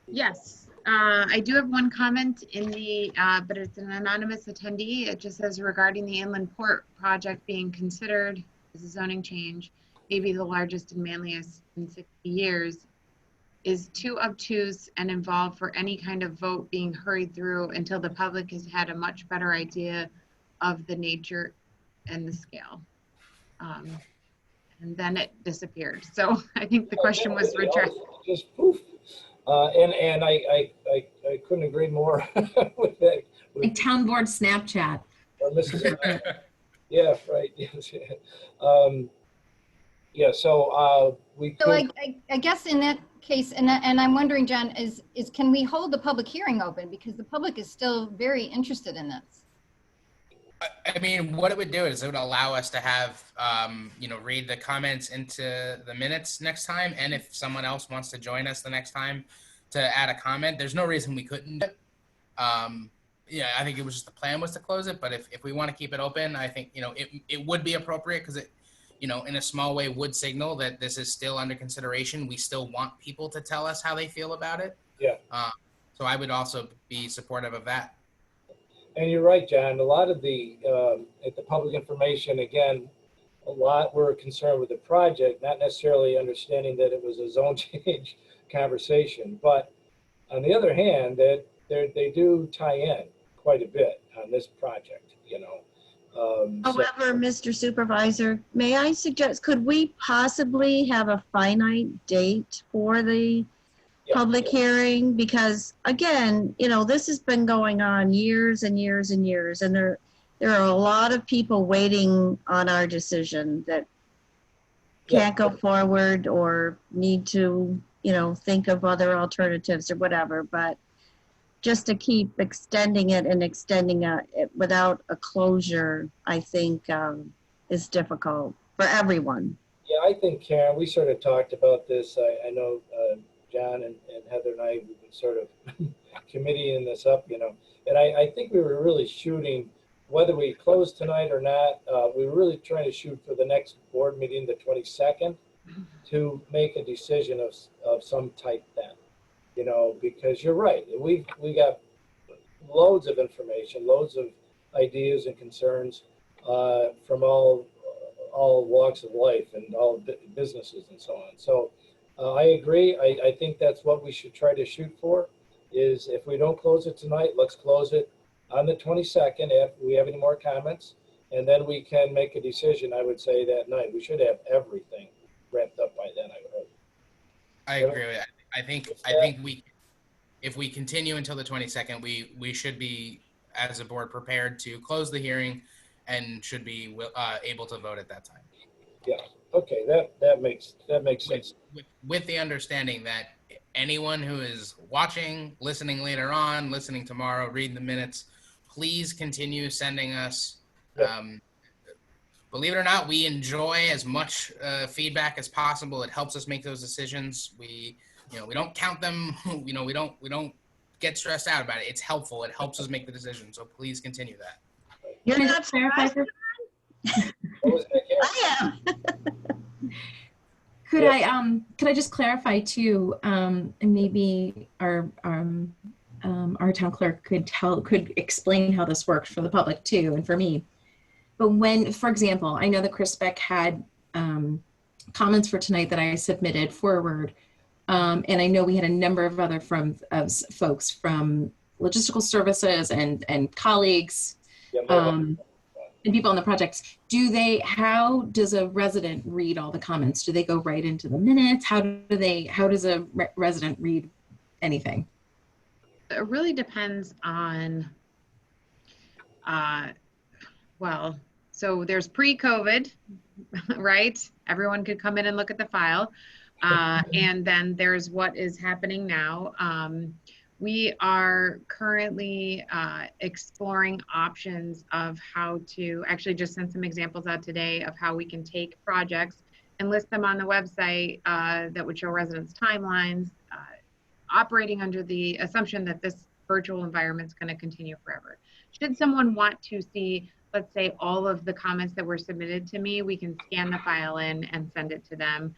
Yes. I do have one comment in the, but it's an anonymous attendee. It just says regarding the inland port project being considered as a zoning change, maybe the largest in Manlius in 60 years, is too obtuse and involved for any kind of vote being hurried through until the public has had a much better idea of the nature and the scale. And then it disappeared. So I think the question was redressed. Just poof. And I couldn't agree more with that. Like town board Snapchat. Mrs. Yeah, right. Yes. Yeah. So we could. So I guess in that case, and I'm wondering, John, is can we hold the public hearing open, because the public is still very interested in this? I mean, what it would do is it would allow us to have, read the comments into the minutes next time. And if someone else wants to join us the next time to add a comment, there's no reason we couldn't. Yeah, I think it was just the plan was to close it. But if we want to keep it open, I think, it would be appropriate, because it, in a small way would signal that this is still under consideration. We still want people to tell us how they feel about it. Yeah. So I would also be supportive of that. And you're right, John. A lot of the at the public information, again, a lot were concerned with the project, not necessarily understanding that it was a zone change conversation. But on the other hand, that they do tie in quite a bit on this project. However, Mr. Supervisor, may I suggest, could we possibly have a finite date for the public hearing? Because again, this has been going on years and years and years, and there are a lot of people waiting on our decision that can't go forward or need to, think of other alternatives or whatever. But just to keep extending it and extending it without a closure, I think is difficult for everyone. Yeah, I think, Karen, we sort of talked about this. I know John and Heather and I, we've been sort of committeeing this up, and I think we were really shooting, whether we close tonight or not, we were really trying to shoot for the next board meeting, the 22nd, to make a decision of some type then, because you're right. We got loads of information, loads of ideas and concerns from all walks of life and all businesses and so on. So I agree. I think that's what we should try to shoot for, is if we don't close it tonight, let's close it on the 22nd if we have any more comments, and then we can make a decision, I would say, that night. We should have everything wrapped up by then, I would hope. I agree with that. I think if we continue until the 22nd, we should be, as a board, prepared to close the hearing and should be able to vote at that time. Yeah. Okay. That makes sense. With the understanding that anyone who is watching, listening later on, listening tomorrow, reading the minutes, please continue sending us. Believe it or not, we enjoy as much feedback as possible. It helps us make those decisions. We don't count them. We don't get stressed out about it. It's helpful. It helps us make the decision. So please continue that. You're not clarify for I am. Could I just clarify too, and maybe our town clerk could explain how this works for the public too, and for me. But when, for example, I know that Chris Beck had comments for tonight that I submitted forward, and I know we had a number of other folks from logistical services and colleagues. And people on the project, how does a resident read all the comments? Do they go right into the minutes? How does a resident read anything? It really depends on, so there's pre-COVID, right? Everyone could come in and look at the file. And then there's what is happening now. We are currently exploring options of how to actually just send some examples out today of how we can take projects and list them on the website that would show residents' timelines, operating under the assumption that this virtual environment is going to continue forever. Should someone want to see, let's say, all of the comments that were submitted to me, we can scan the file in and send it to them.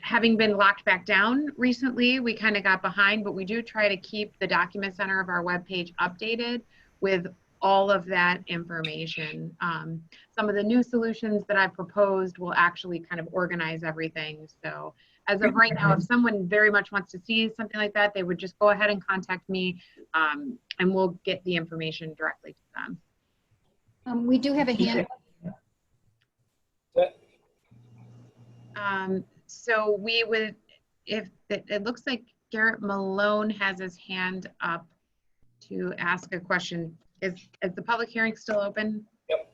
having been locked back down recently, we kind of got behind, but we do try to keep the document center of our webpage updated with all of that information. Some of the new solutions that I've proposed will actually kind of organize everything. So as of right now, if someone very much wants to see something like that, they would just go ahead and contact me, and we'll get the information directly to them. We do have a hand. So we would, if it looks like Garrett Malone has his hand up to ask a question. Is the public hearing still open? Yep.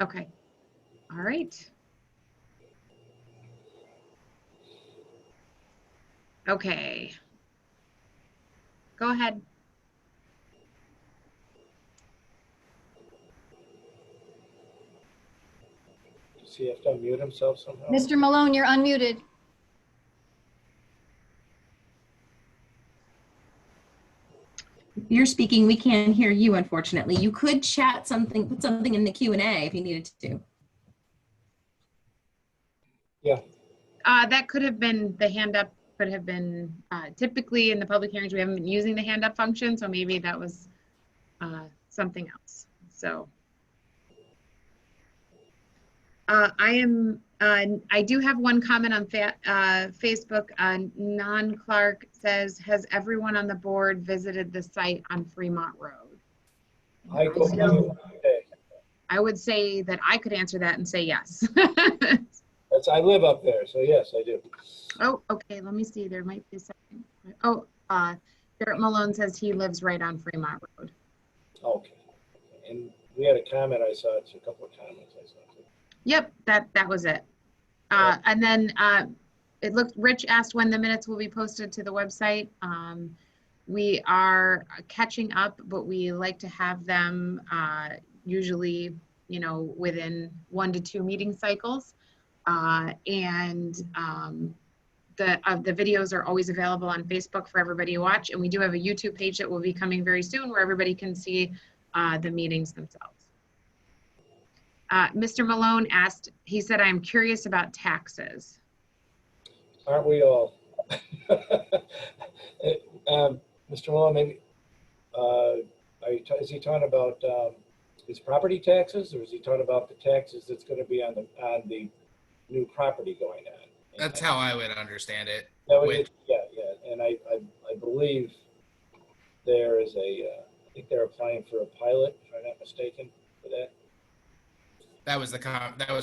Okay. All right. Okay. Go ahead. Does he have to unmute himself somehow? Mr. Malone, you're unmuted. You're speaking, we can't hear you, unfortunately. You could chat something, put something in the Q&A if you needed to. Yeah. That could have been, the hand up could have been, typically in the public hearings, we haven't been using the hand up function, so maybe that was something else. So I do have one comment on Facebook. Non Clark says, has everyone on the board visited the site on Fremont Road? I would say that I could answer that and say yes. I live up there, so yes, I do. Oh, okay. Let me see. There might be a second. Oh, Garrett Malone says he lives right on Fremont Road. Okay. And we had a comment I saw. It's a couple of comments I saw. Yep, that was it. And then it looked, Rich asked when the minutes will be posted to the website. We are catching up, but we like to have them usually, you know, within 1 to 2 meeting cycles. The videos are always available on Facebook for everybody to watch. And we do have a YouTube page that will be coming very soon where everybody can see the meetings themselves. Mr. Malone asked, he said, I'm curious about taxes. Aren't we all? Mr. Malone, maybe, is he talking about his property taxes, or is he talking about the taxes that's going to be on the new property going on? That's how I would understand it. Yeah. And I believe there is I think they're applying for a pilot, if I'm not mistaken, for that. That was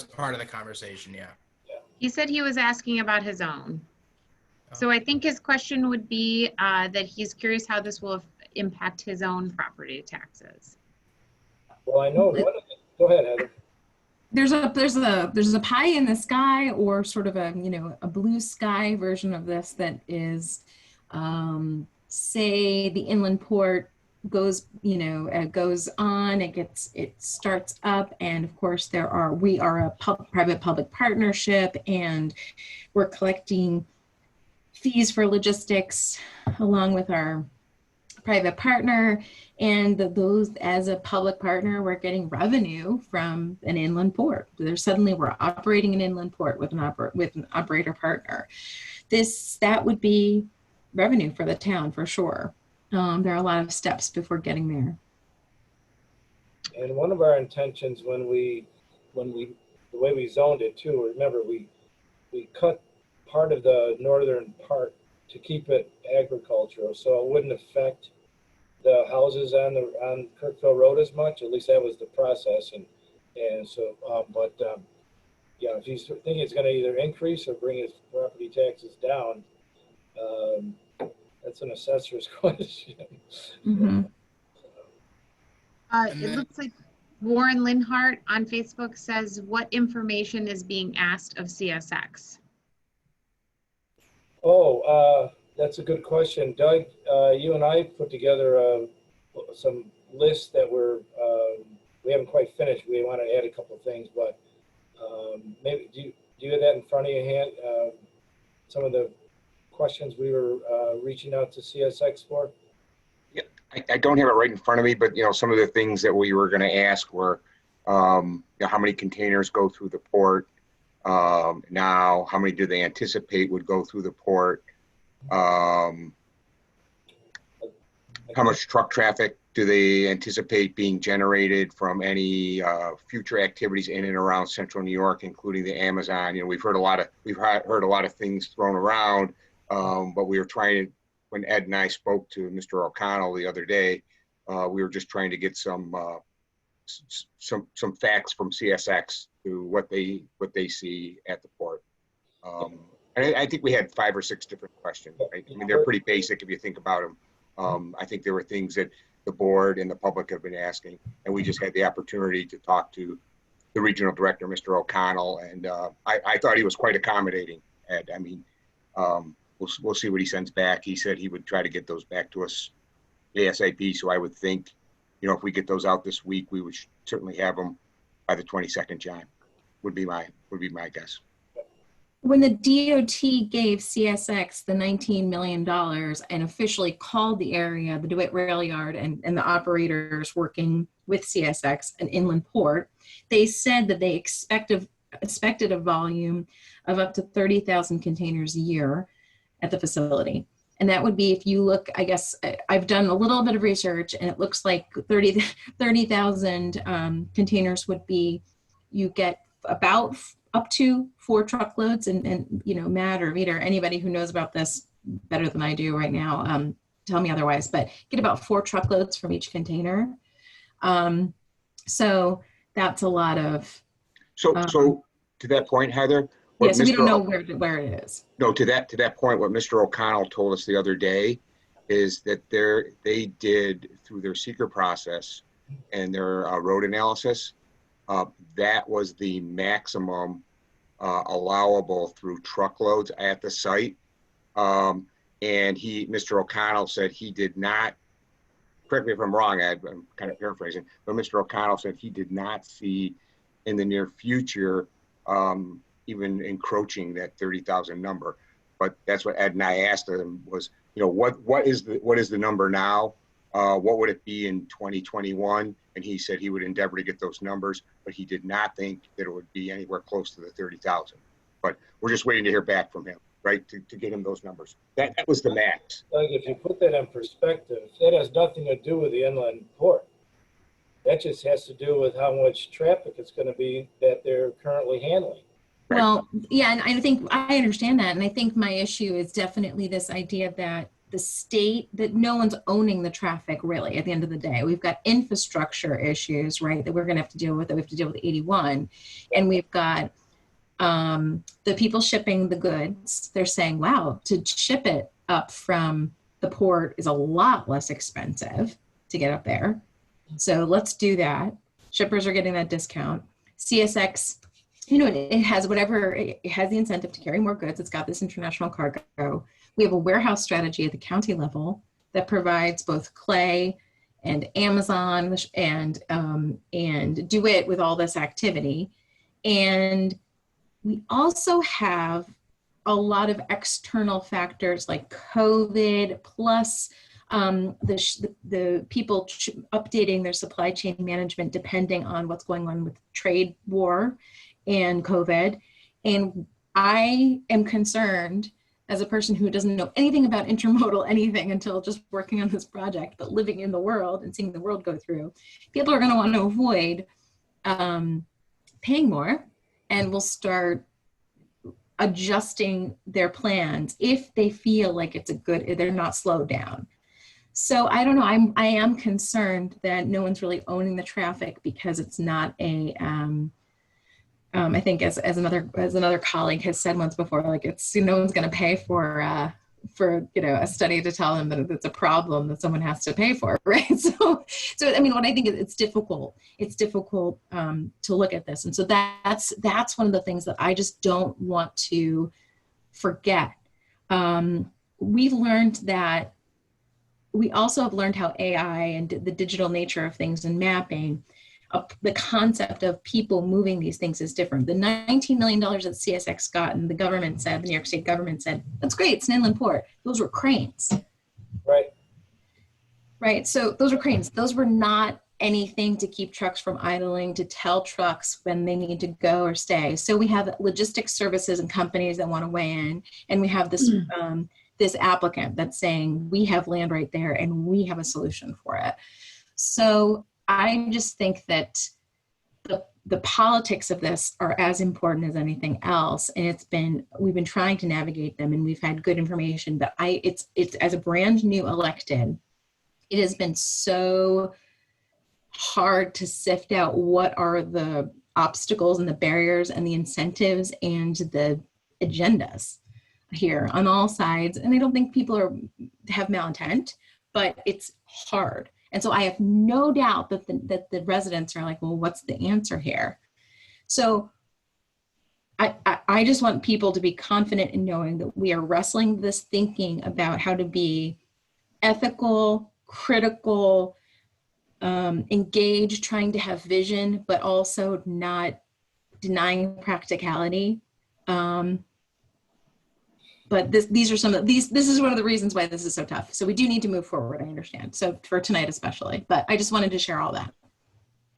part of the conversation, yeah. He said he was asking about his own. So I think his question would be that he's curious how this will impact his own property taxes. Well, I know. Go ahead, Heather. There's a pie in the sky, or sort of a blue sky version of this that is, say the inland port goes on, it starts up, and of course we are a private-public partnership, and we're collecting fees for logistics along with our private partner, and those, as a public partner, we're getting revenue from an inland port. We're operating an inland port with an operator partner. That would be revenue for the town for sure. There are a lot of steps before getting there. And one of our intentions the way we zoned it too, remember we cut part of the northern part to keep it agricultural, so it wouldn't affect the houses on Kirkville Road as much. At least that was the process, and so yeah, if he's thinking it's going to either increase or bring his property taxes down, that's an assessor's question. Mm-hmm. It looks like Warren Linhart on Facebook says, what information is being asked of CSX? Oh, that's a good question. Doug, you and I put together some lists that we haven't quite finished. We want to add a couple of things, but maybe do you have that in front of your hand? Some of the questions we were reaching out to CSX for? Yeah, I don't have it right in front of me, but some of the things that we were going to ask were how many containers go through the port, Now, how many do they anticipate would go through the port? How much truck traffic do they anticipate being generated from any future activities in and around central New York, including the Amazon? You know, we've heard a lot of things thrown around, but we were trying to, when Ed and I spoke to Mr. O'Connell the other day, we were just trying to get some facts from CSX to what they see at the port. And I think we had 5 or 6 different questions. Right? I mean, they're pretty basic if you think about them. I think there were things that the board and the public have been asking, and we just had the opportunity to talk to the regional director, Mr. O'Connell, and I thought he was quite accommodating. Ed, I mean, we'll see what he sends back. He said he would try to get those back to us ASAP. So I would think, you know, if we get those out this week, we would certainly have them by the 22nd, John. Would be my guess. When the DOT gave CSX the $19 million and officially called the area, the DeWitt Rail Yard and the operators working with CSX, an inland port, they said that they expected a volume of up to 30,000 containers a year at the facility. And that would be, if you look, I guess, I've done a little bit of research, and it looks like 30,000 containers would be, you get about up to 4 truckloads, and you know, Matt or Vita or anybody who knows about this better than I do right now, tell me otherwise, but get about 4 truckloads from each container. So that's a lot of. So to that point, Heather. Yes, we don't know where it is. No, to that point, what Mr. O'Connell told us the other day is that they did, through their seeker process and their road analysis, that was the maximum allowable through truckloads at the site. And Mr. O'Connell said he did not, correct me if I'm wrong, Ed, I'm kind of paraphrasing, but Mr. O'Connell said he did not see in the near future even encroaching that 30,000 number. But that's what Ed and I asked him was, you know, what is the number now? What would it be in 2021? And he said he would endeavor to get those numbers, but he did not think that it would be anywhere close to the 30,000. But we're just waiting to hear back from him, right, to get him those numbers. That was the max. Like, if you put that in perspective, that has nothing to do with the inland port. That just has to do with how much traffic it's going to be that they're currently handling. Well, yeah, and I think I understand that. And I think my issue is definitely this idea that the state, that no one's owning the traffic really at the end of the day. We've got infrastructure issues, right, that we're going to have to deal with, that we have to deal with 81. And we've got the people shipping the goods. They're saying, wow, to ship it up from the port is a lot less expensive to get up there. So let's do that. Shippers are getting that discount. CSX, you know, it has whatever, it has the incentive to carry more goods. It's got this international cargo. We have a warehouse strategy at the county level that provides both clay and Amazon and DeWitt with all this activity. And we also have a lot of external factors like COVID, plus the people updating their supply chain management depending on what's going on with trade war and COVID. And I am concerned, as a person who doesn't know anything about intermodal anything until just working on this project, but living in the world and seeing the world go through, people are going to want to avoid paying more, and will start adjusting their plans if they feel like it's they're not slowed down. So I don't know, I am concerned that no one's really owning the traffic because it's not a, I think as another colleague has said once before, like no one's going to pay for a study to tell them that it's a problem that someone has to pay for, right? So I mean, what I think is it's difficult to look at this, and so that's one of the things that I just don't want to forget. We've learned that. We also have learned how AI and the digital nature of things and mapping, the concept of people moving these things is different. The $19 million that CSX got, and the government said, the New York State government said, that's great, it's an inland port. Those were cranes. Right. Right, so those were cranes. Those were not anything to keep trucks from idling, to tell trucks when they need to go or stay. So we have logistics services and companies that want to weigh in, and we have this this applicant that's saying we have land right there and we have a solution for it. So I just think that the politics of this are as important as anything else, and we've been trying to navigate them, and we've had good information. But it's as a brand new elected, it has been so hard to sift out what are the obstacles and the barriers and the incentives and the agendas here on all sides. And I don't think people have malintent, but it's hard. And so I have no doubt that the residents are like, well, what's the answer here? So I just want people to be confident in knowing that we are wrestling this thinking about how to be ethical, critical, engaged, trying to have vision, but also not denying practicality. But this is one of the reasons why this is so tough. So we do need to move forward, I understand. So for tonight especially, but I just wanted to share all that.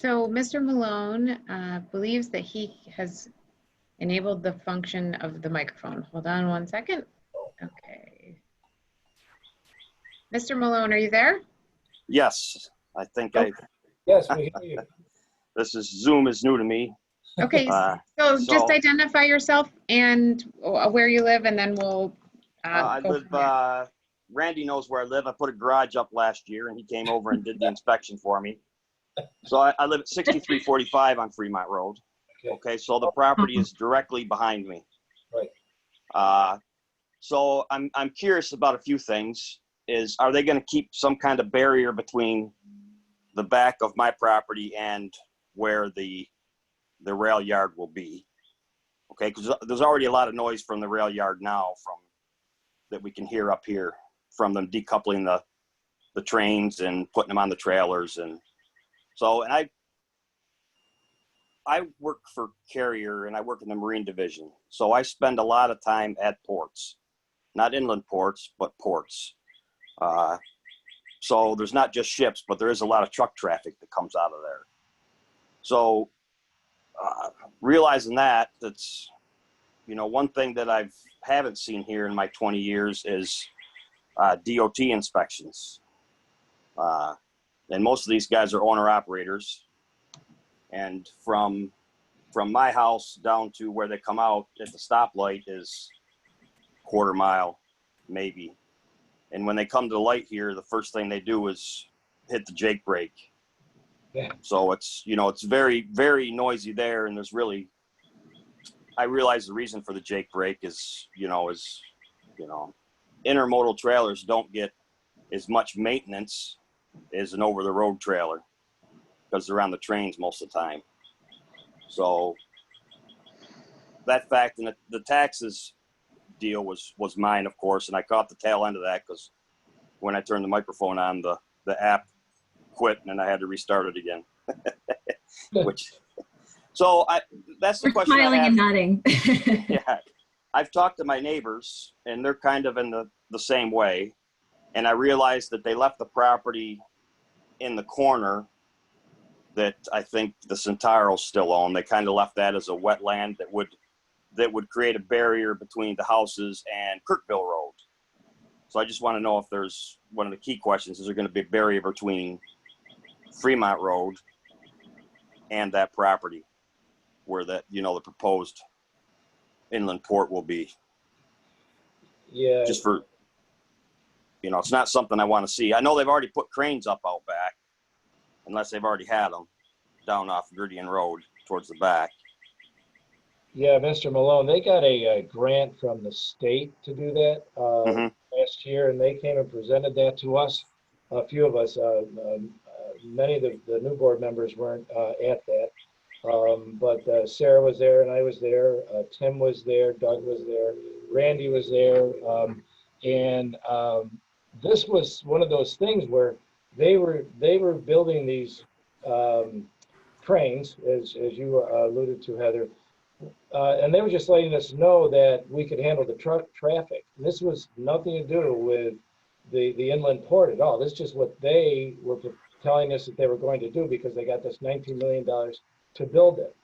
So Mr. Malone believes that he has enabled the function of the microphone. Hold on one second. Okay. Mr. Malone, are you there? Yes, I think Yes, we hear you. This is Zoom is new to me. Okay, so just identify yourself and where you live, and then we'll I go live, from there. Randy knows where I live. I put a garage up last year, and he came over and did the inspection for me. So I live at 6345 on Fremont Road. Okay, so the property is directly behind me. Right. So I'm curious about a few things. Are they going to keep some kind of barrier between the back of my property and where the rail yard will be? Okay, because there's already a lot of noise from the rail yard now that we can hear up here from them decoupling the trains and putting them on the trailers. And so, and I work for Carrier and I work in the Marine Division. So I spend a lot of time at ports, not inland ports, but ports. So there's not just ships, but there is a lot of truck traffic that comes out of there. So realizing that's, one thing that haven't seen here in my 20 years is DOT inspections. And most of these guys are owner operators. And from my house down to where they come out at the stoplight is quarter mile, maybe. And when they come to the light here, the first thing they do is hit the Jake brake. Yeah. So it's, it's very, very noisy there. And I realize the reason for the Jake brake is intermodal trailers don't get as much maintenance as an over the road trailer because they're on the trains most of the time. So that fact, and the taxes deal was mine, of course, and I caught the tail end of that because when I turned the microphone on, the app quit and I had to restart it again. That's the question. Smiling and nodding. Yeah, I've talked to my neighbors and they're kind of in the same way, and I realized that they left the property in the corner that I think the Centauros still own. They kind of left that as a wetland that would create a barrier between the houses and Kirkville Road. So I just want to know if there's one of the key questions, is there going to be a barrier between Fremont Road and that property where the proposed inland port will be? Yeah. Just for, it's not something I want to see. I know they've already put cranes up out back, unless they've already had them down off Gurdian Road towards the back. Yeah, Mr. Malone, they got a grant from the state to do that last year, and they came and presented that to us. A few of us, many of the new board members weren't at that, but Sarah was there and I was there. Tim was there, Doug was there, Randy was there, and this was one of those things where they were building these cranes, as you alluded to, Heather. And they were just letting us know that we could handle the truck traffic. This was nothing to do with the inland port at all. This is just what they were telling us that they were going to do because they got this $19 million to build it.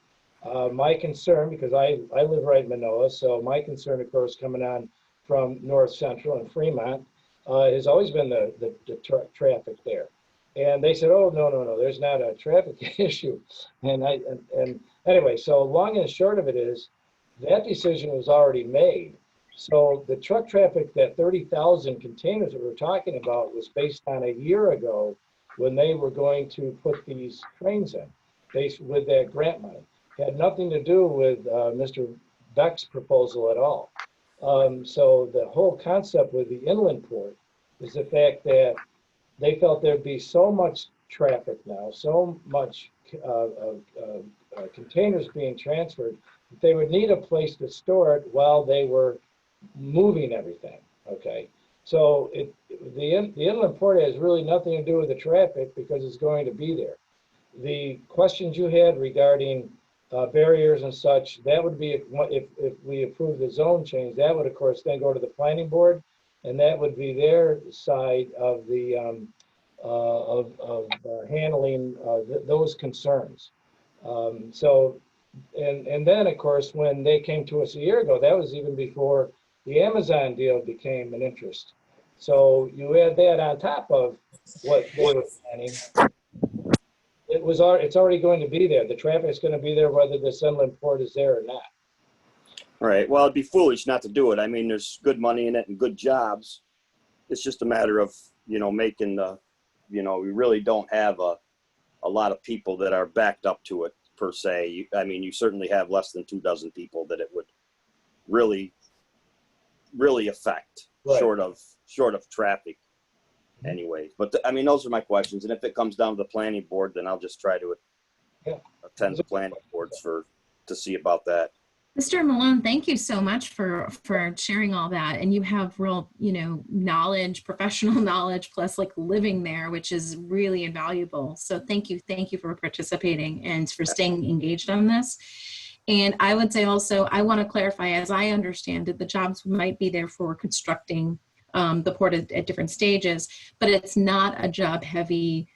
My concern, because I live right in Manoa, so my concern, of course, coming on from North Central and Fremont, has always been the traffic there. And they said, oh, no, there's not a traffic issue. And anyway, so long and short of it is that decision was already made. So the truck traffic, that 30,000 containers that we're talking about, was based on a year ago when they were going to put these trains in, based with that grant money. Had nothing to do with Mr. Beck's proposal at all. So the whole concept with the inland port is the fact that they felt there'd be so much traffic now, so much containers being transferred, that they would need a place to store it while they were moving everything, okay? So the inland port has really nothing to do with the traffic because it's going to be there. The questions you had regarding barriers and such, that would be, if we approve the zone change, that would of course then go to the planning board, and that would be their side of the handling those concerns. So, and then of course, when they came to us a year ago, that was even before the Amazon deal became an interest. So you add that on top of what they were planning. It's already going to be there. The traffic is going to be there whether this inland port is there or not. Right. Well, it'd be foolish not to do it. I mean, there's good money in it and good jobs. It's just a matter of, making the, we really don't have a lot of people that are backed up to it per se. I mean, you certainly have less than 24 people that it would really, really affect, right, short of traffic. Anyways, but I mean, those are my questions. And if it comes down to the planning board, then I'll just try to attend the planning boards to see about that. Mr. Malone, thank you so much for sharing all that. And you have real, knowledge, professional knowledge, plus like living there, which is really invaluable. So thank you for participating and for staying engaged on this. And I would say also, I want to clarify, as I understand it, the jobs might be there for constructing the port at different stages, but it's not a job heavy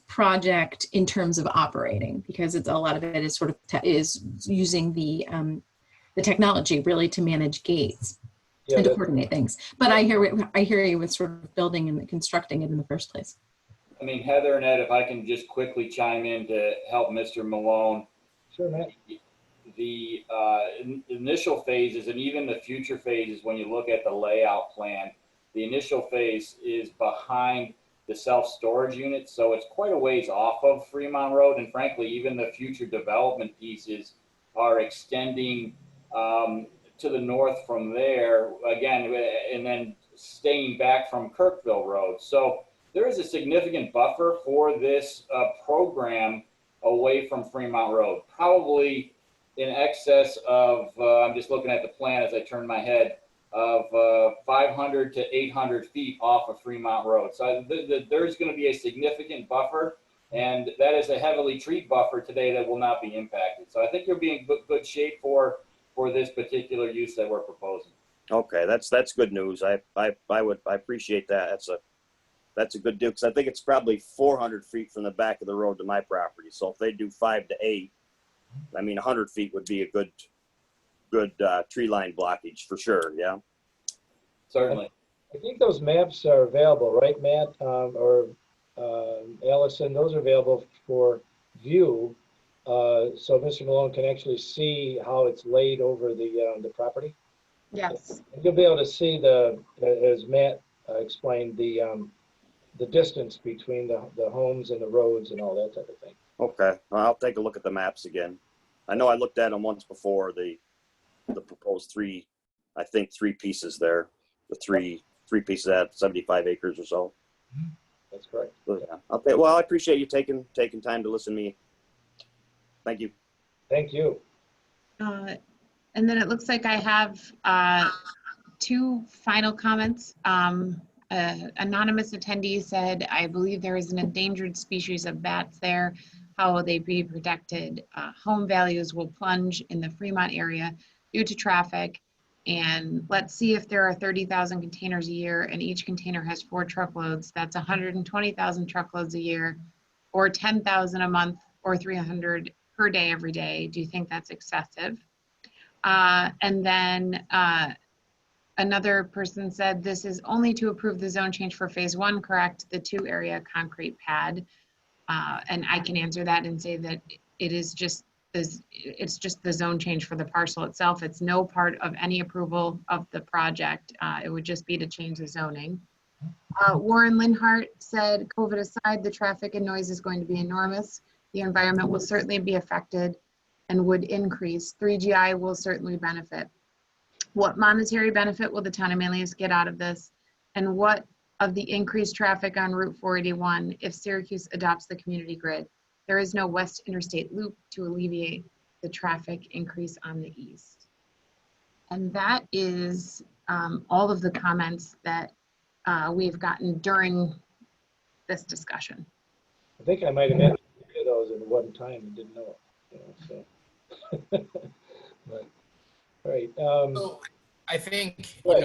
project in terms of operating, because it's a lot of it is sort of is using the technology really to manage gates and to coordinate things. But I hear you with sort of building and constructing it in the first place. I mean, Heather and Ed, if I can just quickly chime in to help Mr. Malone. Sure, Matt. The initial phases and even the future phases, when you look at the layout plan, the initial phase is behind the self-storage unit. So it's quite a ways off of Fremont Road. And frankly, even the future development pieces are extending to the north from there, again, and then staying back from Kirkville Road. So there is a significant buffer for this program away from Fremont Road, probably in excess of, I'm just looking at the plan as I turn my head, of 500 to 800 feet off of Fremont Road. So there's going to be a significant buffer, and that is a heavily treed buffer today that will not be impacted. So I think you'll be in good shape for this particular use that we're proposing. Okay, that's good news. I appreciate that. That's a good deal, because I think it's probably 400 feet from the back of the road to my property. So if they do 5 to 8, I mean, 100 feet would be a good tree line blockage for sure. Yeah. Certainly. I think those maps are available, right, Matt, or Allison? Those are available for view, so Mr. Malone can actually see how it's laid over the property. Yes. And you'll be able to see as Matt explained, the distance between the homes and the roads and all that type of thing. Okay, well, I'll take a look at the maps again. I know I looked at them once before. The proposed three pieces there, the three pieces at 75 acres or so. That's correct. So, yeah. Okay. Well, I appreciate you taking time to listen to me. Thank you. Thank you. And then it looks like I have 2 final comments. Anonymous attendee said, I believe there is an endangered species of bats there. How will they be protected? Home values will plunge in the Fremont area due to traffic. And let's see if there are 30,000 containers a year and each container has 4 truckloads. That's 120,000 truckloads a year, or 10,000 a month, or 300 per day every day. Do you think that's excessive? And then another person said, this is only to approve the zone change for phase 1, correct? The 2 area concrete pad. And I can answer that and say that it's just the zone change for the parcel itself. It's no part of any approval of the project. It would just be to change the zoning. Warren Linhart said, COVID aside, the traffic and noise is going to be enormous. The environment will certainly be affected and would increase. 3GI will certainly benefit. What monetary benefit will the town of Manlius get out of this? And what of the increased traffic on Route 481 if Syracuse adopts the community grid? There is no West Interstate loop to alleviate the traffic increase on the east. And that is all of the comments that we've gotten during this discussion. I think I might have had those at one time and didn't know it. So. But, all right. So I think, right.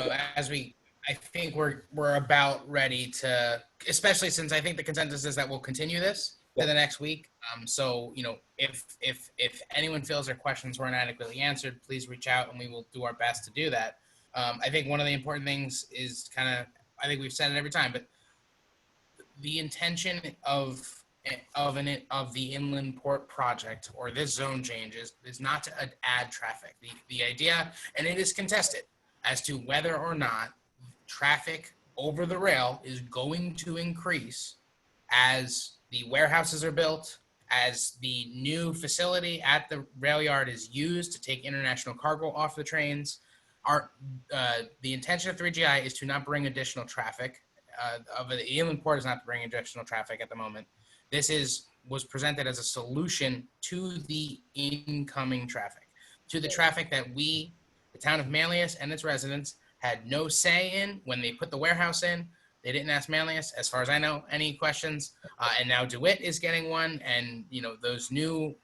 I think we're about ready to, especially since I think the consensus is that we'll continue this to the next week. So, if anyone feels their questions weren't adequately answered, please reach out and we will do our best to do that. I think one of the important things is I think we've said it every time, but the intention of the inland port project or this zone change is not to add traffic. The idea, and it is contested as to whether or not traffic over the rail is going to increase as the warehouses are built, as the new facility at the rail yard is used to take international cargo off the trains. The intention of 3GI is to not bring additional traffic. Of the inland port is not to bring additional traffic at the moment. This was presented as a solution to the incoming traffic, to the traffic that the town of Manlius and its residents had no say in when they put the warehouse in. They didn't ask Manlius, as far as I know, any questions. And now DeWitt is getting one, and those new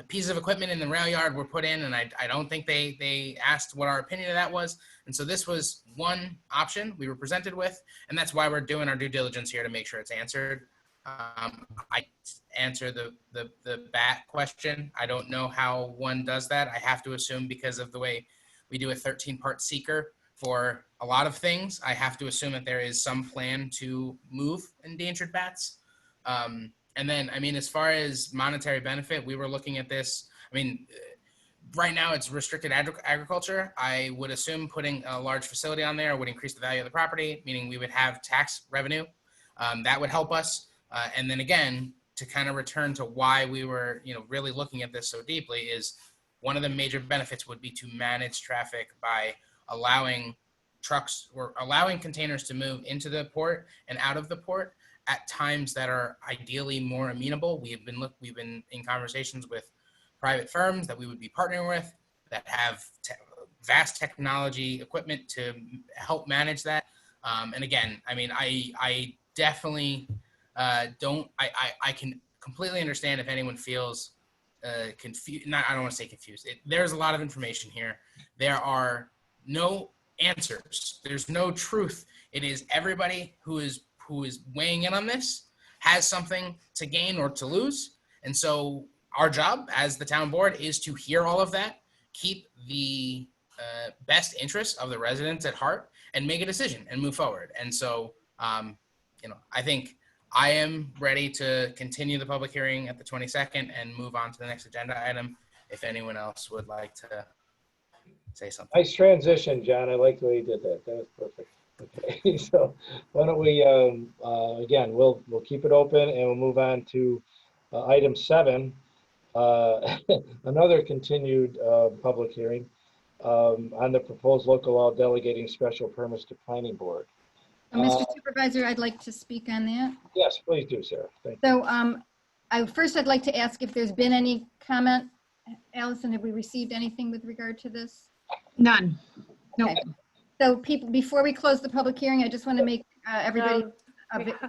pieces of equipment in the rail yard were put in, and I don't think they asked what our opinion of that was. And so this was one option we were presented with, and that's why we're doing our due diligence here to make sure it's answered. I answer the bat question. I don't know how one does that. I have to assume because of the way we do a 13-part seeker for a lot of things, I have to assume that there is some plan to move endangered bats. And then, as far as monetary benefit, we were looking at this. Right now it's restricted agriculture. I would assume putting a large facility on there would increase the value of the property, meaning we would have tax revenue. That would help us. And then again, to kind of return to why we were, really looking at this so deeply, is one of the major benefits would be to manage traffic by allowing trucks or allowing containers to move into the port and out of the port at times that are ideally more amenable. We've been in conversations with private firms that we would be partnering with that have vast technology equipment to help manage that. And again, I definitely I can completely understand if anyone feels confused. I don't want to say confused. There's a lot of information here. There are no answers. There's no truth. It is everybody who is weighing in on this has something to gain or to lose. And so our job as the town board is to hear all of that, keep the best interests of the residents at heart, and make a decision and move forward. And so, I think I am ready to continue the public hearing at the 22nd and move on to the next agenda item. If anyone else would like to say something. Nice transition, John. I like the way you did that. That was perfect. Okay, so why don't we, again, we'll keep it open and we'll move on to item 7, another continued public hearing on the proposed local law delegating special permits to planning board. Mr. Supervisor, I'd like to speak on that. Yes, please do, Sarah. Thank you. So first I'd like to ask if there's been any comment. Allison, have we received anything with regard to this? None. No. Okay. So people, before we close the public hearing, I just want to make everybody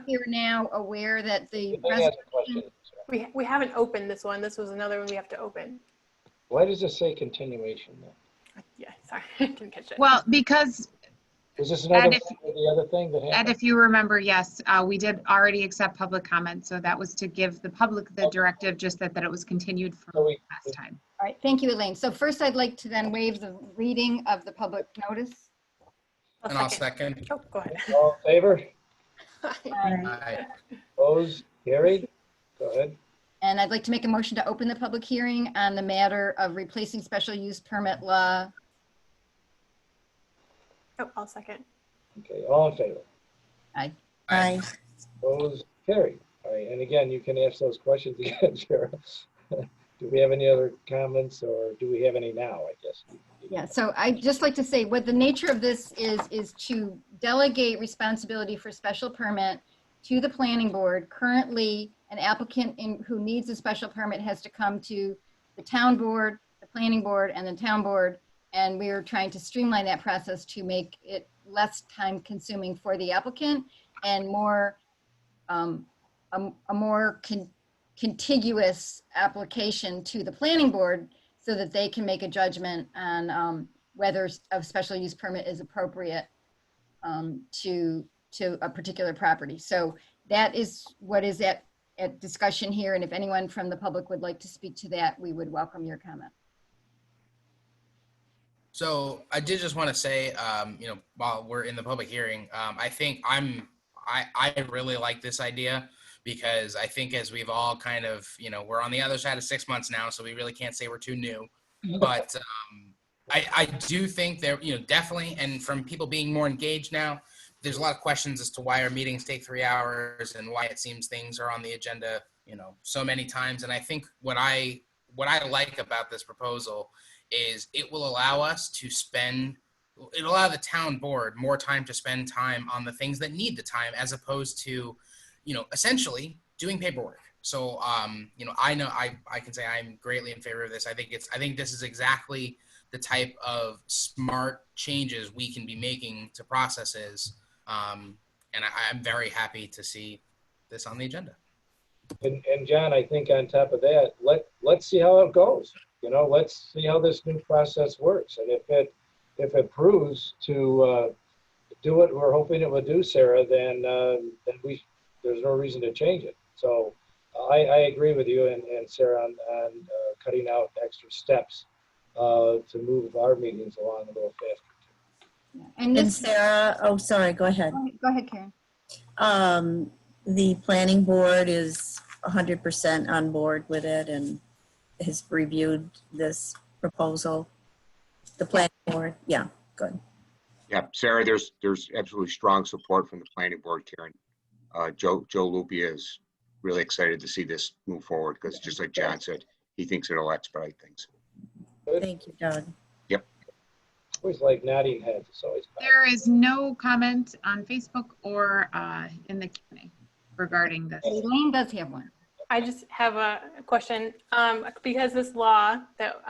here now aware that the resolution. We haven't opened this one. This was another one we have to open. Why does it say continuation then? Yeah, sorry, I didn't catch it. Well, because Was this another, Ed, the other thing that Ed, happened? if you remember, yes, we did already accept public comment. So that was to give the public the directive, just that it was continued from last time. All right, thank you, Elaine. So first I'd like to then waive the reading of the public notice. And I'll second. Oh, go ahead. All in favor? Aye. Opposed? Carried? Go ahead. And I'd like to make a motion to open the public hearing on the matter of replacing special use permit law. Oh, I'll second. Okay, all in favor? Aye. Aye. Opposed? Carried. All right, and again, you can ask those questions again, Sarah. Do we have any other comments, or do we have any now, I guess? Yeah, so I'd just like to say what the nature of this is to delegate responsibility for special permit to the planning board. Currently, an applicant who needs a special permit has to come to the town board, the planning board, and the town board. And we are trying to streamline that process to make it less time consuming for the applicant and more, a more contiguous application to the planning board so that they can make a judgment on whether a special use permit is appropriate to a particular property. So that is what is at discussion here. And if anyone from the public would like to speak to that, we would welcome your comment. So I did just want to say, while we're in the public hearing, I think I really like this idea, because I think as we've all kind of, we're on the other side of 6 months now, so we really can't say we're too new. But I do think there, definitely, and from people being more engaged now, there's a lot of questions as to why our meetings take 3 hours and why it seems things are on the agenda, so many times. And I think what I like about this proposal is it will allow us to it'll allow the town board more time to spend time on the things that need the time, as opposed to, essentially doing paperwork. So, I know I can say I'm greatly in favor of this. I think this is exactly the type of smart changes we can be making to processes. And I'm very happy to see this on the agenda. And John, I think on top of that, let's see how it goes. Let's see how this new process works. And if it proves to do what we're hoping it would do, Sarah, then there's no reason to change it. So I agree with you and Sarah on cutting out extra steps to move our meetings along a little faster. And Sarah, oh, sorry, go ahead. Go ahead, Karen. The planning board is 100% on board with it and has reviewed this proposal. The planning board, yeah, good. Yeah, Sarah, there's absolutely strong support from the planning board, Karen. Joe Lupia is really excited to see this move forward, because just like John said, he thinks it'll expedite things. Thank you, Doug. Yep. Always like nodding heads. It's always fun. There is no comment on Facebook or in the Q&A regarding this. Elaine does have one. I just have a question. Because this law that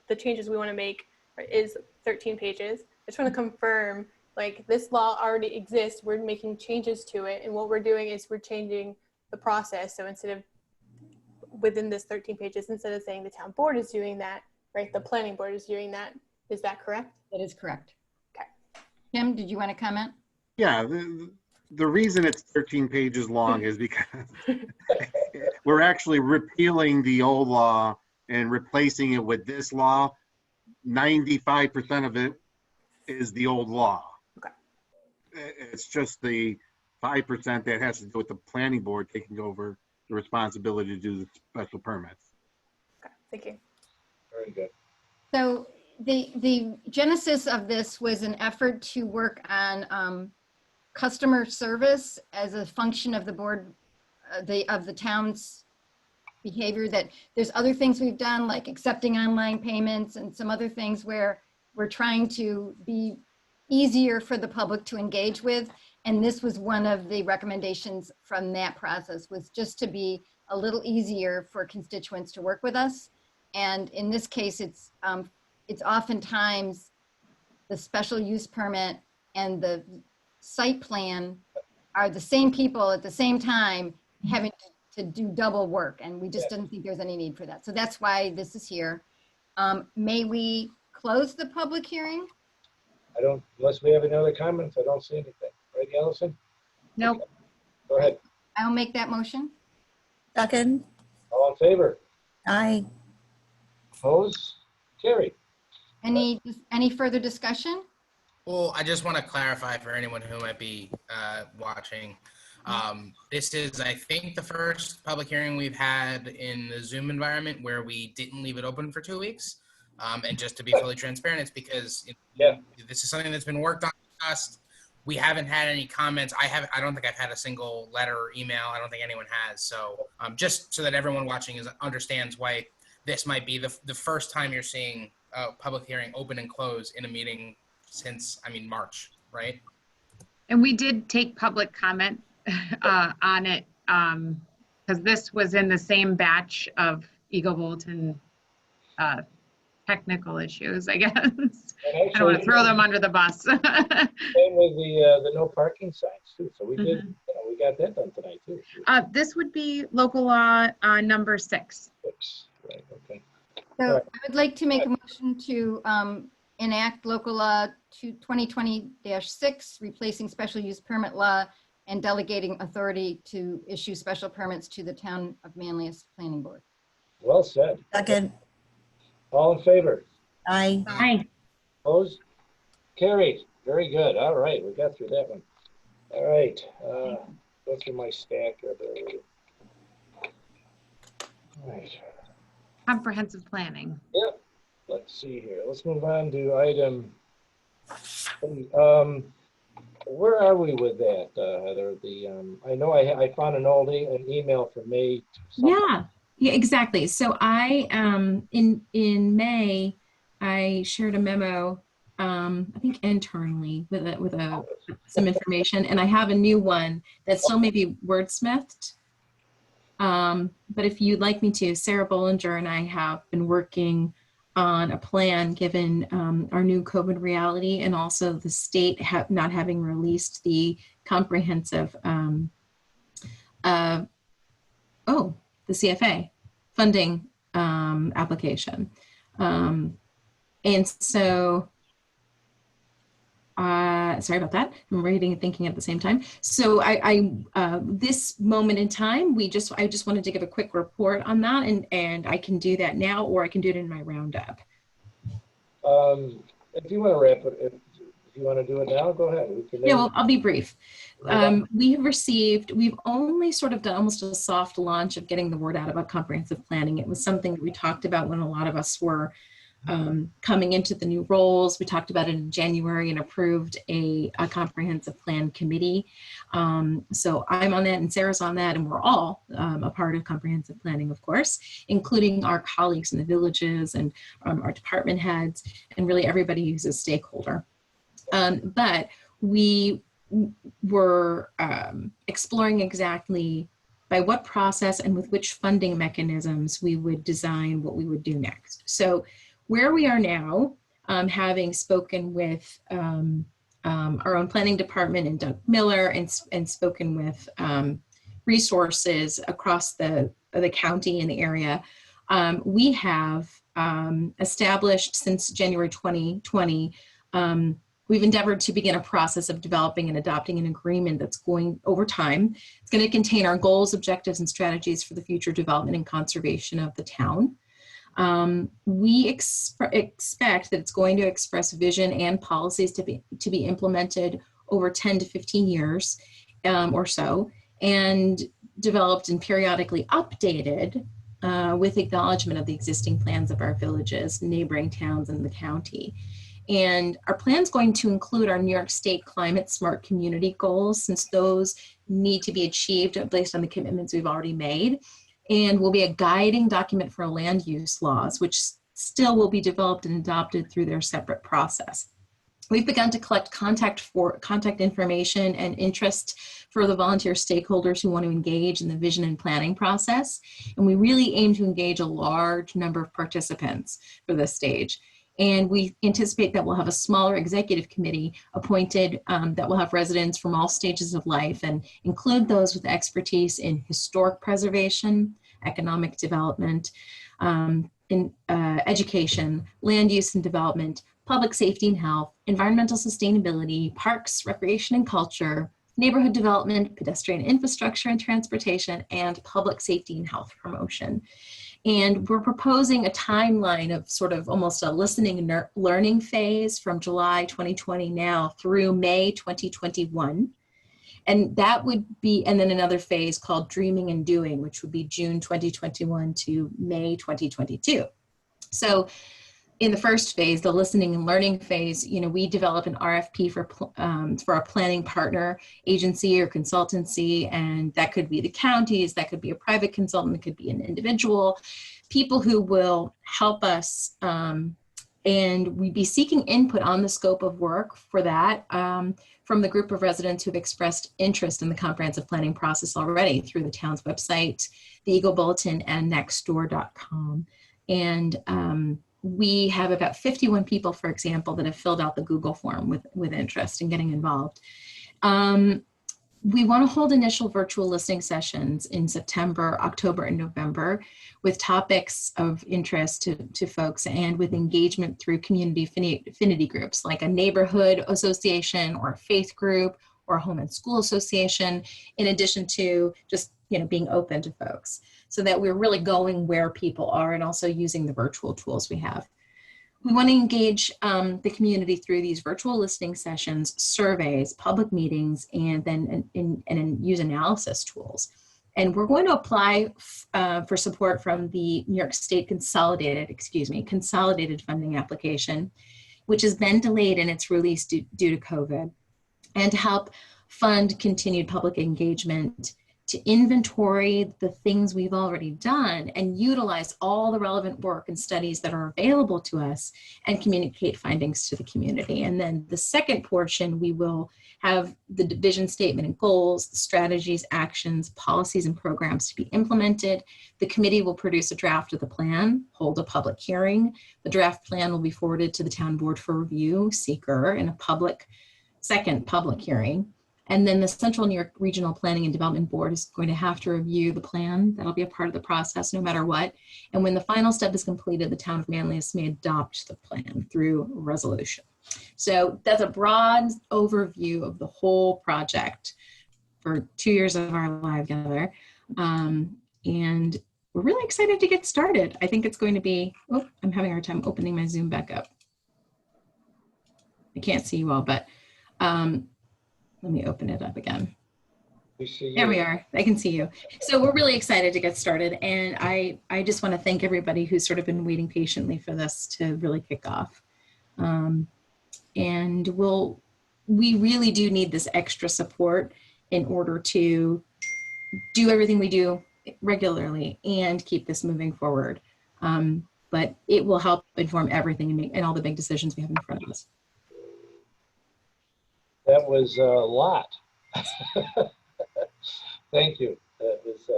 the changes we want to make is 13 pages, I just want to confirm, like, this law already exists. We're making changes to it. And what we're doing is we're changing the process. So instead of within this 13 pages, instead of saying the town board is doing that, right, the planning board is doing that. Is that correct? That is correct. Okay. Tim, did you want to comment? Yeah, the reason it's 13 pages long is because we're actually repealing the old law and replacing it with this law. 95% of it is the old law. Okay. It's just the 5% that has to do with the planning board taking over the responsibility to do the special permits. Okay, thank you. Very good. So the genesis of this was an effort to work on customer service as a function of the board, of the town's behavior. That there's other things we've done, like accepting online payments and some other things where we're trying to be easier for the public to engage with. And this was one of the recommendations from that process, was just to be a little easier for constituents to work with us. And in this case, it's oftentimes the special use permit and the site plan are the same people at the same time having to do double work. And we just didn't think there's any need for that. So that's why this is here. May we close the public hearing? I don't, unless we have any other comments, I don't see anything. Right, Allison? Nope. Okay. Go ahead. I'll make that motion. Second, All in favor? aye. Opposed? Carried. Any further discussion? Well, I just want to clarify for anyone who might be watching. This is, I think, the first public hearing we've had in the Zoom environment where we didn't leave it open for 2 weeks. And just to be fully transparent, it's because this is something that's been worked on, discussed. We haven't had any comments. I don't think I've had a single letter or email. I don't think anyone has. So just so that everyone watching understands why this might be the first time you're seeing a public hearing open and close in a meeting since, March, right? And we did take public comment on it because this was in the same batch of Eagle Bulletin technical issues, I guess. I don't want to throw them under the bus. Same with the no parking signs too. So we did, we got that done tonight too. This would be local law number 6. Right, okay. So I would like to make a motion to enact local law 2020-6, replacing special use permit law and delegating authority to issue special permits to the Town of Manlius Planning Board. Well said. Second, All in favor? aye. Aye. Opposed? Carried. Very good. All right, we got through that one. All right, go through my stack here. All right. Comprehensive planning. Yep. Let's see here. Let's move on to item. Where are we with that, Heather? I know I found an email from May. Yeah, exactly. So I in May I shared a memo, I think internally with some information, and I have a new one that's still maybe wordsmithed. But if you'd like me to, Sarah Bollinger and I have been working on a plan given our new COVID reality and also the state not having released the comprehensive, the CFA funding application. And so, sorry about that. I'm reading and thinking at the same time. So this moment in time, I just wanted to give a quick report on that, and I can do that now, or I can do it in my roundup. If you want to wrap it, if you want to do it now, go ahead. Yeah, well, I'll be brief. We've only sort of done almost a soft launch of getting the word out about comprehensive planning. It was something that we talked about when a lot of us were coming into the new roles. We talked about it in January and approved a comprehensive plan committee. So I'm on that and Sarah's on that, and we're all a part of comprehensive planning, of course, including our colleagues in the villages and our department heads and really everybody who's a stakeholder. But we were exploring exactly by what process and with which funding mechanisms we would design what we would do next. So where we are now, having spoken with our own planning department and Doug Miller and spoken with resources across the county and the area, we have established since January 2020, we've endeavored to begin a process of developing and adopting an agreement that's going over time. It's going to contain our goals, objectives, and strategies for the future development and conservation of the town. We expect that it's going to express vision and policies to be implemented over 10 to 15 years or so, and developed and periodically updated with acknowledgement of the existing plans of our villages, neighboring towns, and the county. And our plan is going to include our New York State Climate Smart Community goals, since those need to be achieved based on the commitments we've already made, and will be a guiding document for land use laws, which still will be developed and adopted through their separate process. We've begun to collect contact information and interest for the volunteer stakeholders who want to engage in the vision and planning process. And we really aim to engage a large number of participants for this stage. And we anticipate that we'll have a smaller executive committee appointed that will have residents from all stages of life and include those with expertise in historic preservation, economic development, education, land use and development, public safety and health, environmental sustainability, parks, recreation and culture, neighborhood development, pedestrian infrastructure and transportation, and public safety and health promotion. And we're proposing a timeline of sort of almost a listening and learning phase from July 2020 now through May 2021. And that would be, and then another phase called Dreaming and Doing, which would be June 2021 to May 2022. So in the first phase, the listening and learning phase, we develop an RFP for a planning partner agency or consultancy, and that could be the counties, that could be a private consultant, it could be an individual, people who will help us, and we'd be seeking input on the scope of work for that from the group of residents who've expressed interest in the comprehensive planning process already through the town's website, the Eagle Bulletin, and nextdoor.com. And we have about 51 people, for example, that have filled out the Google form with interest in getting involved. We want to hold initial virtual listening sessions in September, October, and November with topics of interest to folks and with engagement through community affinity groups like a neighborhood association or a faith group or a home and school association, in addition to just being open to folks, so that we're really going where people are and also using the virtual tools we have. We want to engage the community through these virtual listening sessions, surveys, public meetings, and then use analysis tools. And we're going to apply for support from the New York State consolidated funding application, which has been delayed in its release due to COVID, and to help fund continued public engagement, to inventory the things we've already done and utilize all the relevant work and studies that are available to us and communicate findings to the community. And then the second portion, we will have the vision statement and goals, the strategies, actions, policies, and programs to be implemented. The committee will produce a draft of the plan, hold a public hearing. The draft plan will be forwarded to the town board for review, seeker, and a second public hearing. And then the Central New York Regional Planning and Development Board is going to have to review the plan. That'll be a part of the process no matter what. And when the final step is completed, the town of Manlius may adopt the plan through resolution. So that's a broad overview of the whole project for 2 years of our life together. And we're really excited to get started. I think it's going to be, I'm having a hard time opening my Zoom back up. I can't see you all, but let me open it up again. There we are. I can see you. So we're really excited to get started. And I just want to thank everybody who's sort of been waiting patiently for this to really kick off. And we really do need this extra support in order to do everything we do regularly and keep this moving forward. But it will help inform everything and all the big decisions we have in front of us. That was a lot. Thank you. That was,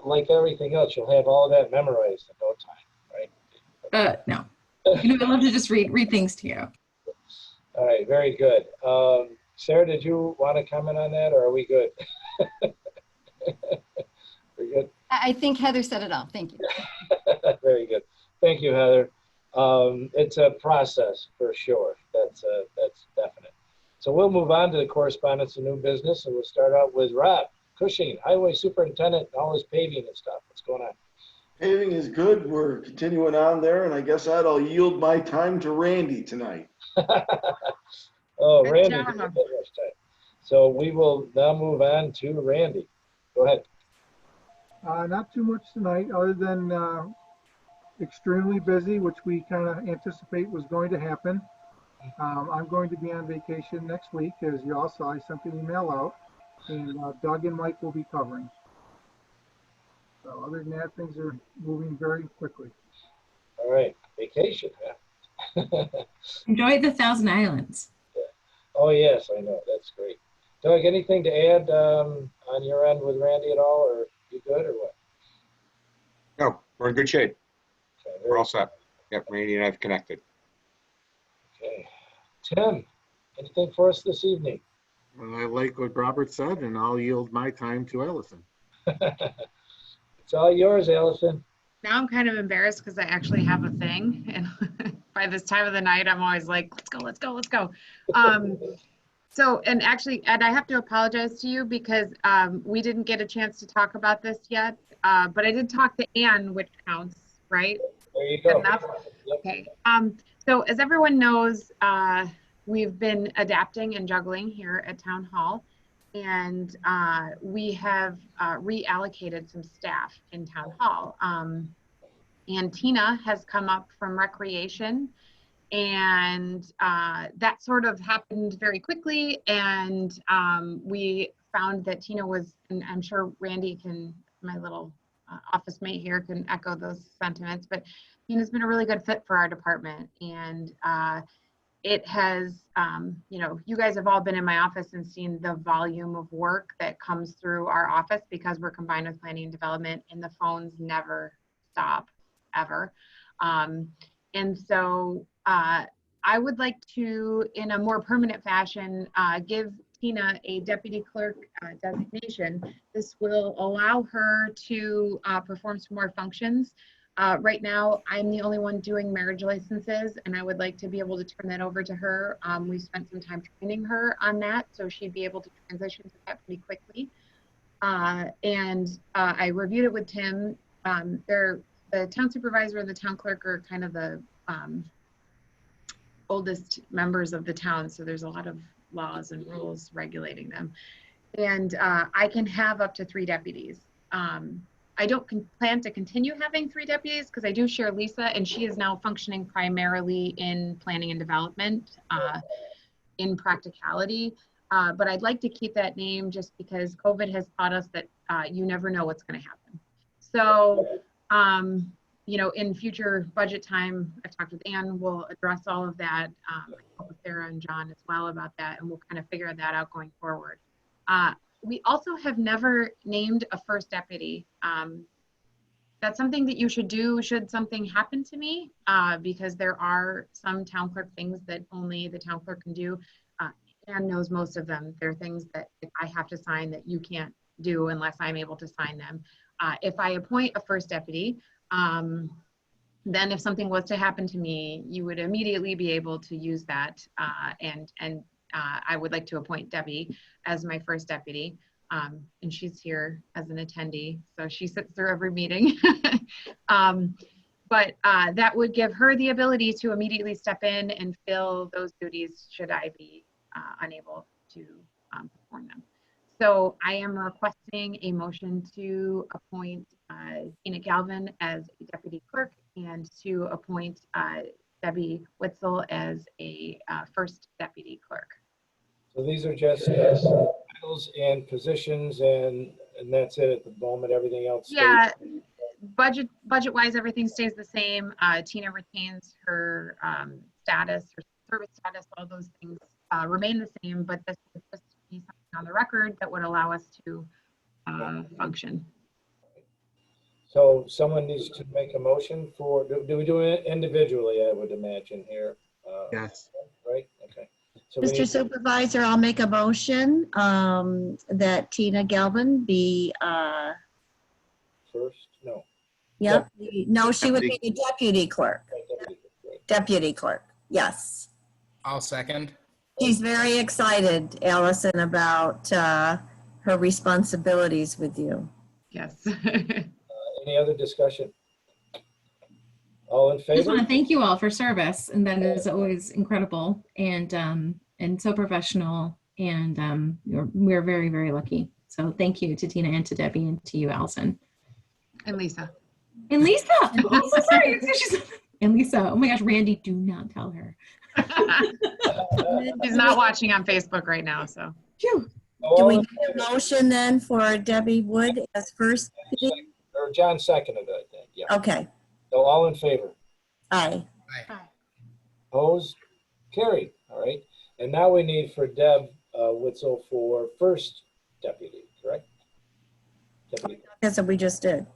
like everything else, you'll have all of that memorized in no time, right? No. I'd love to just read things to you. All right, very good. Sarah, did you want to comment on that, or are we good? We're good? I think Heather said it all. Thank you. Very good. Thank you, Heather. It's a process for sure. That's definite. So we'll move on to the correspondence of new business, and we'll start out with Rob Cushing, Highway Superintendent, and all his paving and stuff. What's going on? Paving is good. We're continuing on there, and I guess I'll yield my time to Randy tonight. Oh, Good Randy. job. So we will now move on to Randy. Go ahead. Not too much tonight, other than extremely busy, which we kind of anticipate was going to happen. I'm going to be on vacation next week, as you all saw. I sent the email out, and Doug and Mike will be covering. So other than that, things are moving very quickly. All right, vacation, huh? Enjoy the Thousand Islands. Yeah. Oh yes, I know. That's great. Doug, anything to add on your end with Randy at all, or you good, or what? No, we're in good shape. Okay, We're all set. Yep, Randy and I have connected. Okay. Tim, anything for us this evening? I like what Robert said, and I'll yield my time to Allison. It's all yours, Allison. Now I'm kind of embarrassed because I actually have a thing, and by this time of the night, I'm always like, let's go, let's go, let's go. So, and actually, Ed, I have to apologize to you because we didn't get a chance to talk about this yet, but I did talk to Anne, which counts, right? There you go. Enough? Yep. Okay. So as everyone knows, we've been adapting and juggling here at Town Hall, and we have reallocated some staff in Town Hall. And Tina has come up from Recreation, and that sort of happened very quickly, and we found that Tina was, and I'm sure Randy can, my little office mate here, can echo those sentiments, but Tina's been a really good fit for our department. And it has, you know, you guys have all been in my office and seen the volume of work that comes through our office because we're combined with planning and development, and the phones never stop, ever. And so I would like to, in a more permanent fashion, give Tina a deputy clerk designation. This will allow her to perform some more functions. Right now, I'm the only one doing marriage licenses, and I would like to be able to turn that over to her. We spent some time training her on that, so she'd be able to transition to that pretty quickly. And I reviewed it with Tim. The town supervisor and the town clerk are kind of the oldest members of the town, so there's a lot of laws and rules regulating them. And I can have up to 3 deputies. I don't plan to continue having 3 deputies because I do share Lisa, and she is now functioning primarily in planning and development in practicality. But I'd like to keep that name just because COVID has taught us that you never know what's going to happen. So, you know, in future budget time, I've talked with Anne, we'll address all of that. I talked with Sarah and John as well about that, and we'll kind of figure that out going forward. We also have never named a first deputy. That's something that you should do should something happen to me, because there are some town clerk things that only the town clerk can do. Anne knows most of them. There are things that I have to sign that you can't do unless I'm able to sign them. If I appoint a first deputy, then if something was to happen to me, you would immediately be able to use that. And I would like to appoint Debbie as my first deputy. And she's here as an attendee, so she sits through every meeting. But that would give her the ability to immediately step in and fill those duties should I be unable to perform them. So I am requesting a motion to appoint Tina Galvin as a deputy clerk and to appoint Debbie Witzel as a first deputy clerk. So these are just titles and positions, and that's it at the moment. Everything else. Yeah, budget wise, everything stays the same. Tina retains her status, her service status, all those things remain the same, but this would just be something on the record that would allow us to function. So someone needs to make a motion for, do we do it individually, I would imagine here? Yes. Right, okay. So we Mr. need- Supervisor, I'll make a motion that Tina Galvin be, First, no. yep, no, she would be the deputy clerk. Deputy clerk, yes. I'll second. She's very excited, Allison, about her responsibilities with you. Yes. Any other discussion? All in I just want favor? to thank you all for service, and that is always incredible and so professional, and we're very, very lucky. So thank you to Tina and to Debbie and to you, Allison. And Lisa. And Lisa. Oh, so sorry. And Lisa. Oh my gosh, Randy, do not tell her. She's not watching on Facebook right now, so. Do we need a motion then for Debbie Wood as first? Or John seconded it, I think, yeah. Okay. So all in favor? Aye. Opposed? Carried, all right. And now we need for Deb Witzel for first deputy, correct? Deputy. That's what we just did.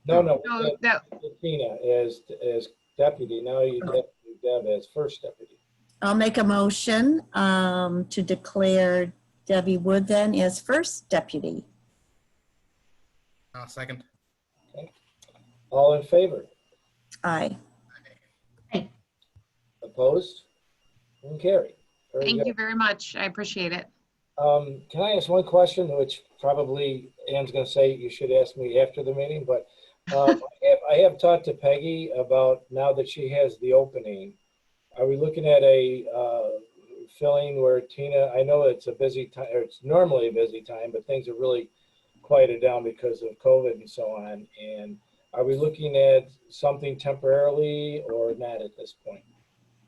No, No, that, Tina as deputy, now you have Deb as first deputy. I'll make a motion to declare Debbie Wood then as first deputy. I'll second. Okay. All in favor? Aye. Opposed? And carried. Very Thank good. you very much. I appreciate it. Can I ask one question, which probably Ann's going to say you should ask me after the meeting, but I have talked to Peggy about now that she has the opening. Are we looking at a filling where Tina, I know it's a busy time, or it's normally a busy time, but things are really quieted down because of COVID and so on. And are we looking at something temporarily or not at this point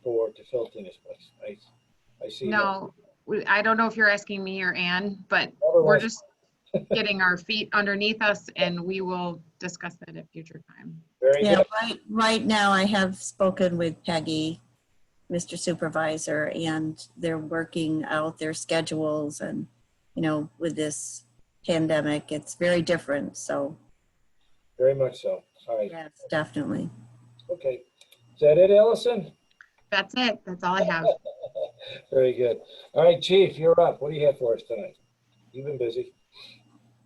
to fill Tina's place? I see. No, I don't know if you're asking me or Ann, but Otherwise- we're just getting our feet underneath us, and we will discuss that at future time. Very Yeah, good. right now I have spoken with Peggy, Mr. Supervisor, and they're working out their schedules, and, you know, with this pandemic, it's very different. So Very much so. All right. yes, definitely. Okay. Is that it, Allison? That's it. That's all I have. Very good. All right, Chief, you're up. What do you have for us tonight? You've been busy.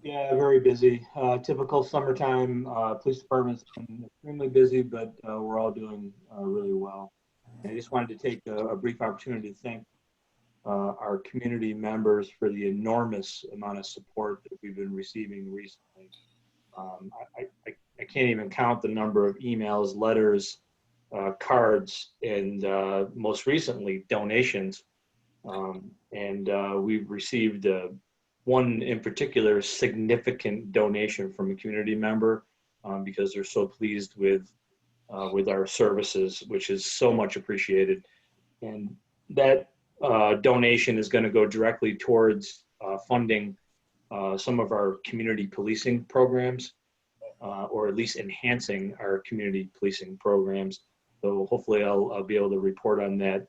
Yeah, very busy. Typical summertime. Police department's been extremely busy, but we're all doing really well. And I just wanted to take a brief opportunity to thank our community members for the enormous amount of support that we've been receiving recently. I can't even count the number of emails, letters, cards, and most recently donations. We've received one in particular significant donation from a community member because they're so pleased with our services, which is so much appreciated. And that donation is going to go directly towards funding some of our community policing programs, or at least enhancing our community policing programs. So hopefully I'll be able to report on that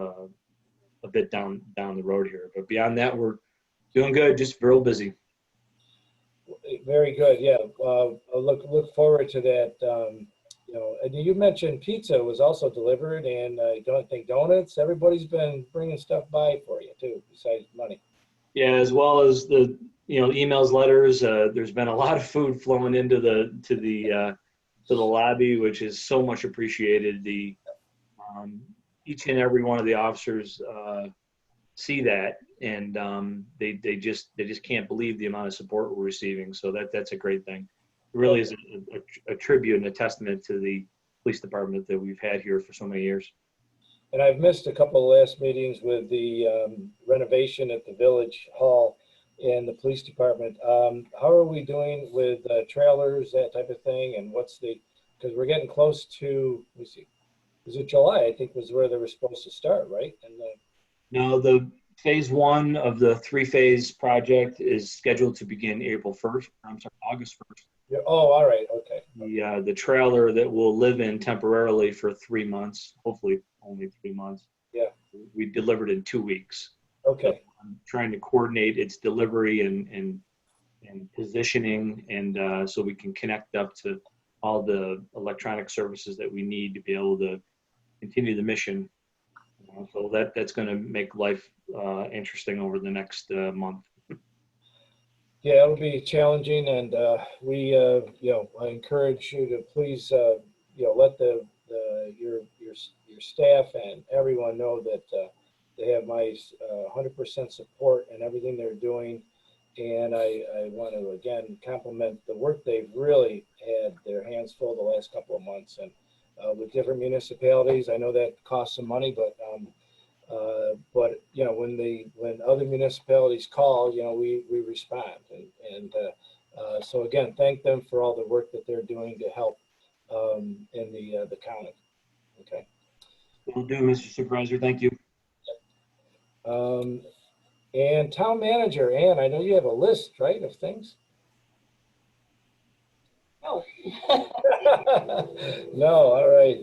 a bit down the road here. But beyond that, we're doing good, just real busy. Very good. Yeah. I'll look forward to that. You know, and you mentioned pizza was also delivered, and I don't think donuts. Everybody's been bringing stuff by for you too, besides money. Yeah, as well as the emails, letters. There's been a lot of food flowing into the lobby, which is so much appreciated. Each and every one of the officers see that, and they just can't believe the amount of support we're receiving. So that's a great thing. It really is a tribute and a testament to the police department that we've had here for so many years. And I've missed a couple of last meetings with the renovation at the village hall and the police department. How are we doing with trailers, that type of thing? And because we're getting close to, let me see, is it July? I think was where they were supposed to start, right? And No, the phase one of the three-phase project is scheduled to begin August 1st. Yeah, oh, all right. Okay. The trailer that we'll live in temporarily for 3 months, hopefully only 3 months. Yeah. We delivered in 2 weeks. Okay. So I'm trying to coordinate its delivery and positioning, and so we can connect up to all the electronic services that we need to be able to continue the mission. So that's going to make life interesting over the next month. Yeah, it'll be challenging, and I encourage you to please, let your staff and everyone know that they have my 100% support in everything they're doing. And I want to again compliment the work they've really had their hands full the last couple of months, and with different municipalities. I know that costs some money, but when other municipalities call, we respond, and so again, thank them for all the work that they're doing to help in the county. Okay. Will do, Mr. Supervisor. Thank you. And town manager, Ann, I know you have a list, right, of things? No. No, all right.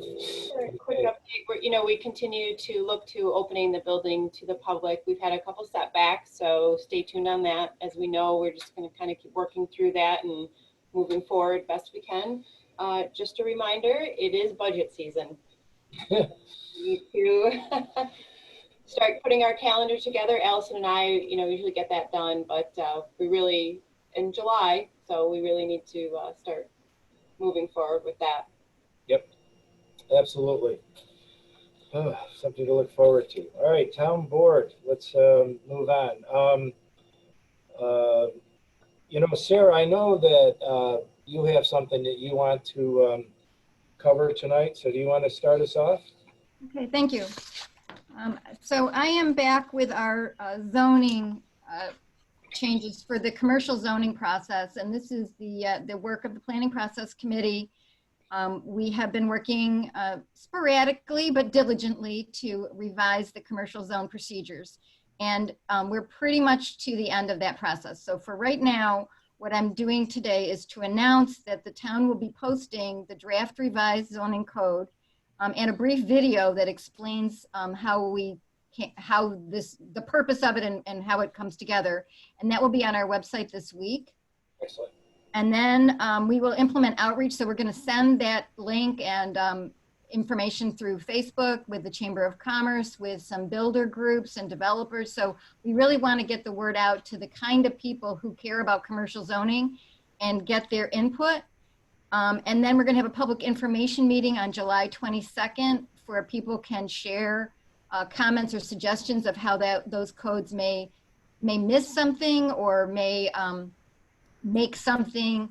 Quick update. We continue to look to opening the building to the public. We've had a couple setbacks, so stay tuned on that. As we know, we're just going to kind of keep working through that and moving forward best we can. Just a reminder, it is budget season. We need to start putting our calendar together. Allison and I, usually get that done, but we really, in July, so we really need to start moving forward with that. Yep, absolutely. Something to look forward to. All right, town board, let's move on. You know, Sarah, I know that you have something that you want to cover tonight, so do you want to start us off? Okay, thank you. So I am back with our zoning changes for the commercial zoning process, and this is the work of the Planning Process Committee. We have been working sporadically but diligently to revise the commercial zone procedures, and we're pretty much to the end of that process. So for right now, what I'm doing today is to announce that the town will be posting the draft revised zoning code and a brief video that explains the purpose of it and how it comes together. And that will be on our website this week. Excellent. And then we will implement outreach. So we're going to send that link and information through Facebook with the Chamber of Commerce, with some builder groups and developers. So we really want to get the word out to the kind of people who care about commercial zoning and get their input. And then we're going to have a public information meeting on July 22nd where people can share comments or suggestions of how those codes may miss something or may make something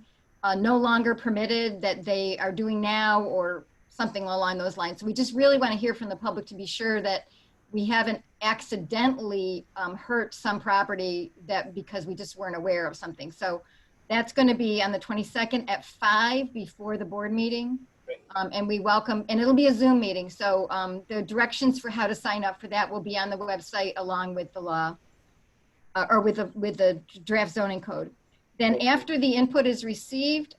no longer permitted that they are doing now or something along those lines. So we just really want to hear from the public to be sure that we haven't accidentally hurt some property because we just weren't aware of something. So that's going to be on the 22nd at 5 before the board meeting. And we welcome, and it'll be a Zoom meeting. So the directions for how to sign up for that will be on the website along with the law or with the draft zoning code. Then after the input is received,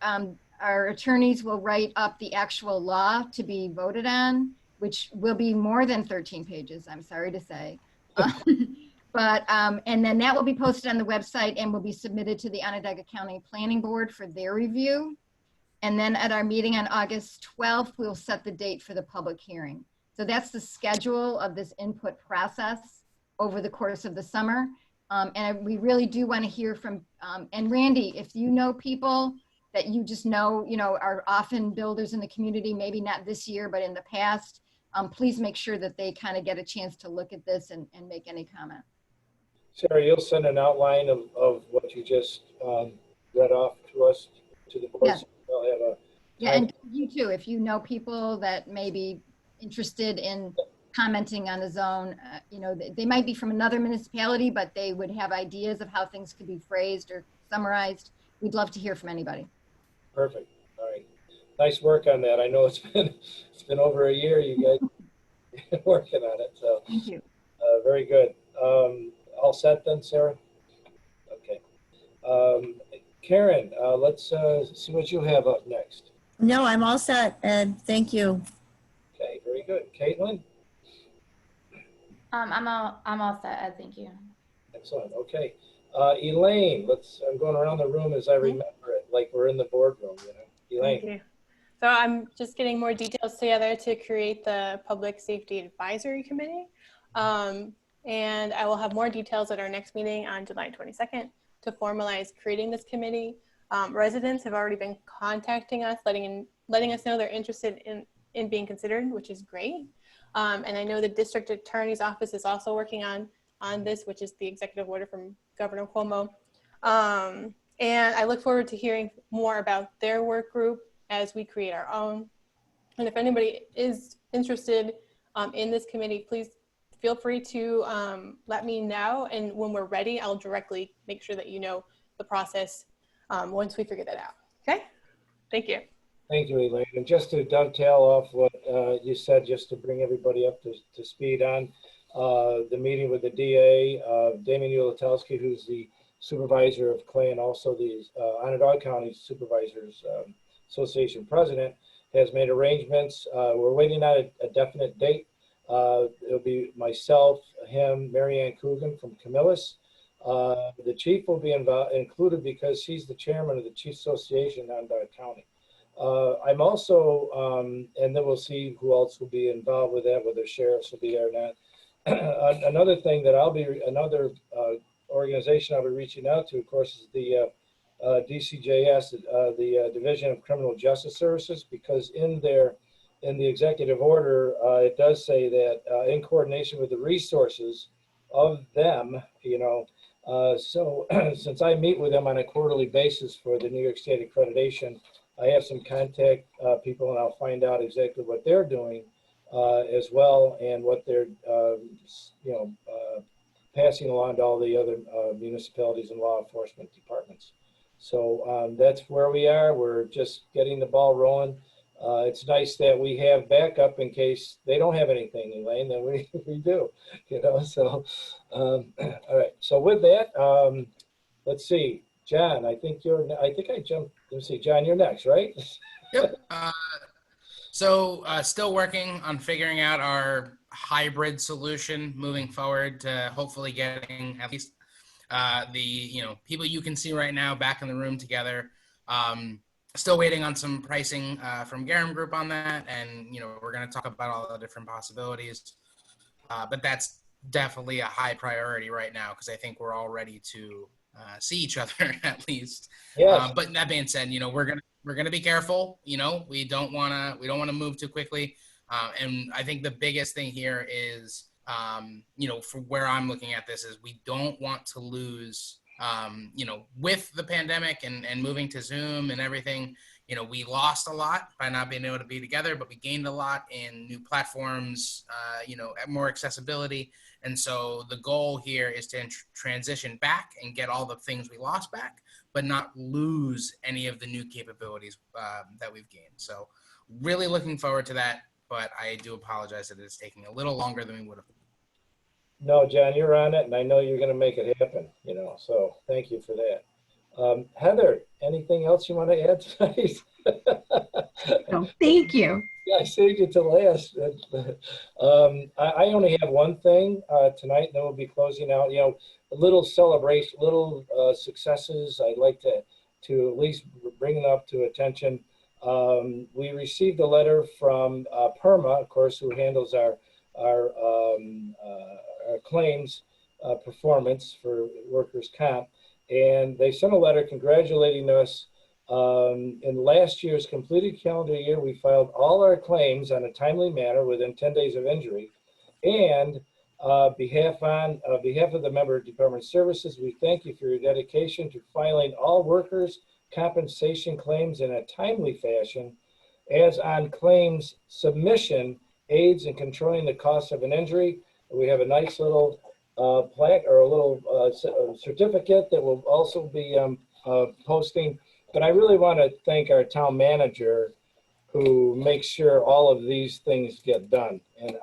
our attorneys will write up the actual law to be voted on, which will be more than 13 pages, I'm sorry to say. And then that will be posted on the website and will be submitted to the Onondaga County Planning Board for their review. And then at our meeting on August 12th, we'll set the date for the public hearing. So that's the schedule of this input process over the course of the summer. And we really do want to hear from, and Randy, if you know people that you just know, are often builders in the community, maybe not this year, but in the past, please make sure that they kind of get a chance to look at this and make any comment. Sarah, you'll send an outline of what you just read off to us, to the board. Yes. So they'll have a Yeah, and you too, if you know people that may be interested in commenting on the zone, they might be from another municipality, but they would have ideas of how things could be phrased or summarized. We'd love to hear from anybody. Perfect. All right. Nice work on that. I know it's been over a year you guys been working on it. So thank you. Very good. All set then, Sarah? Okay. Karen, let's see what you have up next. No, I'm all set, Ed. Thank you. Okay, very good. Caitlin? I'm all set, Ed. Thank you. Excellent. Okay. Elaine, I'm going around the room as I remember it, like we're in the boardroom, Elaine. Thank you. So I'm just getting more details together to create the Public Safety Advisory Committee. And I will have more details at our next meeting on July 22nd to formalize creating this committee. Residents have already been contacting us, letting us know they're interested in being considered, which is great. And I know the district attorney's office is also working on this, which is the executive order from Governor Cuomo. And I look forward to hearing more about their work group as we create our own. And if anybody is interested in this committee, please feel free to let me know. And when we're ready, I'll directly make sure that you know the process once we figure that out. Okay? Thank you. Thank you, Elaine. And just to dovetail off what you said, just to bring everybody up to speed on the meeting with the DA, Damien Ulatowski, who's the supervisor of Clay and also the Onondaga County Supervisors Association president, has made arrangements. We're waiting on a definite date. It'll be myself, him, Marianne Coogan from Camillus. The chief will be included because he's the chairman of the Chiefs Association in Onondaga County. I'm also, and then we'll see who else will be involved with that, whether sheriffs will be there or not. Another thing that another organization I'll be reaching out to, of course, is the DCJS, the Division of Criminal Justice Services, because in the executive order, it does say that in coordination with the resources of them, so since I meet with them on a quarterly basis for the New York State accreditation, I have some contact people, and I'll find out exactly what they're doing as well, and what they're passing along to all the other municipalities and law enforcement departments. So that's where we are. We're just getting the ball rolling. It's nice that we have backup in case they don't have anything, Elaine, then we do, so, all right. So with that, let's see, John, I think I jumped, let's see, John, you're next, right? Yep. So still working on figuring out our hybrid solution moving forward to hopefully getting at least the people you can see right now back in the room together. Still waiting on some pricing from Garum Group on that, and we're going to talk about all the different possibilities. But that's definitely a high priority right now because I think we're all ready to see each other at least. Yes. But that being said, we're gonna be careful. We don't want to move too quickly. And I think the biggest thing here is, from where I'm looking at this, is we don't want to lose, with the pandemic and moving to Zoom and everything, we lost a lot by not being able to be together, but we gained a lot in new platforms, more accessibility. And so the goal here is to transition back and get all the things we lost back, but not lose any of the new capabilities that we've gained. So really looking forward to that, but I do apologize that it's taking a little longer than we would have. No, John, you're on it, and I know you're going to make it happen, so thank you for that. Heather, anything else you want to add tonight? Oh, thank you. Yeah, I saved you to last. I only have one thing tonight, and then we'll be closing out. A little celebration, little successes. I'd like to at least bring them up to attention. We received a letter from PERMA, of course, who handles our claims performance for workers' comp, and they sent a letter congratulating us. In last year's completed calendar year, we filed all our claims on a timely manner within 10 days of injury. And behalf of the member department services, we thank you for your dedication to filing all workers' compensation claims in a timely fashion, as on claims submission aids in controlling the cost of an injury. We have a nice little plaque or a little certificate that we'll also be posting. But I really want to thank our town manager, who makes sure all of these things get done and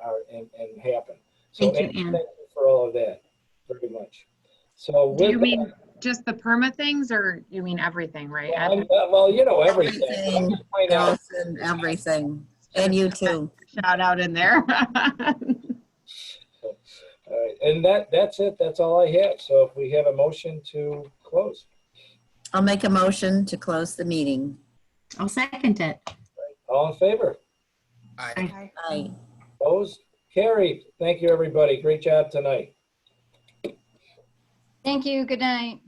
happen. So Thank you, Ann. thank you for all of that very much. So Do you mean just the PERMA things, or you mean everything, right? Well, everything. Everything, Allison, everything, and you too. Shout out in there. All right, and that's it. That's all I have. So if we have a motion to close. I'll make a motion to close the meeting. I'll second it. All in favor? Aye. Aye. Opposed? Carried. Thank you, everybody. Great job tonight. Thank you. Good night.